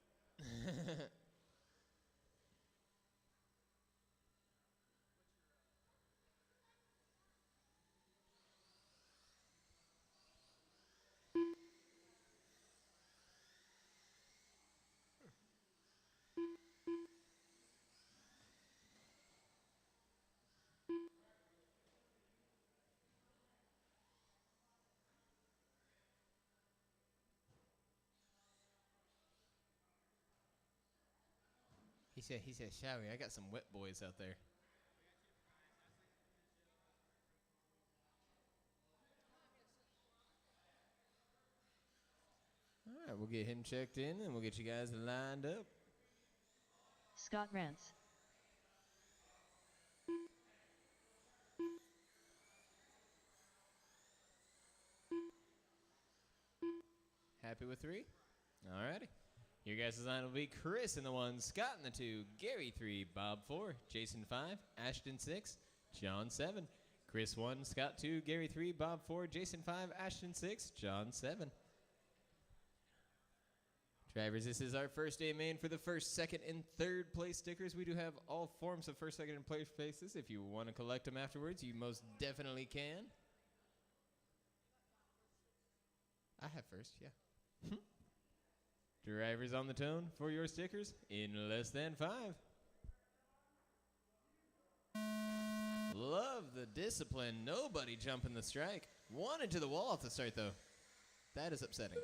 He said, Showy, I got some wet boys out there. All right, we'll get him checked in, and we'll get you guys lined up. Scott Rance. Happy with 3? All righty. Your guys' line will be Chris in the 1, Scott in the 2, Gary 3, Bob 4, Jason 5, Ashton 6, John 7. Chris 1, Scott 2, Gary 3, Bob 4, Jason 5, Ashton 6, John 7. Drivers, this is our first day main for the first, second, and third place stickers. We do have all forms of first, second, and place places. If you want to collect them afterwards, you most definitely can. I have first, yeah. Drivers on the tone for your stickers in less than 5. Love the discipline. Nobody jumping the strike. One into the wall off the start, though. That is upsetting.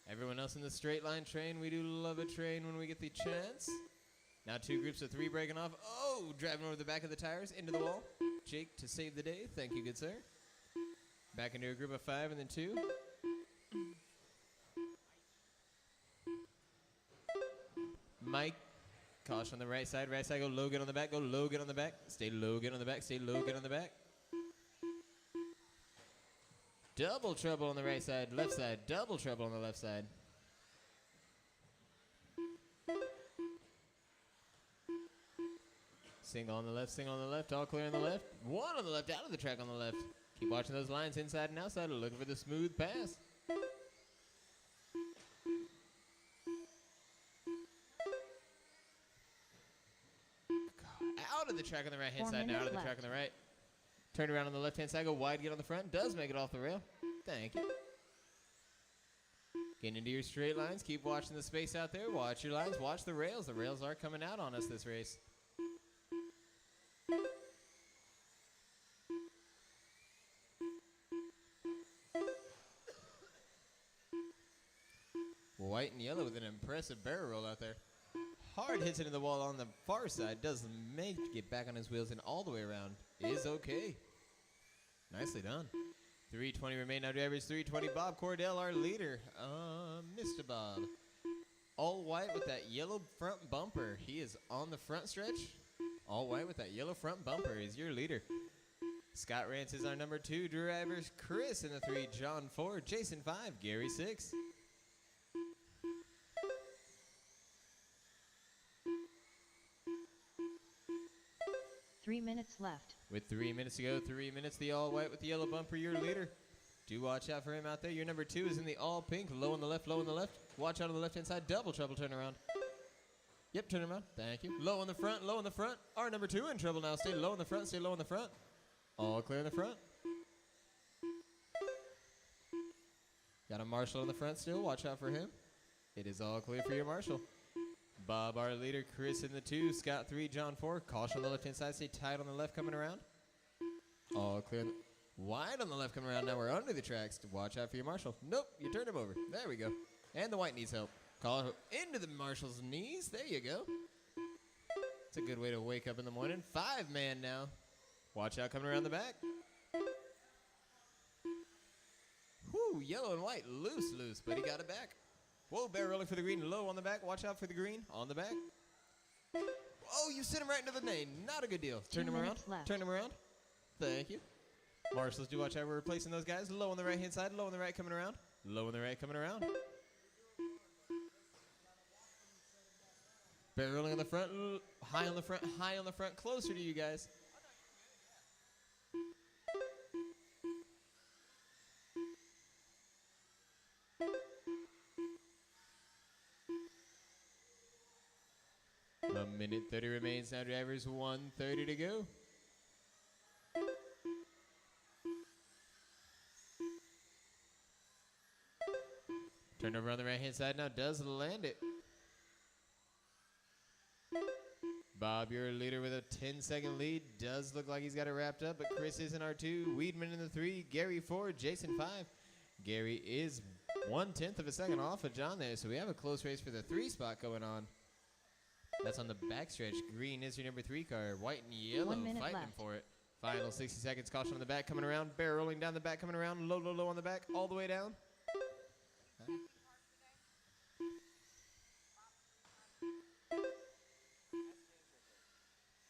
Everyone else in the straight line train, we do love a train when we get the chance. Now 2 groups of 3 breaking off. Oh, driving over the back of the tires into the wall. Jake to save the day. Thank you, good sir. Back into a group of 5 and then 2. Mike, caution on the right side, go low, get on the back, go low, get on the back, stay low, get on the back, stay low, get on the back. Double trouble on the right side, left side, double trouble on the left side. Single on the left, all clear on the left. 1 on the left, out of the track on the left. Keep watching those lines inside and outside, looking for the smooth pass. Out of the track on the right-hand side, now out of the track on the right. Turn around on the left-hand side, go wide, get on the front. Does make it off the rail. Thank you. Getting into your straight lines. Keep watching the space out there. Watch your lines. Watch the rails. The rails are coming out on us this race. White and yellow with an impressive barrel roll out there. Hard hits into the wall on the far side. Doesn't make to get back on his wheels and all the way around. Is okay. Nicely done. 320 remain now, drivers. 320. Bob Cordell, our leader. Mr. Bob. All white with that yellow front bumper. He is on the front stretch. All white with that yellow front bumper is your leader. Scott Rance is our number 2. Drivers Chris in the 3. John 4. Jason 5. Gary 6. Three minutes left. With 3 minutes to go, 3 minutes, the all white with the yellow bumper, your leader. Do watch out for him out there. Your number 2 is in the all pink, low on the left, low on the left. Watch out on the left-hand side, double trouble, turn around. Yep, turn around, thank you. Low on the front, low on the front. Our number 2 in trouble now, stay low on the front, stay low on the front. All clear in the front. Got a marshal in the front still, watch out for him. It is all clear for your marshal. Bob, our leader, Chris in the 2, Scott 3, John 4. Caution on the left-hand side, stay tight on the left coming around. All clear. Wide on the left coming around, now we're under the tracks. Watch out for your marshal. Nope, you turned him over. There we go. And the white needs help. Call into the marshal's knees, there you go. It's a good way to wake up in the morning. 5-man now. Watch out coming around the back. Whoo, yellow and white, loose, but he got it back. Whoa, bear rolling for the green, low on the back. Watch out for the green, on the back. Oh, you sent him right into the lane. Not a good deal. Turn him around. Left. Turn him around. Thank you. Marshals, do watch out. We're replacing those guys. Low on the right-hand side, low on the right coming around. Low on the right coming around. Bear rolling on the front, high on the front, high on the front, closer to you guys. A minute 30 remains now, drivers. 1:30 to go. Turn over on the right-hand side now. Does land it. Bob, your leader with a 10-second lead. Does look like he's got it wrapped up, but Chris is in R2. Weedman in the 3. Gary 4. Jason 5. Gary is 1/10 of a second off of John there, so we have a close race for the 3 spot going on. That's on the backstretch. Green is your number 3 car. White and yellow 1 minute fighting left. for it. Final 60 seconds. Caution on the back coming around. Bear rolling down the back coming around. Low, low, low on the back. All the way down.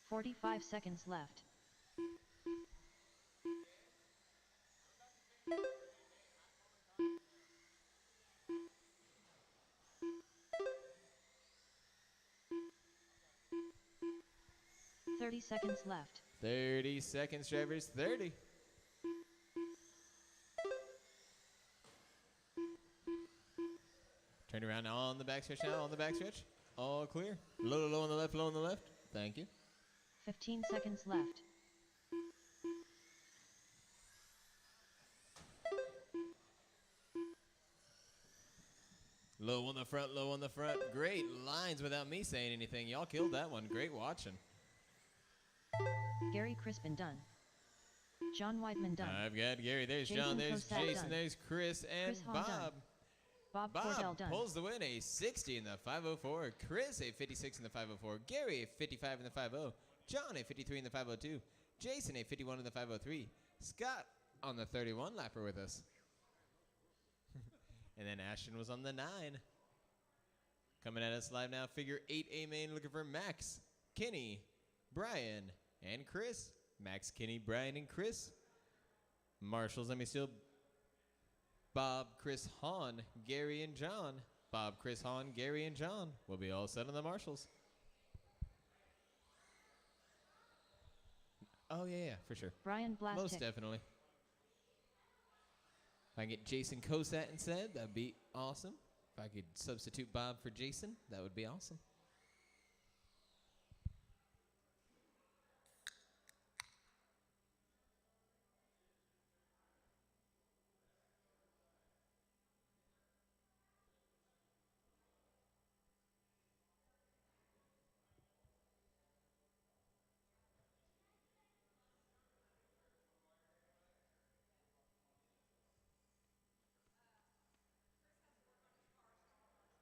45 seconds left. Seconds left. 30 seconds, drivers. 30. Turn around on the backstretch now. On the backstretch. All clear. Low, low, low on the left. Low on the left. Thank you. 15 seconds left. Low on the front. Low on the front. Great lines without me saying anything. Y'all killed that one. Great watching. Gary Crispin done. John Whiteman done. I've got Gary. There's Jason John. There's Cossack Jason. done. There's Chris and Chris Hahn Bob. done. Bob Cordell done. Pulls the win. A 60 in the 504. Chris a 56 in the 504. Gary a 55 in the 50. John a 53 in the 502. Jason a 51 in the 503. Scott on the 31 lapper with us. And then Ashton was on the 9. Coming at us live now, figure 8A main looking for Max, Kenny, Brian, and Chris. Max, Kenny, Brian, and Chris. Marshals, let me steal. Bob, Chris, Hahn, Gary, and John. Bob, Chris, Hahn, Gary, and John. We'll be all set on the Marshals. Oh, yeah, for sure. Brian Blastic. Most definitely. If I can get Jason Cosat instead, that'd be awesome. If I could substitute Bob for Jason, that would be awesome.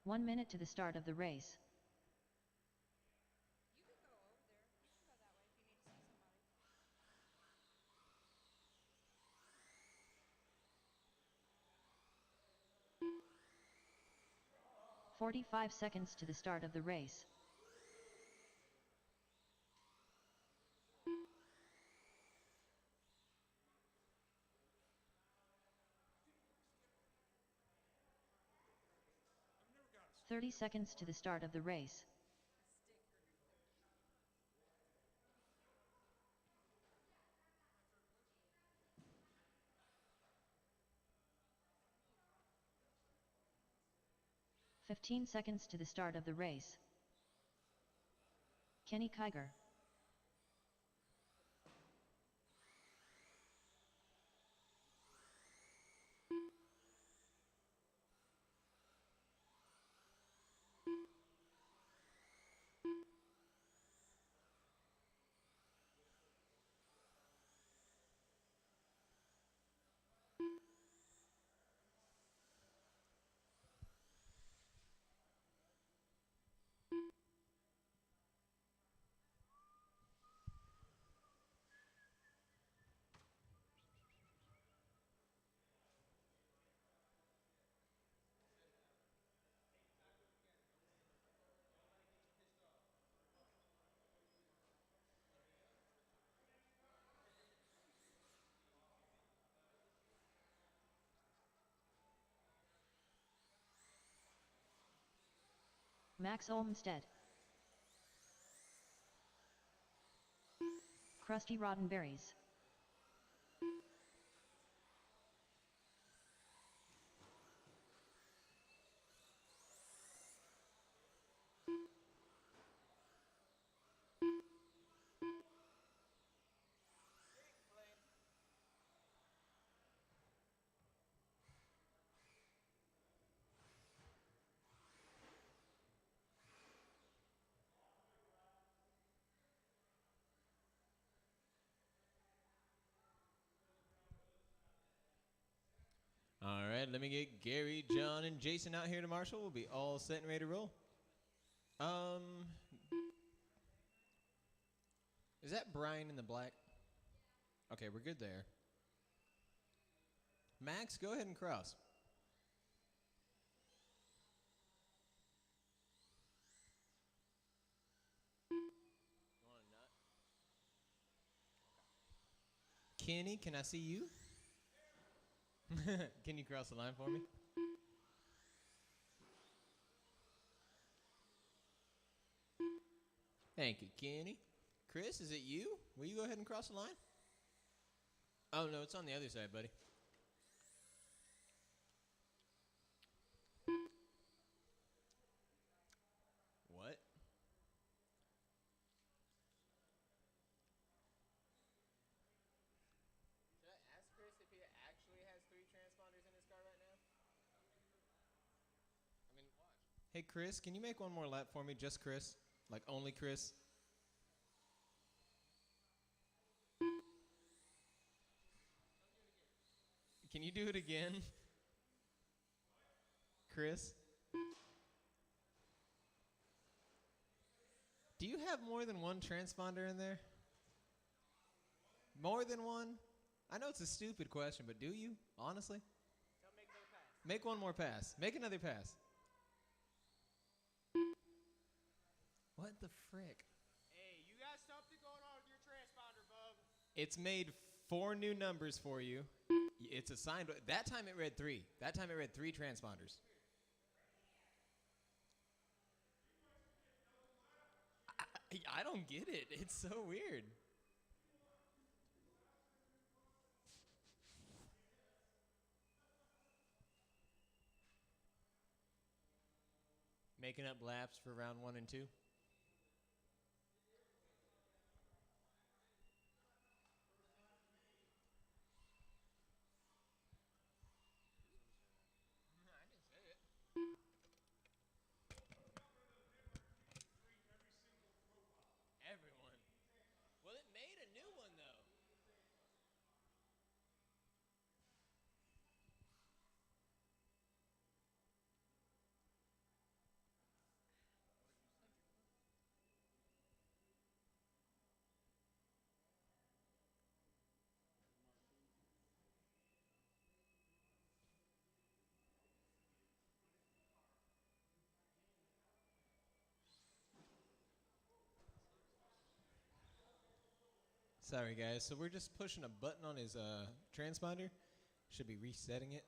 One minute to the start of the race. You could go over there. You can go that way if you need to see somebody. 45 seconds to the start of the race. I've never got a 30 seconds to the start of the race. "15 seconds to the start of the race. Kenny Kiger. Max Olmstead. Krusty Roddenberries. All right, let me get Gary, John, and Jason out here to Marshall. We'll be all set and ready to roll. Is that Brian in the black? Okay, we're good there. Max, go ahead and cross. Kenny, can I see you? Can you cross the line for me? Thank you, Kenny. Chris, is it you? Will you go ahead and cross the line? Oh, no, it's on the other side, buddy. What? Should I ask Chris if he actually has 3 transponders in his car right now? I mean, watch. Hey, Chris, can you make one more lap for me? Just Chris? Like, only Chris? Can you do it again? Chris? Do you have more than one transponder in there? More than one? I know it's a stupid question, but do you? Honestly? Make one more pass. Make another pass. What the frick? Hey, you got something going on with your transponder, bub. It's made 4 new numbers for you. It's assigned. That time it read 3. That time it read 3 transponders. I don't get it. It's so weird. Making up laps for round 1 and 2. Everyone. Well, it made a new one, though. Sorry, guys. So we're just pushing a button on his transponder. Should be resetting it.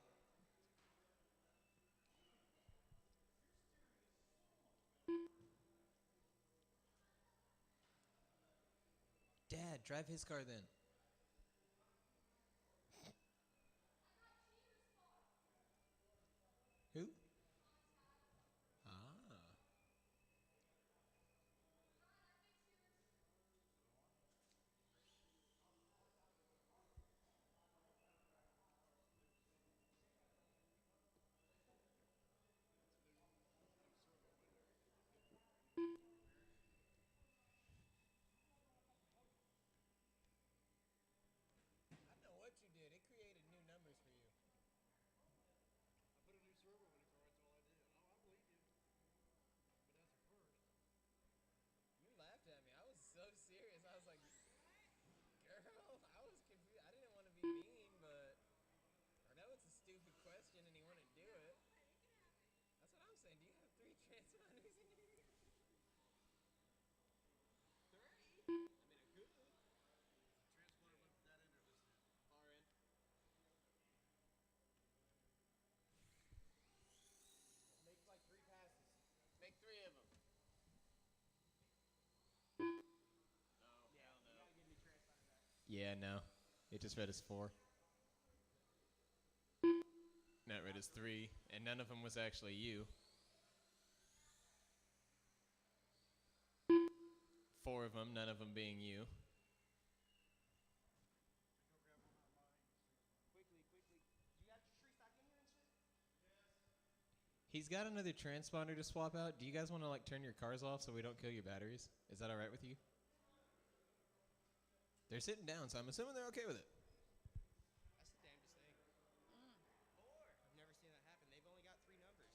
Dad, drive his car then. Who? Ah. Yeah, no. It just read as 4. No, it read as 3, and none of them was actually you. 4 of them, none of them being you. Quickly. Do you have your tree stock in here and shit? He's got another transponder to swap out. Do you guys want to like turn your cars off so we don't kill your batteries? Is that all right with you? They're sitting down, so I'm assuming they're okay with it. That's the damnedest thing. 4. I've never seen that happen. They've only got 3 numbers.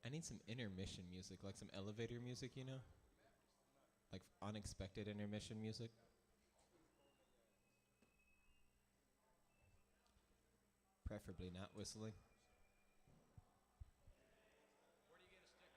I need some intermission music, like some elevator music, you know? Like unexpected intermission music. Preferably not whistling. Where do you get a sticker?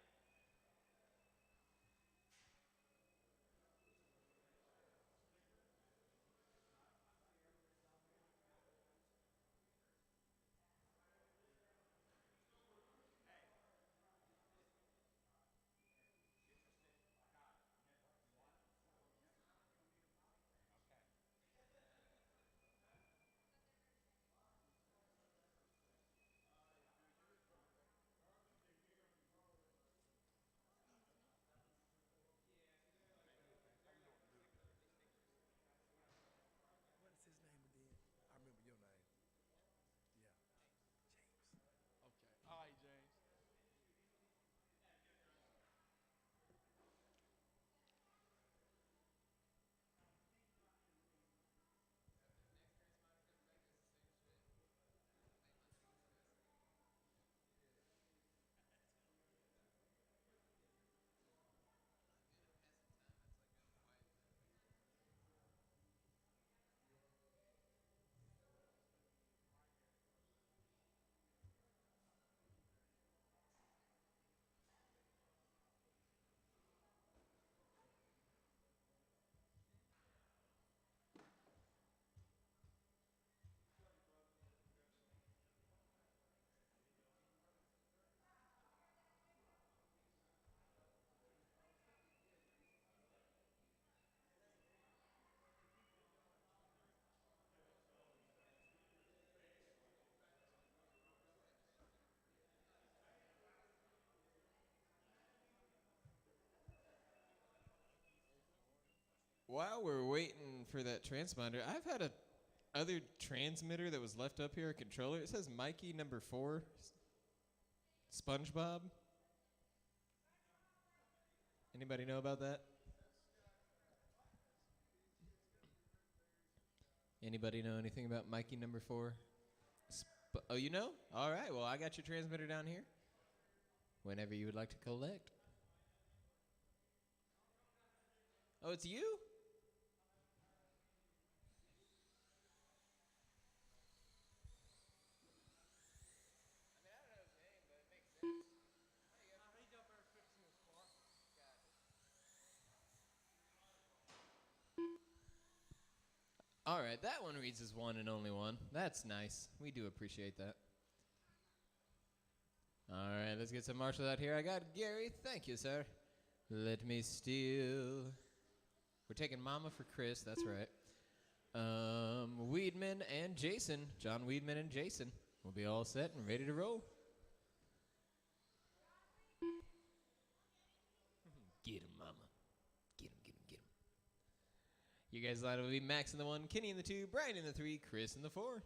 What is his name again? I remember your name. Yeah. James. Okay. All right, James. While we're waiting for that transponder, I've had a other transmitter that was left up here, a controller. It says Mikey number 4, SpongeBob. Anybody know about that? Anybody know anything about Mikey number 4? Oh, you know? All right, well, I got your transmitter down here. Whenever you would like to collect. Oh, it's you? He's up there fixing his car. All right, that one reads as 1 and only 1. That's nice. We do appreciate that. All right, let's get some marshals out here. I got Gary. Thank you, sir. Let me steal. We're taking Mama for Chris. That's right. Weedman and Jason. John Weedman and Jason. We'll be all set and ready to roll. Get him, Mama. Get him. You guys line up with me. Max in the 1, Kenny in the 2, Brian in the 3, Chris in the 4.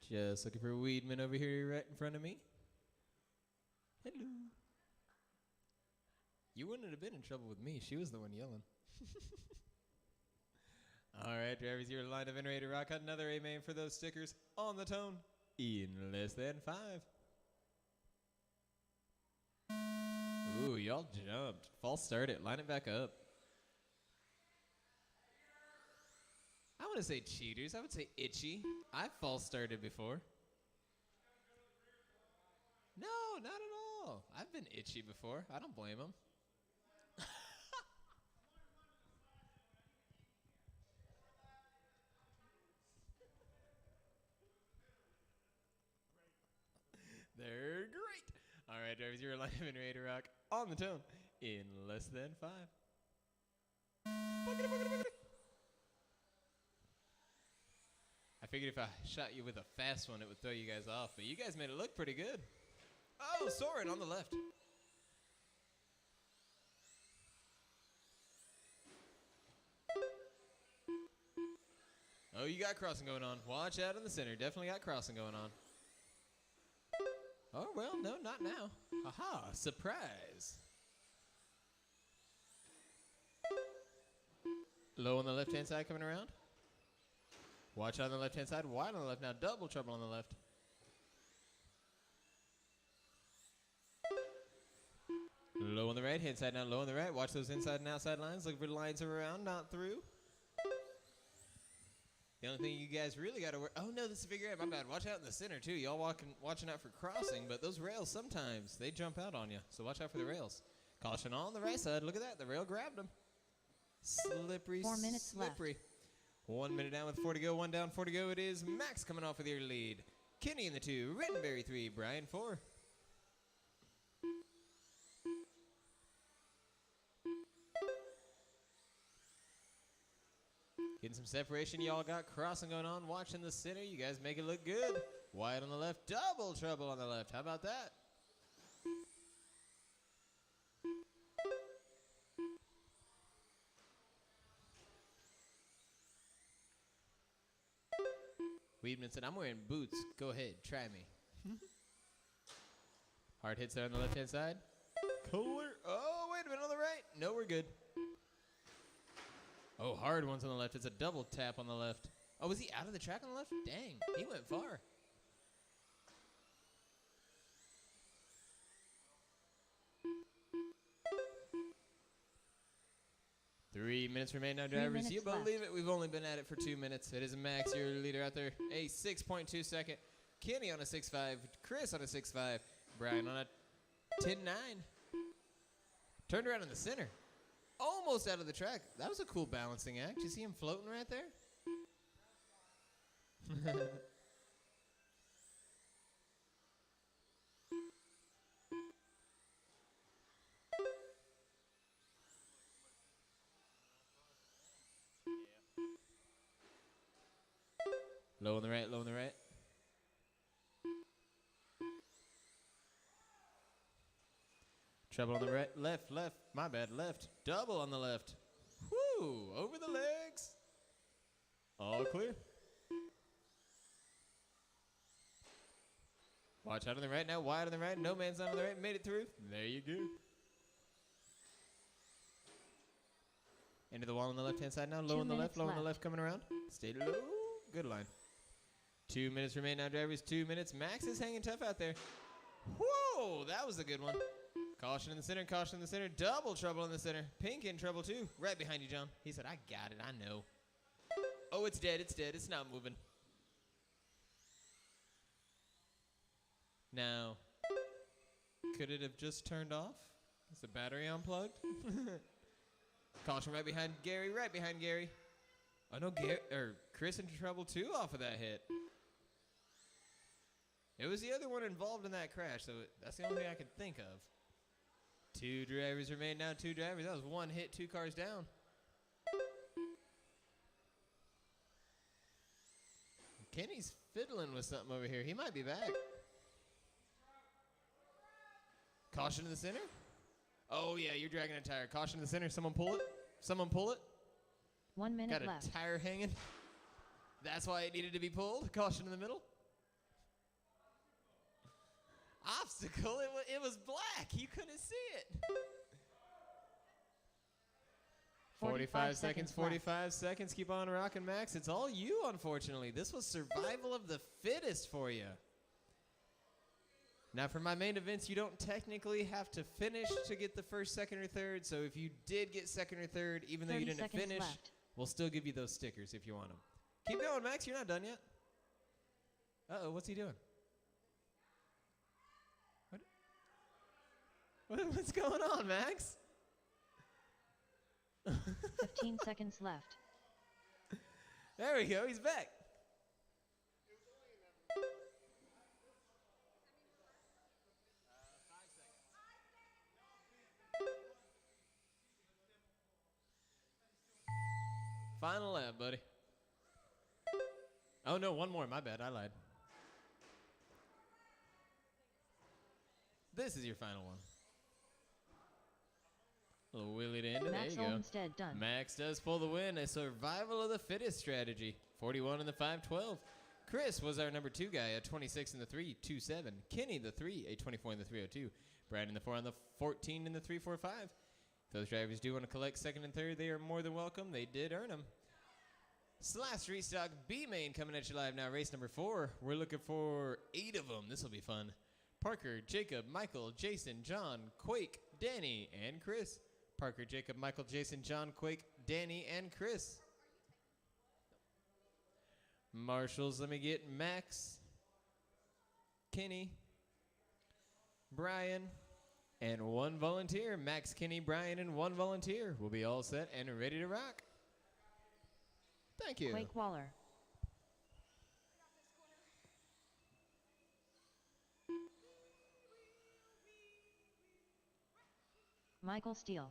Just looking for Weedman over here right in front of me. Hello. You wouldn't have been in trouble with me. She was the one yelling. All right, drivers, you're lined up and ready to rock out another A main for those stickers on the tone in less than 5. Ooh, y'all jumped. False start it. Line it back up. I want to say cheaters. I would say itchy. I've false started before. No, not at Oh, I've been itchy before. I don't blame him. They're great. All right, drivers, you're live and ready to rock on the tone in less than 5. I figured if I shot you with a fast one, it would throw you guys off, but you guys made it look pretty good. Oh, Soren on the left. Oh, you got crossing going on. Watch out in the center. Definitely got crossing going on. Oh, well, no, not now. Haha, surprise. Low on the left-hand side coming around. Watch out on the left-hand side. Wide on the left. Now double trouble on the left. Low on the right-hand side. Now low on the right. Watch those inside and outside lines. Look for the lines around, not through. The only thing you guys really got to work. Oh, no, this is figure eight. My bad. Watch out in the center, too. Y'all watching out for crossing, but those rails sometimes, they jump out on you. So watch out for the rails. Caution on the right side. Look at that. The rail grabbed him. Slippery, 4 minutes slippery. left. 1 minute down with 4 to go. 1 down, 4 to go. It is Max coming off with your lead. Kenny in the 2. Rittenberry 3. Brian 4. Getting some separation. Y'all got crossing going on. Watching the center. You guys make it look good. Wide on the left. Double trouble on the left. How about that? Weedman said, I'm wearing boots. Go ahead. Try me. Hard hits there on the left-hand side. Cooler. Oh, wait a minute on the right. No, we're good. Oh, hard ones on the left. It's a double tap on the left. Oh, was he out of the track on the left? Dang, he went far. Three minutes remain now, drivers. You believe it? We've only been at it for 2 minutes. It is Max, your leader out there. A 6.2 second. Kenny on a 6.5. Chris on a 6.5. Brian on a 10.9. Turned around in the center. Almost out of the track. That was a cool balancing act. You see him floating right there? Low on the right, low on the right. Trouble on the right, left, my bad, left. Double on the left. Woo, over the legs. All clear. Watch out on the right now, wide on the right, no man's on the right, made it through. There you go. Into the wall on the left-hand side now, low on the left, low on the left coming around. Stay low, good line. 2 minutes remain now, drivers, 2 minutes. Max is hanging tough out there. Whoa, that was a good one. Caution in the center, caution in the center. Double trouble in the center. Pink in trouble too. Right behind you, John. He said, I got it, I know. Oh, it's dead, it's not moving. Now, could it have just turned off? Is the battery unplugged? Caution right behind Gary, right behind Gary. Oh no, Chris in trouble too off of that hit. It was the other one involved in that crash, so that's the only thing I can think of. 2 drivers remain now, 2 drivers. That was 1 hit, 2 cars down. Kenny's fiddling with something over here. He might be back. Caution in the center. Oh, yeah, you're dragging a tire. Caution in the center. Someone pull it. Someone pull it. 1 minute Got left. a tire hanging. That's why it needed to be pulled. Caution in the middle. Obstacle. It was black. You couldn't see it. 45 seconds. 45 seconds. Keep on rocking, Max. It's all you, unfortunately. This was survival of the fittest for you. Now, for my main events, you don't technically have to finish to get the first, second, or third. So if you did get second or third, even though you didn't finish, we'll still give you those stickers if you want them. Keep going, Max. You're not done yet. Uh-oh, what's he doing? What? What's going on, Max? 15 seconds left. There we go. He's back. Final lap, buddy. Oh, no, one more. My bad. I lied. This is your final one. A little wheelie to end it. There Max you go. Olmstead done. Max does pull the win. A survival of the fittest strategy. 41 in the 512. Chris was our number 2 guy, a 26 in the 327. Kenny, the 3, a 24 in the 302. Brandon, the 4 on the 14 in the 345. If those drivers do want to collect second and third, they are more than welcome. They did earn them. Slash Restock B main coming at you live now. Race number 4. We're looking for 8 of them. This will be fun. Parker, Jacob, Michael, Jason, John, Quake, Danny, and Chris. Parker, Jacob, Michael, Jason, John, Quake, Danny, and Chris. Marshals, let me get Max, Kenny, Brian, and 1 volunteer. Max, Kenny, Brian, and 1 volunteer. We'll be all set and ready to rock. Thank you. Quake Waller. Michael Steele.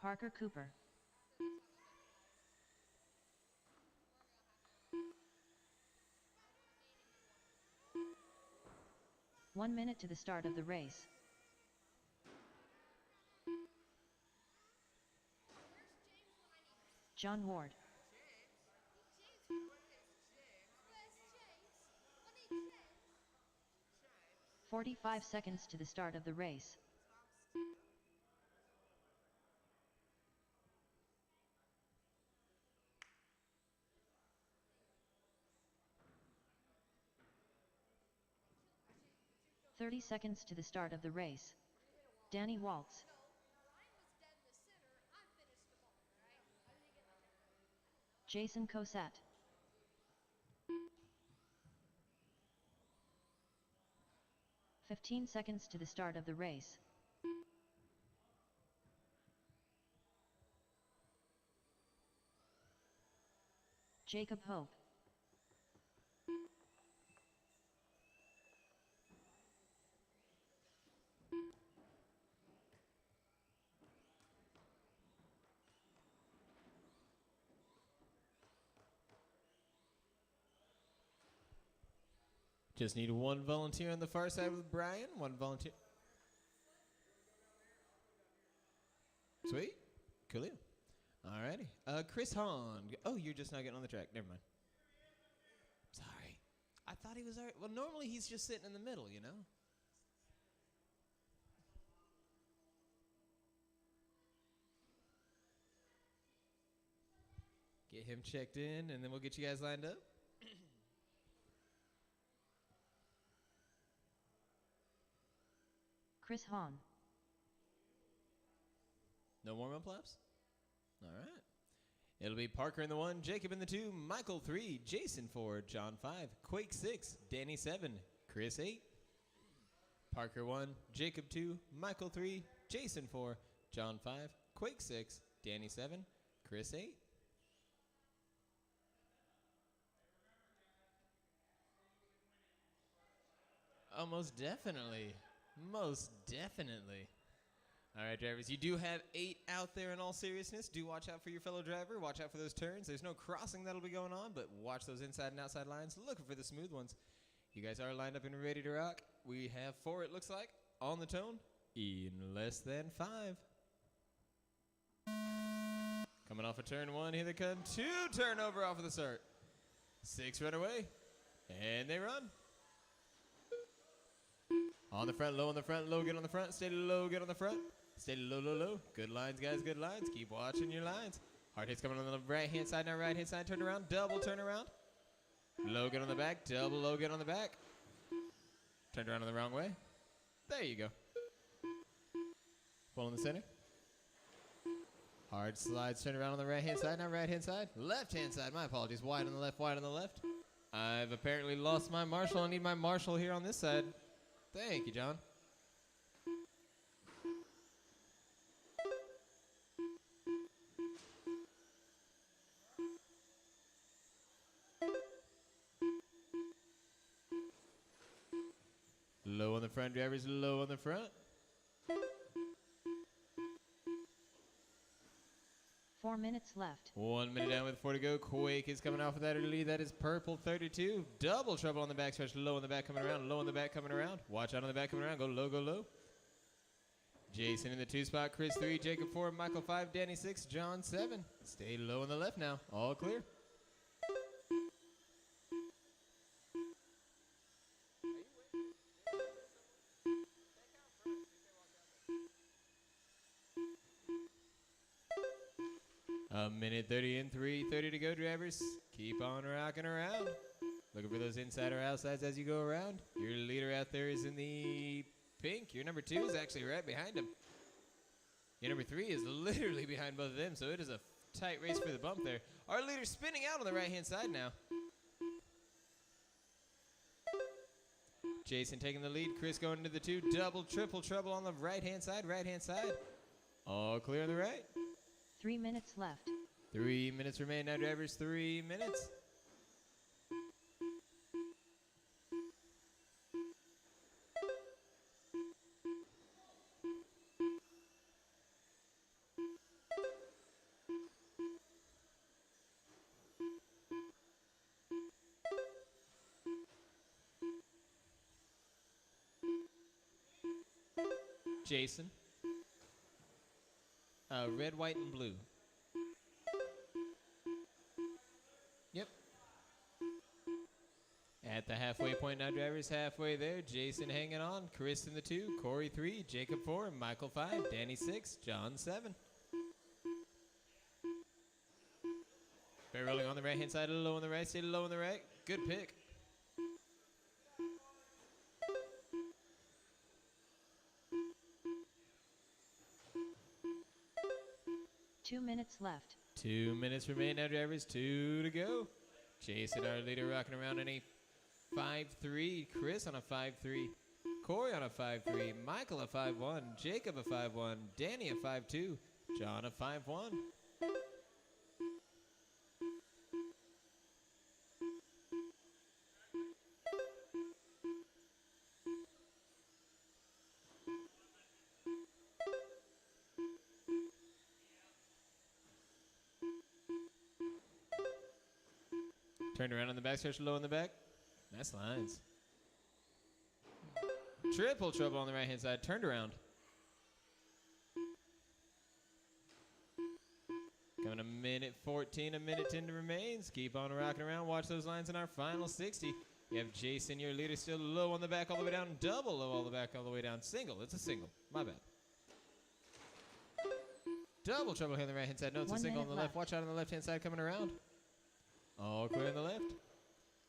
Parker Cooper. One minute to the start of the race. John Ward. 45 seconds to the start of the race. "30 seconds to the start of the race. Danny Waltz. Jason Cosette. "15 seconds to the start of the race. Jacob Hope. Just need 1 volunteer on the far side with Brian. 1 volunteer. Sweet. Coolio. Alrighty. Chris Hahn. Oh, you're just not getting on the track. Never mind. Sorry. I thought he was alright. Well, normally he's just sitting in the middle, you know? Get him checked in, and then we'll get you guys lined up. Chris Hahn. No warm-up laps? All right. It'll be Parker in the 1, Jacob in the 2, Michael 3, Jason 4, John 5, Quake 6, Danny 7, Chris 8. Parker 1, Jacob 2, Michael 3, Jason 4, John 5, Quake 6, Danny 7, Chris 8. Oh, most definitely. Most definitely. All right, drivers, you do have 8 out there in all seriousness. Do watch out for your fellow driver. Watch out for those turns. There's no crossing that'll be going on, but watch those inside and outside lines. Looking for the smooth ones. You guys are lined up and ready to rock. We have 4, it looks like, on the tone in less than 5. Coming off of turn 1, here they come. 2 turnover off of the start. 6 run away, and they run. On the front, low on the front, low, get on the front. Stay low, get on the front. Stay low, low, low. Good lines, guys, good lines. Keep watching your lines. Hard hits coming on the right-hand side, now right-hand side. Turn around, double turn around. Low, get on the back, double low, get on the back. Turned around in the wrong way. There you go. Pull in the center. Hard slides, turn around on the right-hand side, now right-hand side. Left-hand side, my apologies. Wide on the left, wide on the left. I've apparently lost my marshal. I need my marshal here on this side. Thank you, John. Low on the front, drivers, low on the front. 4 minutes left. 1 minute down with 4 to go. Quake is coming off of that early. That is purple 32. Double trouble on the backstretch. Low on the back coming around. Low on the back coming around. Watch out on the back coming around. Go low, go low. Jason in the 2 spot. Chris 3. Jacob 4. Michael 5. Danny 6. John 7. Stay low on the left now. All clear. A minute 30 and 3:30 to go, drivers. Keep on rocking around. Looking for those inside or outsides as you go around. Your leader out there is in the pink. Your number 2 is actually right behind him. Your number 3 is literally behind both of them, so it is a tight race for the bump there. Our leader's spinning out on the right-hand side now. Jason taking the lead. Chris going into the 2. Double, triple trouble on the right-hand side. Right-hand side. All clear on the right. 3 minutes left. 3 minutes remain now, drivers. 3 minutes. Jason. Red, white, and blue. Yep. At the halfway point now, drivers. Halfway there. Jason hanging on. Chris in the 2. Corey 3. Jacob 4. Michael 5. Danny 6. John 7. Bear rolling on the right-hand side. Low on the right. Stay low on the right. Good pick. Two minutes left. 2 minutes remain now, drivers. 2 to go. Jason, our leader, rocking around in a 5-3. Chris on a 5-3. Corey on a 5-3. Michael a 5-1. Jacob a 5-1. Danny a 5-2. John a 5-1. Turned around on the back stretch, low on the back. Nice lines. Triple trouble on the right-hand side. Turned around. Coming a minute 14, a minute 10 to remains. Keep on rocking around. Watch those lines in our final 60. You have Jason, your leader, still low on the back all the way down. Double low all the back all the way down. Single. It's a single. My bad. Double trouble here on the right-hand side. No, it's a 1 single on minute the left. left. Watch out on the left-hand side coming around. All clear on the left.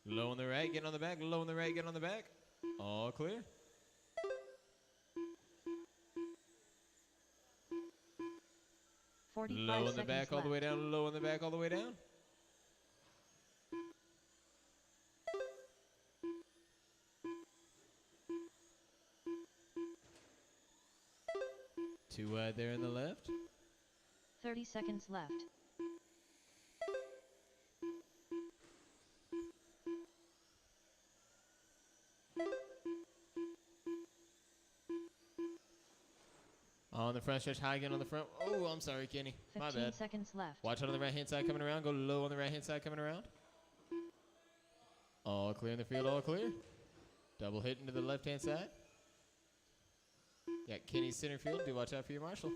Low on the right, getting on the back. Low on the right, getting on the back. All clear. Low on the back, all the way down. Low on the back, all the way down. Too wide there in the left. 30 seconds left. On the front stretch, high again on the front. Oh, I'm sorry, Kenny. My 15 bad. seconds left. Watch out on the right-hand side coming around. Go low on the right-hand side coming around. All clear in the field, all clear. Double hit into the left-hand side. Got Kenny center field. Do watch out for your marshal.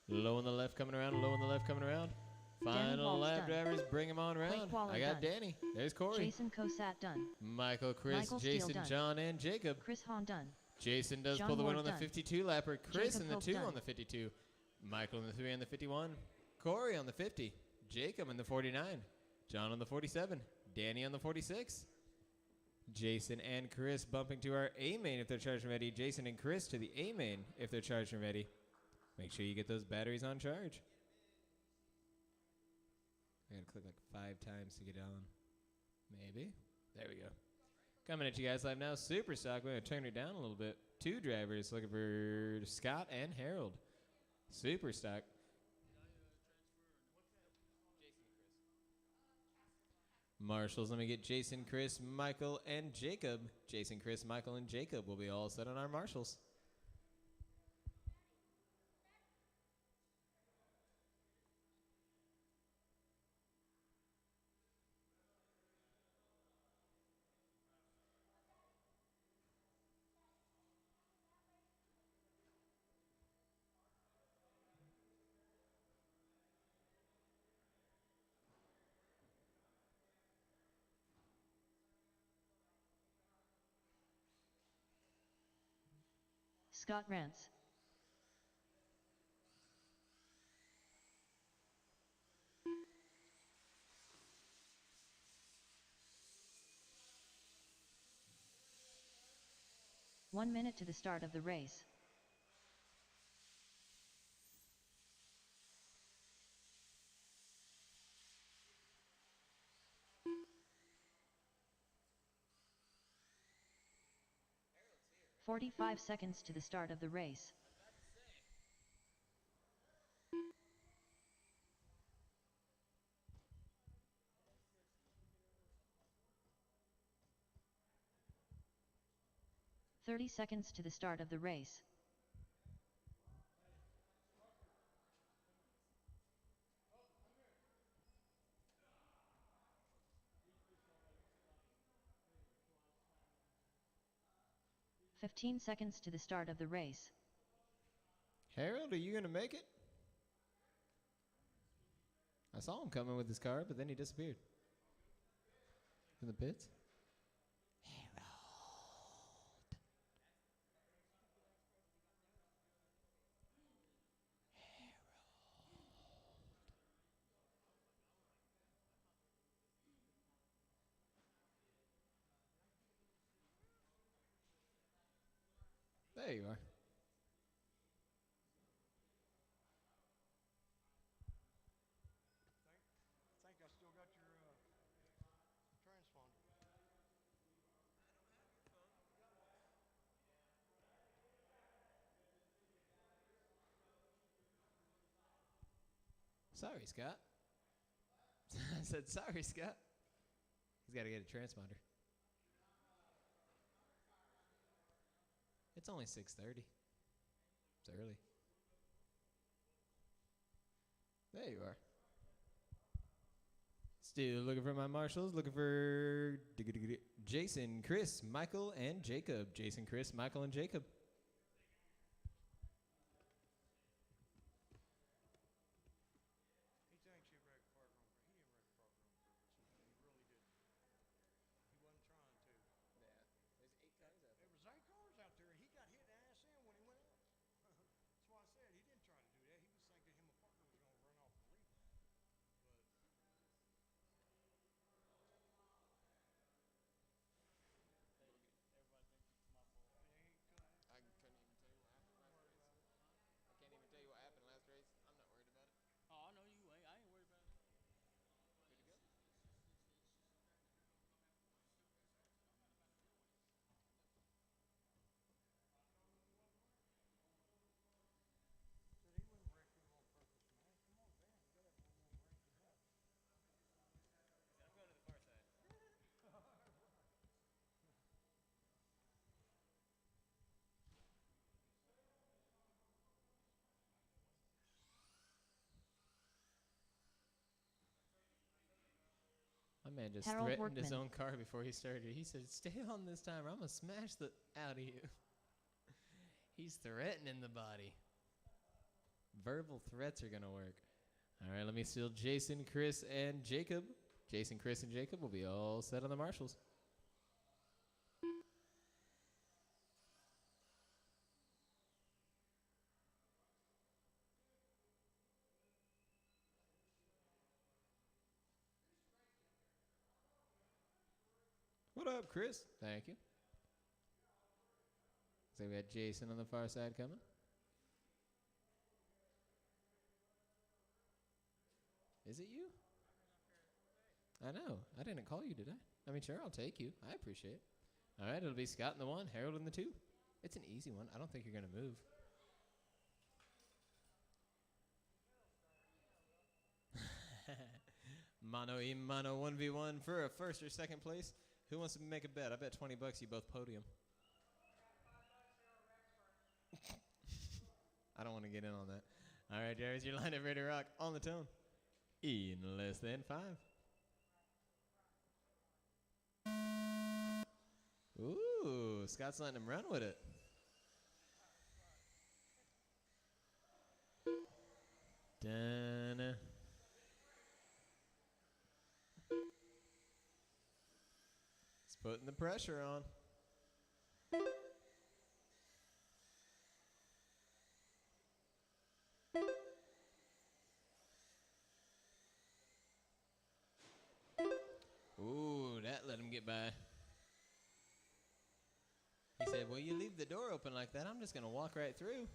Low on the left coming around. Low on the left coming around. Final lap, drivers. Bring him on around. I got Danny. There's Corey. Jason Cosat done. Michael, Chris, Michael Steele Jason, done. John, and Jacob. Chris Hahn done. Jason does John pull the win Ward on the done. 52 lapper. Chris Jacob in the Hope 2 done. on the 52. Michael in the 3 on the 51. Corey on the 50. Jacob in the 49. John on the 47. Danny on the 46. Jason and Chris bumping to our A main if they're charged and ready. Jason and Chris to the A main if they're charged and ready. Make sure you get those batteries on charge. I gotta click like 5 times to get on. Maybe. There we go. Coming at you guys live now. Super stock. We're going to turn it down a little bit. Two drivers looking for Scott and Harold. Super stock. Marshals, let me get Jason, Chris, Michael, and Jacob. Jason, Chris, Michael, and Jacob will be all set on our marshals. Scott Rance. One minute to the start of the race. "45 seconds to the start of the race. "30 seconds to the start of the race. "15 seconds to the start of the race. Harold, are you going to make it? I saw him coming with his car, but then he disappeared. In the pits? There you are. Think I still got your transponder. Sorry, Scott. I said, sorry, Scott. He's got to get a transponder. It's only 6:30. It's early. There you are. Still looking for my marshals. Looking for Jason, Chris, Michael, and Jacob. Jason, Chris, Michael, and Jacob. He thinks he wrecked part wrong, but he didn't wreck part wrong purpose, man. He really didn't. He wasn't trying to. Yeah, there's 8 cars out There was 8 cars out there, and he got hit in the ass end when he went out. That's why I said he didn't try to do that. He was thinking him a partner was going to run off and leave him. But he couldn't. I couldn't even tell you what happened Don't last worry race. about it. I can't even tell you what happened last race. I'm not worried about it. Oh, I know you ain't. I ain't worried about it. Good to go. Said he wouldn't wreck him on purpose, man. Come on, man. You got to have a little more brain than that. I'm going to the far side. My man just Harold threatened his Workman. own car before he started. He said, stay on this time or I'm going to smash the out of you. He's threatening the body. Verbal threats are going to work. All right, let me steal Jason, Chris, and Jacob. Jason, Chris, and Jacob will be all set on the marshals. What up, Chris? Thank you. So we got Jason on the far side coming. Is it you? I know. I didn't call you, did I? I mean, sure, I'll take you. I appreciate it. All right, it'll be Scott in the 1, Harold in the 2. It's an easy one. I don't think you're going to move. Mano y mano 1v1 for a first or second place. Who wants to make a bet? I bet $20 you both podium. I don't want to get in on that. All right, Jerry's your line of ready to rock on the tone. In less than 5. Ooh, Scott's letting him run with it. Dun. It's putting the pressure on. Ooh, that let him get by. He said, well, you leave the door open like that, I'm just going to walk right through.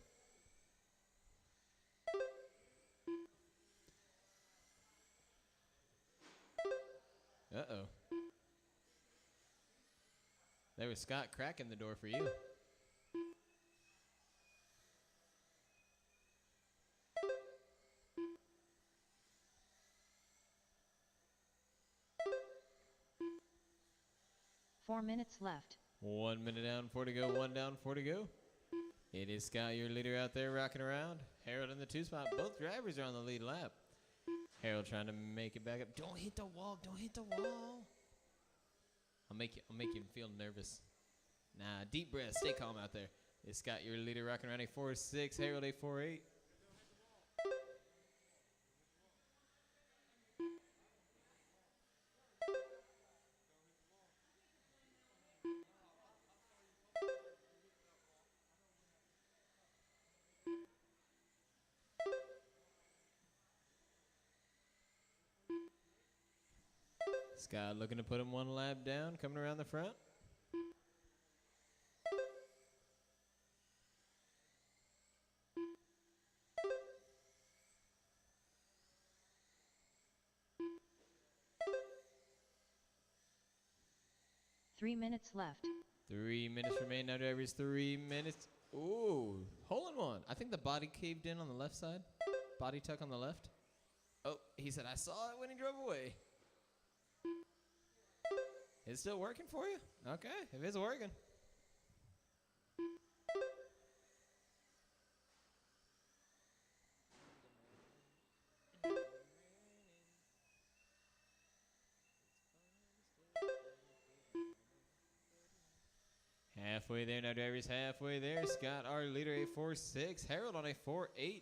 Uh-oh. There was Scott cracking the door for you. Four minutes left. 1 minute down, 4 to go, 1 down, 4 to go. It is Scott, your leader out there rocking around. Harold in the 2 spot. Both drivers are on the lead lap. Harold trying to make it back up. Don't hit the wall. Don't hit the wall. I'll make you feel nervous. Nah, deep breath. Stay calm out there. It's Scott, your leader, rocking around a 4.6. Harold a 4.8. Scott looking to put him 1 lap down, coming around the front. Three minutes left. 3 minutes remain. Now drivers 3 minutes. Ooh, hole in one. I think the body caved in on the left side. Body tuck on the left. Oh, he said, I saw it when he drove away. It's still working for you? Okay, if it's working. Halfway there, now drivers halfway there. Scott, our leader, a 4.6. Harold on a 4.8.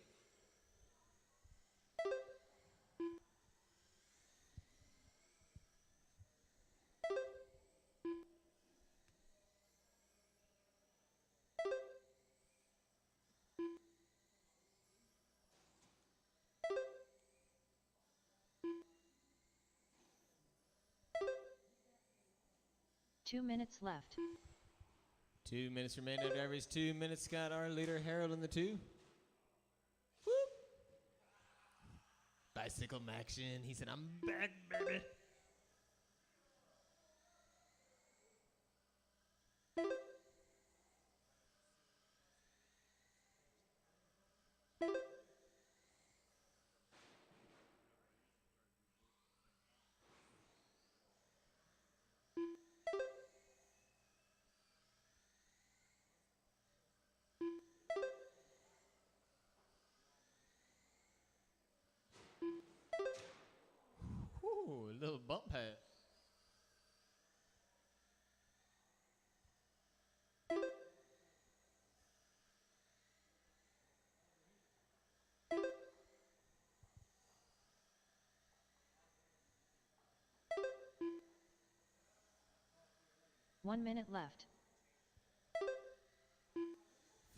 Two minutes left. 2 minutes remain. Now drivers 2 minutes. Scott, our leader, Harold in the 2. Whoop. Bicycle action. He said, I'm back, baby. Ooh, a little bump pad. One minute left.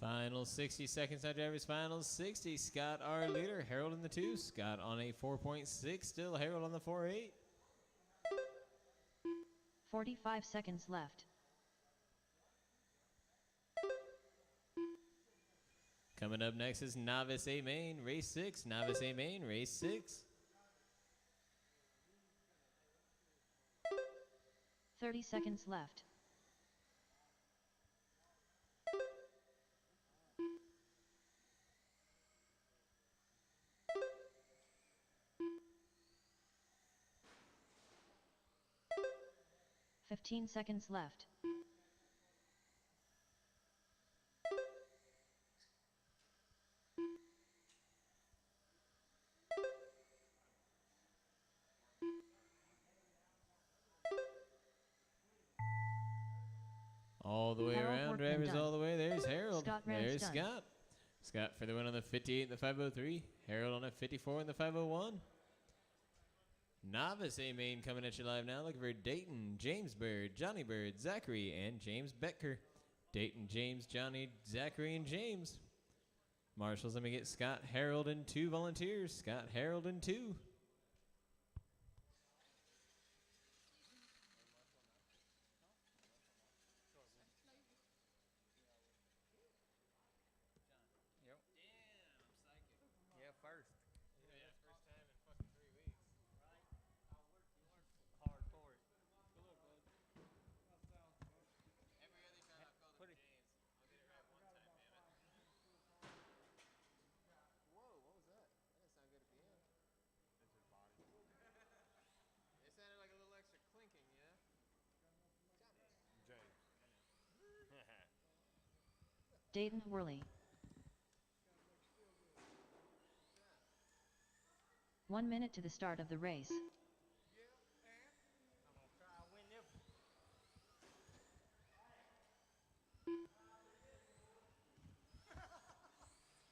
Final 60 seconds. Now drivers final 60. Scott, our leader, Harold in the 2. Scott on a 4.6. Still Harold on the 4.8. 45 seconds left. Coming up next is Novice A Main, race 6. Novice A Main, race 6. 30 seconds left. Fifteen seconds left. All the way Harold around, Workman drivers done. all the way. There's Harold. Scott Rance There's done. Scott. Scott for the win on the 58 and the 503. Harold on a 54 and the 501. Novice A main coming at you live now. Looking for Dayton, James Bird, Johnny Bird, Zachary, and James Becker. Dayton, James, Johnny, Zachary, and James. Marshals, let me get Scott, Harold, and 2 volunteers. Scott, Harold, and 2. Yep. Yeah, first. Yeah, first time in fucking 3 weeks. Hard for it. Good luck, bud. Every other time I've called Put him it- James, I'll get it right one time, damn it. Whoa, what was that? That didn't sound good at the end. It's his body. It sounded like a little extra clinking, you know? James. Dayton Worley. 1 minute to the start of the race. I'm gonna try to win this.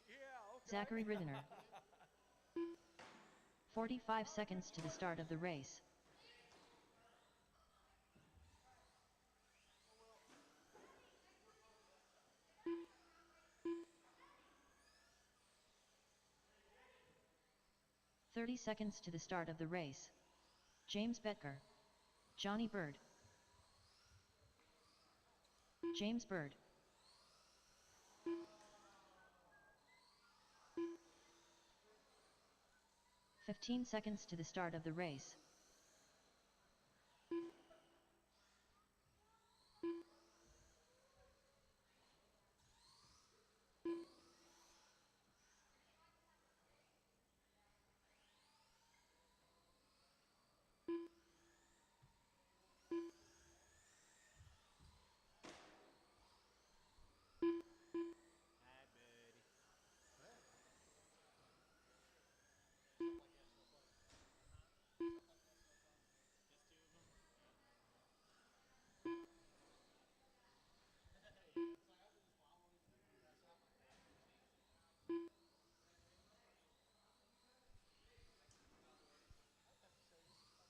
Yeah, okay. Zachary Riddener. 45 seconds to the start of the race. "30 seconds to the start of the race. James Becker. Johnny Bird. James Bird. "15 seconds to the start of the race.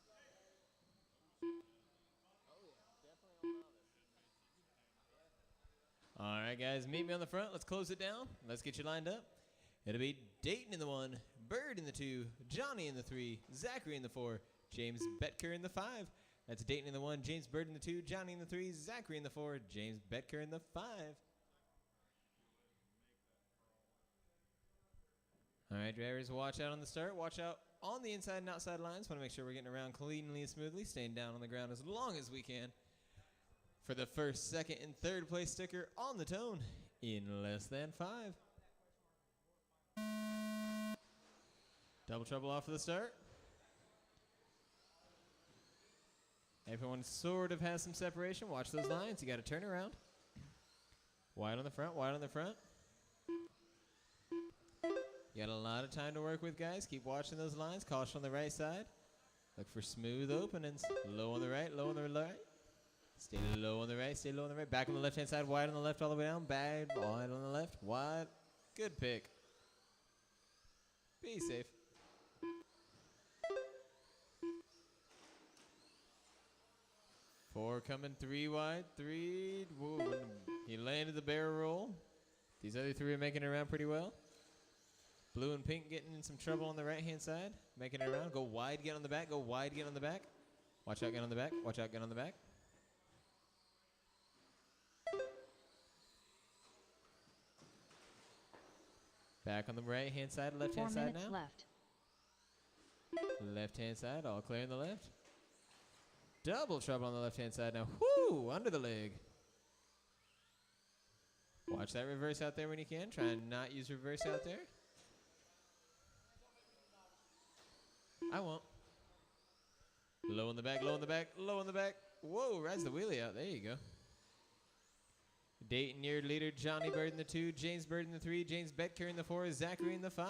Hi, buddy. Oh, yeah, definitely on Novice. All right, guys, meet me on the front. Let's close it down. Let's get you lined up. It'll be Dayton in the 1, Bird in the 2, Johnny in the 3, Zachary in the 4, James Betker in the 5. That's Dayton in the 1, James Bird in the 2, Johnny in the 3, Zachary in the 4, James Betker in the 5. All right, drivers, watch out on the start. Watch out on the inside and outside lines. Want to make sure we're getting around cleanly and smoothly, staying down on the ground as long as we can. For the first, second, and third place sticker on the tone in less than 5. Double trouble off for the start. Everyone sort of has some separation. Watch those lines. You got to turn around. Wide on the front, wide on the front. You got a lot of time to work with, guys. Keep watching those lines. Caution on the right side. Look for smooth openings. Low on the right, low on the right. Stay low on the right, stay low on the right. Back on the left-hand side, wide on the left all the way down. Bad, wide on the left, wide. Good pick. Be safe. Four coming, 3 wide, 3. Whoa, he landed the barrel roll. These other 3 are making it around pretty well. Blue and pink getting in some trouble on the right-hand side. Making it around. Go wide, get on the back. Go wide, get on the back. Watch out, get on the back. Watch out, get on the back. Back on the right-hand side, 4 left-hand side minutes now. left. Left-hand side, all clear in the left. Double trouble on the left-hand side now. Whoo! Under the leg. Watch that reverse out there when you can. Try and not use reverse out there. I won't. Low in the back, low in the back, low in the back. Whoa, rides the wheelie out. There you go. Dayton, your leader, Johnny Bird in the 2, James Bird in the 3, James Betker in the 4, Zachary in the 5.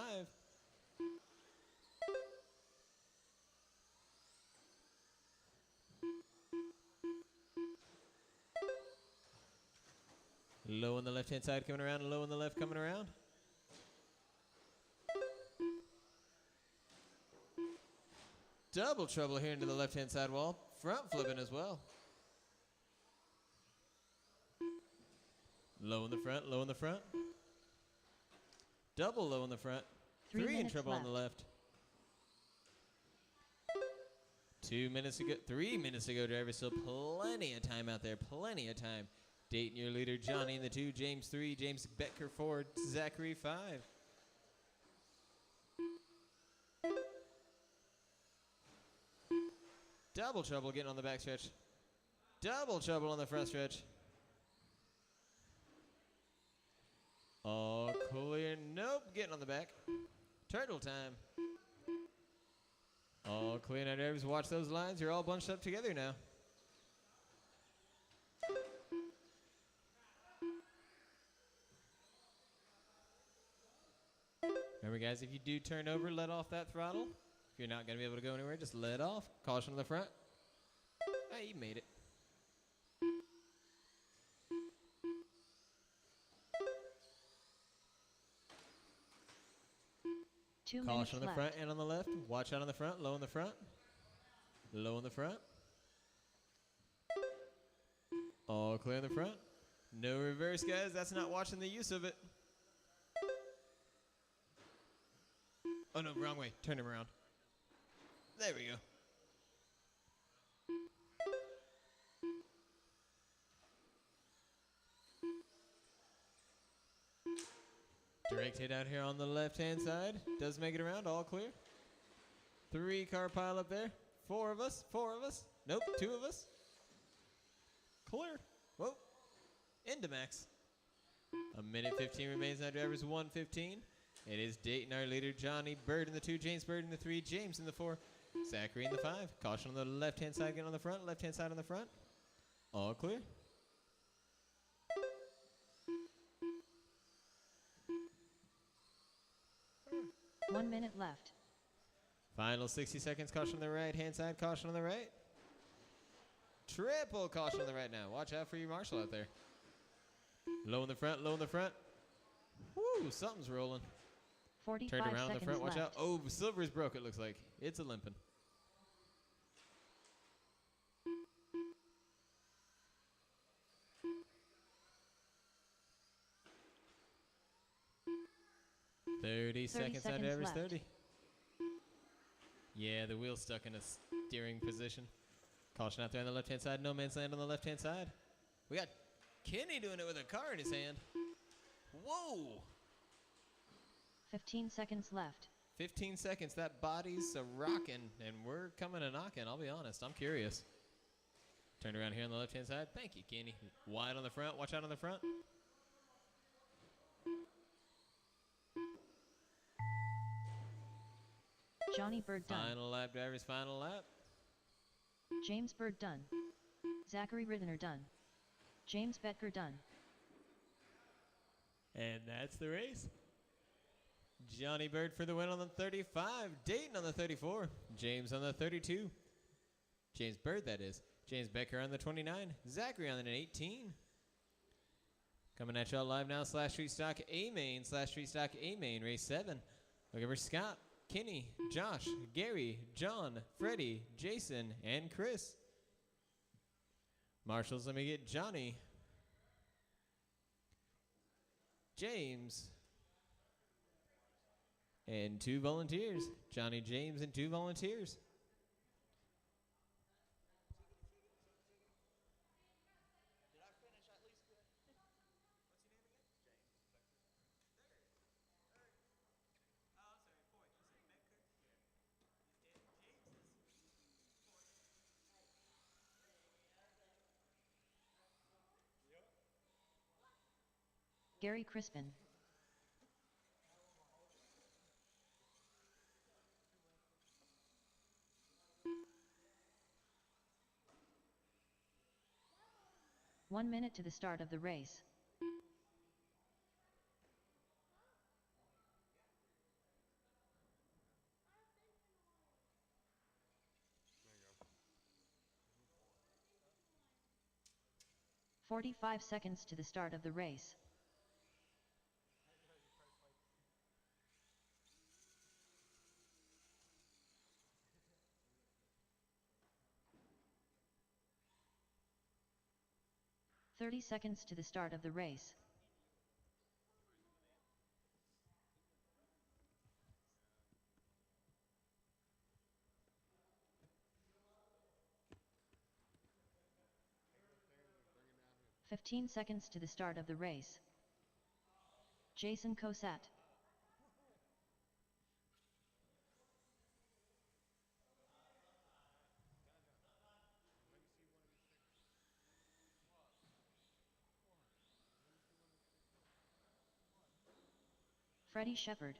Low on the left-hand side coming around, low on the left coming around. Double trouble here into the left-hand side wall. Front flipping as well. Low in the front, low in the front. Double low in the front. 3 in trouble on the left. 2 minutes to go, 3 minutes to go, driver. Still plenty of time out there, plenty of time. Dayton, your leader, Johnny in the 2, James 3, James Betker 4, Zachary 5. Double trouble getting on the back stretch. Double trouble on the front stretch. All clear. Nope, getting on the back. Turtle time. All clear now, drivers. Watch those lines. You're all bunched up together now. Remember, guys, if you do turn over, let off that throttle. If you're not going to be able to go anywhere, just let off. Caution on the front. Hey, you made it. Caution on the front and on the left. Watch out on the front. Low in the front. Low in the front. All clear in the front. No reverse, guys. That's not watching the use of it. Oh, no, wrong way. Turn him around. There we go. Direct hit out here on the left-hand side. Does make it around. All clear. 3-car pile up there. 4 of us. 4 of us. Nope, 2 of us. Clear. Whoa. Into max. 1:15 remains now, drivers. 1:15. It is Dayton, our leader, Johnny Bird in the 2, James Bird in the 3, James in the 4, Zachary in the 5. Caution on the left-hand side, getting on the front. Left-hand side on the front. All clear. One minute left. Final 60 seconds. Caution on the right-hand side. Caution on the right. Triple caution on the right now. Watch out for your marshal out there. Low in the front. Low in the front. Woo, something's rolling. 45 Turn around in the front. Watch out. left. Oh, silver's broke, it looks like. It's a limping. Thirty seconds out of average. left. 30. Yeah, the wheel's stuck in a steering position. Caution out there on the left-hand side. No man's land on the left-hand side. We got Kenny doing it with a car in his hand. Whoa! 15 seconds left. 15 seconds. That body's a rocking, and we're coming a knocking. I'll be honest. I'm curious. Turn around here on the left-hand side. Thank you, Kenny. Wide on the front. Watch out on the front. Johnny Bird done. Final lap, drivers. Final lap. James Bird done. Zachary Riddener done. James Betker done. And that's the race. Johnny Bird for the win on the 35. Dayton on the 34. James on the 32. James Bird, that is. James Betker on the 29. Zachary on the 18. Coming at y'all live now. Slash Street Stock A main. Slash Street Stock A main. Race 7. Looking for Scott, Kenny, Josh, Gary, John, Freddie, Jason, and Chris. Marshals, let me get Johnny, James, and 2 volunteers. Johnny, James, and 2 volunteers. Gary Crispin. One minute to the start of the race. There you go. 45 seconds to the start of the race. "30 seconds to the start of the race. Bring it down here. 15 seconds to the start of the race. Jason Cosette. Let me see one of these stickers. What? What? Let me see one of these stickers. Freddie Shepard.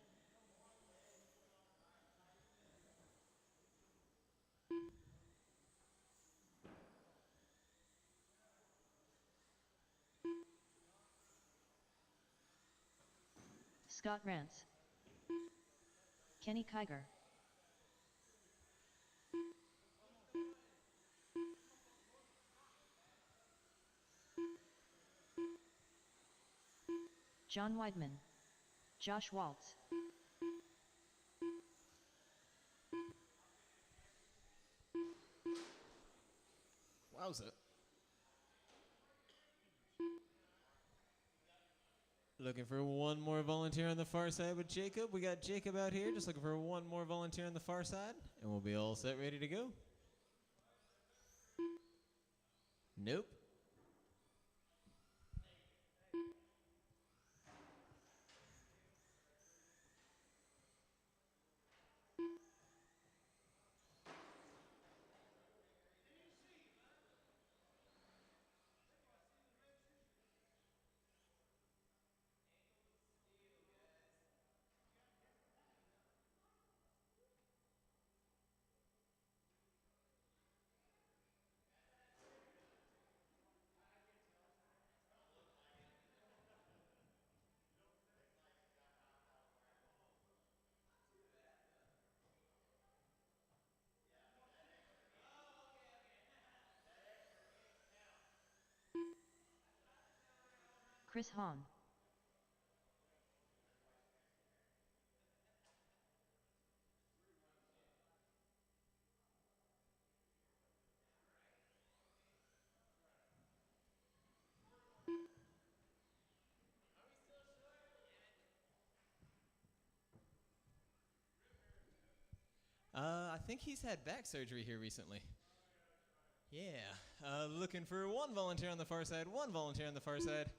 Scott Rance. Kenny Kiger. John Weidman. Josh Waltz. Wowza. Looking for one more volunteer on the far side with Jacob. We got Jacob out here, just looking for one more volunteer on the far side, and we'll be all set, ready to go. Nope. Chris Hahn. I think he's had back surgery here recently. Yeah. Looking for one volunteer on the far side, one volunteer on the far side.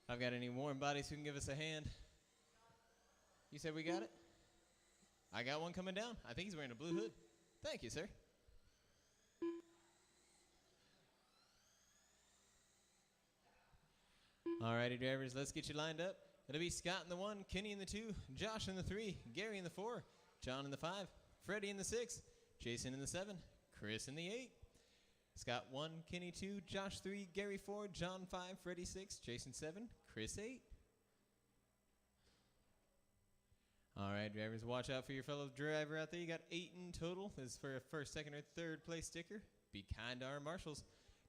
I've got any warm bodies who can give us a hand. You said we got it? I got one coming down. I think he's wearing a blue hood. Thank you, sir. Alrighty, drivers, let's get you lined up. It'll be Scott in the 1, Kenny in the 2, Josh in the 3, Gary in the 4, John in the 5, Freddie in the 6, Jason in the 7, Chris in the 8. Scott 1, Kenny 2, Josh 3, Gary 4, John 5, Freddie 6, Jason 7, Chris 8. All right, drivers, watch out for your fellow driver out there. You got 8 in total. This is for a first, second, or third place sticker. Be kind to our marshals.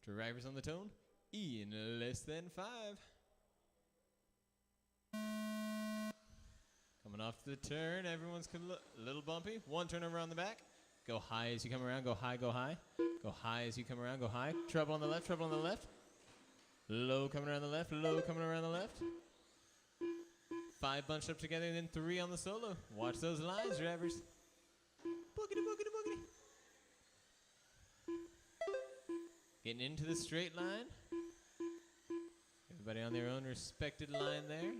Drivers on the tone, in less than 5. Coming off the turn, everyone's a little bumpy. One turn over on the back. Go high as you come around. Go high, go high. Go high as you come around. Go high. Trouble on the left, trouble on the left. Low coming around the left, low coming around the left. 5 bunched up together, and then 3 on the solo. Watch those lines, drivers. Boogity, boogity, boogity. Getting into the straight line. Everybody on their own respected line there.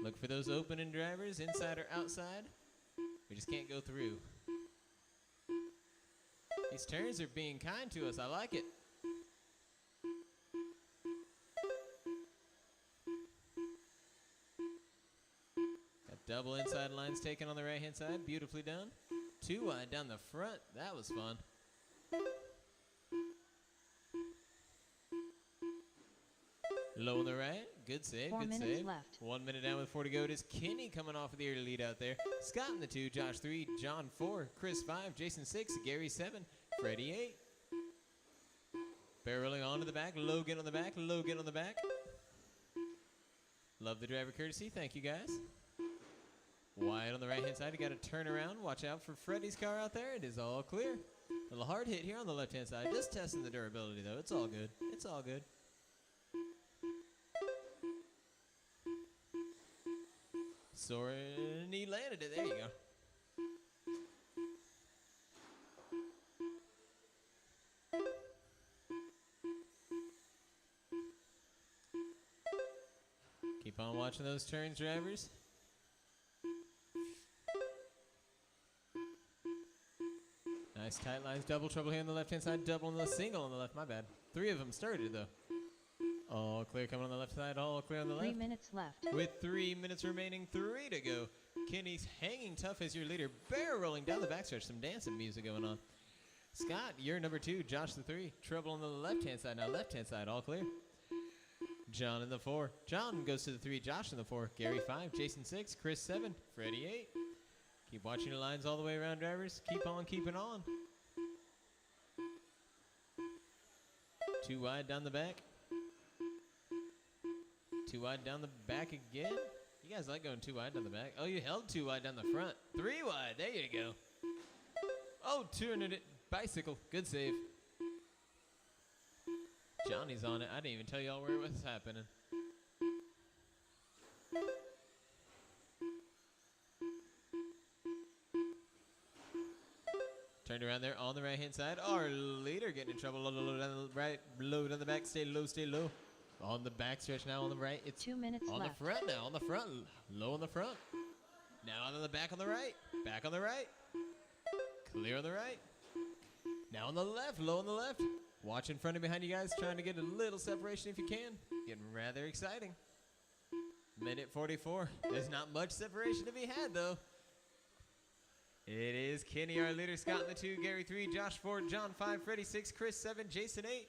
Look for those opening drivers, inside or outside. We just can't go through. These turns are being kind to us. I like it. Double inside lines taken on the right-hand side. Beautifully done. 2 wide down the front. That was fun. Low on the right. Good save. 4 Good minutes save. left. 1 minute down with 4 to go. It is Kenny coming off of the early lead out there. Scott in the 2. Josh 3. John 4. Chris 5. Jason 6. Gary 7. Freddie 8. Barreling onto the back. Logan on the back. Logan on the back. Love the driver courtesy. Thank you, guys. Wide on the right-hand side. You got to turn around. Watch out for Freddie's car out there. It is all clear. A little hard hit here on the left-hand side. Just testing the durability, though. It's all good. It's all good. Soren, he landed it. There you go. Keep on watching those turns, drivers. Nice tight lines. Double trouble here on the left-hand side. Double on the single on the left. My bad. 3 of them started, though. All clear coming on the left side. All clear on the left. 3 minutes left. With 3 minutes remaining, 3 to go. Kenny's hanging tough as your leader. Barrel rolling down the backstretch. Some dancing music going on. Scott, you're number 2. Josh the 3. Trouble on the left-hand side. Now left-hand side. All clear. John in the 4. John goes to the 3. Josh in the 4. Gary 5. Jason 6. Chris 7. Freddie 8. Keep watching the lines all the way around, drivers. Keep on keeping on. 2 wide down the back. 2 wide down the back again. You guys like going 2 wide down the back. Oh, you held 2 wide down the front. 3 wide. There you go. Oh, 200 bicycle. Good save. Johnny's on it. I didn't even tell y'all where it was happening. Turned around there on the right-hand side. Our leader getting in trouble. Low down the right. Low down the back. Stay low. Stay low. On the back stretch now on the right. It's 2 minutes on left. the front now. On the front. Low on the front. Now on the back on the right. Back on the right. Clear on the right. Now on the left. Low on the left. Watch in front and behind you guys. Trying to get a little separation if you can. Getting rather exciting. Minute 44. There's not much separation to be had, though. It is Kenny, our leader. Scott in the 2. Gary 3. Josh 4. John 5. Freddie 6. Chris 7. Jason 8.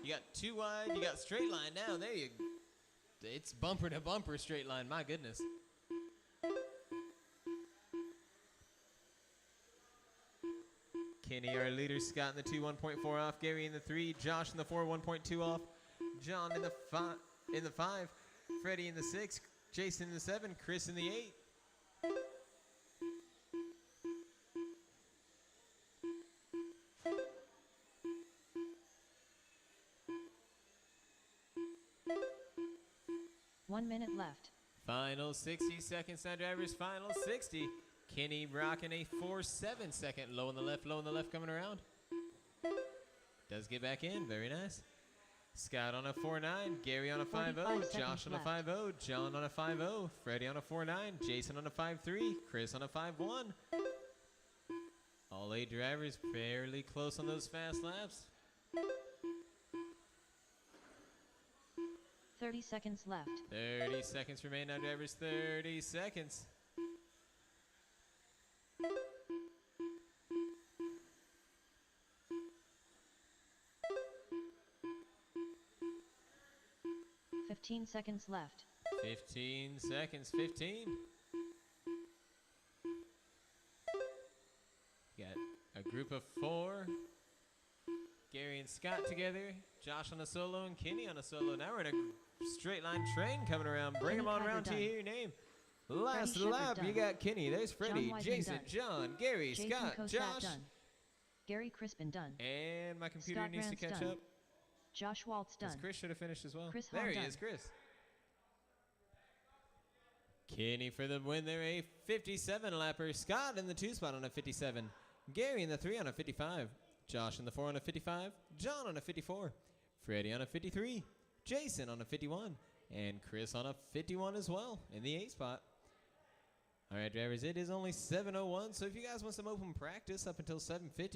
You got 2 wide. You got straight line now. There you go. It's bumper to bumper straight line. My goodness. Kenny, our leader. Scott in the 2. 1.4 off. Gary in the 3. Josh in the 4. 1.2 off. John in the 5. Freddie in the 6. Jason in the 7. Chris in the 8. One minute left. Final 60 seconds now, drivers. Final 60. Kenny rocking a 4.7 second. Low on the left coming around. Does get back in. Very nice. Scott on a 4.9. Gary on a 5.0. Josh on a 5.0. John on a 5.0. Freddie on a 4.9. Jason on a 5.3. Chris on a 5.1. All 8 drivers fairly close on those fast laps. 30 seconds left. 30 seconds remain now, drivers. 30 seconds. Fifteen seconds left. 15 seconds. 15. Got a group of 4. Gary and Scott together. Josh on a solo and Kenny on a solo. Now we're in a straight line train coming around. Bring them on around till you hear your name. Last Freddie lap, Shepherd you done. got Kenny. There's Freddie, Wiseman Jason, done. John, Gary, Jason Scott, Kosat Josh. done. Gary Crispin done. And my computer Scott needs to Grant's catch done. up. Josh Waltz done. 'Cause Chris should have finished as well. Chris there Hall he done. is, Chris. Kenny for the win there, a 57 lapper. Scott in the 2 spot on a 57. Gary in the 3 on a 55. Josh in the 4 on a 55. John on a 54. Freddie on a 53. Jason on a 51. And Chris on a 51 as well in the 8 spot. All right, drivers, it is only 7:01, so if you guys want some open practice up until 7:50,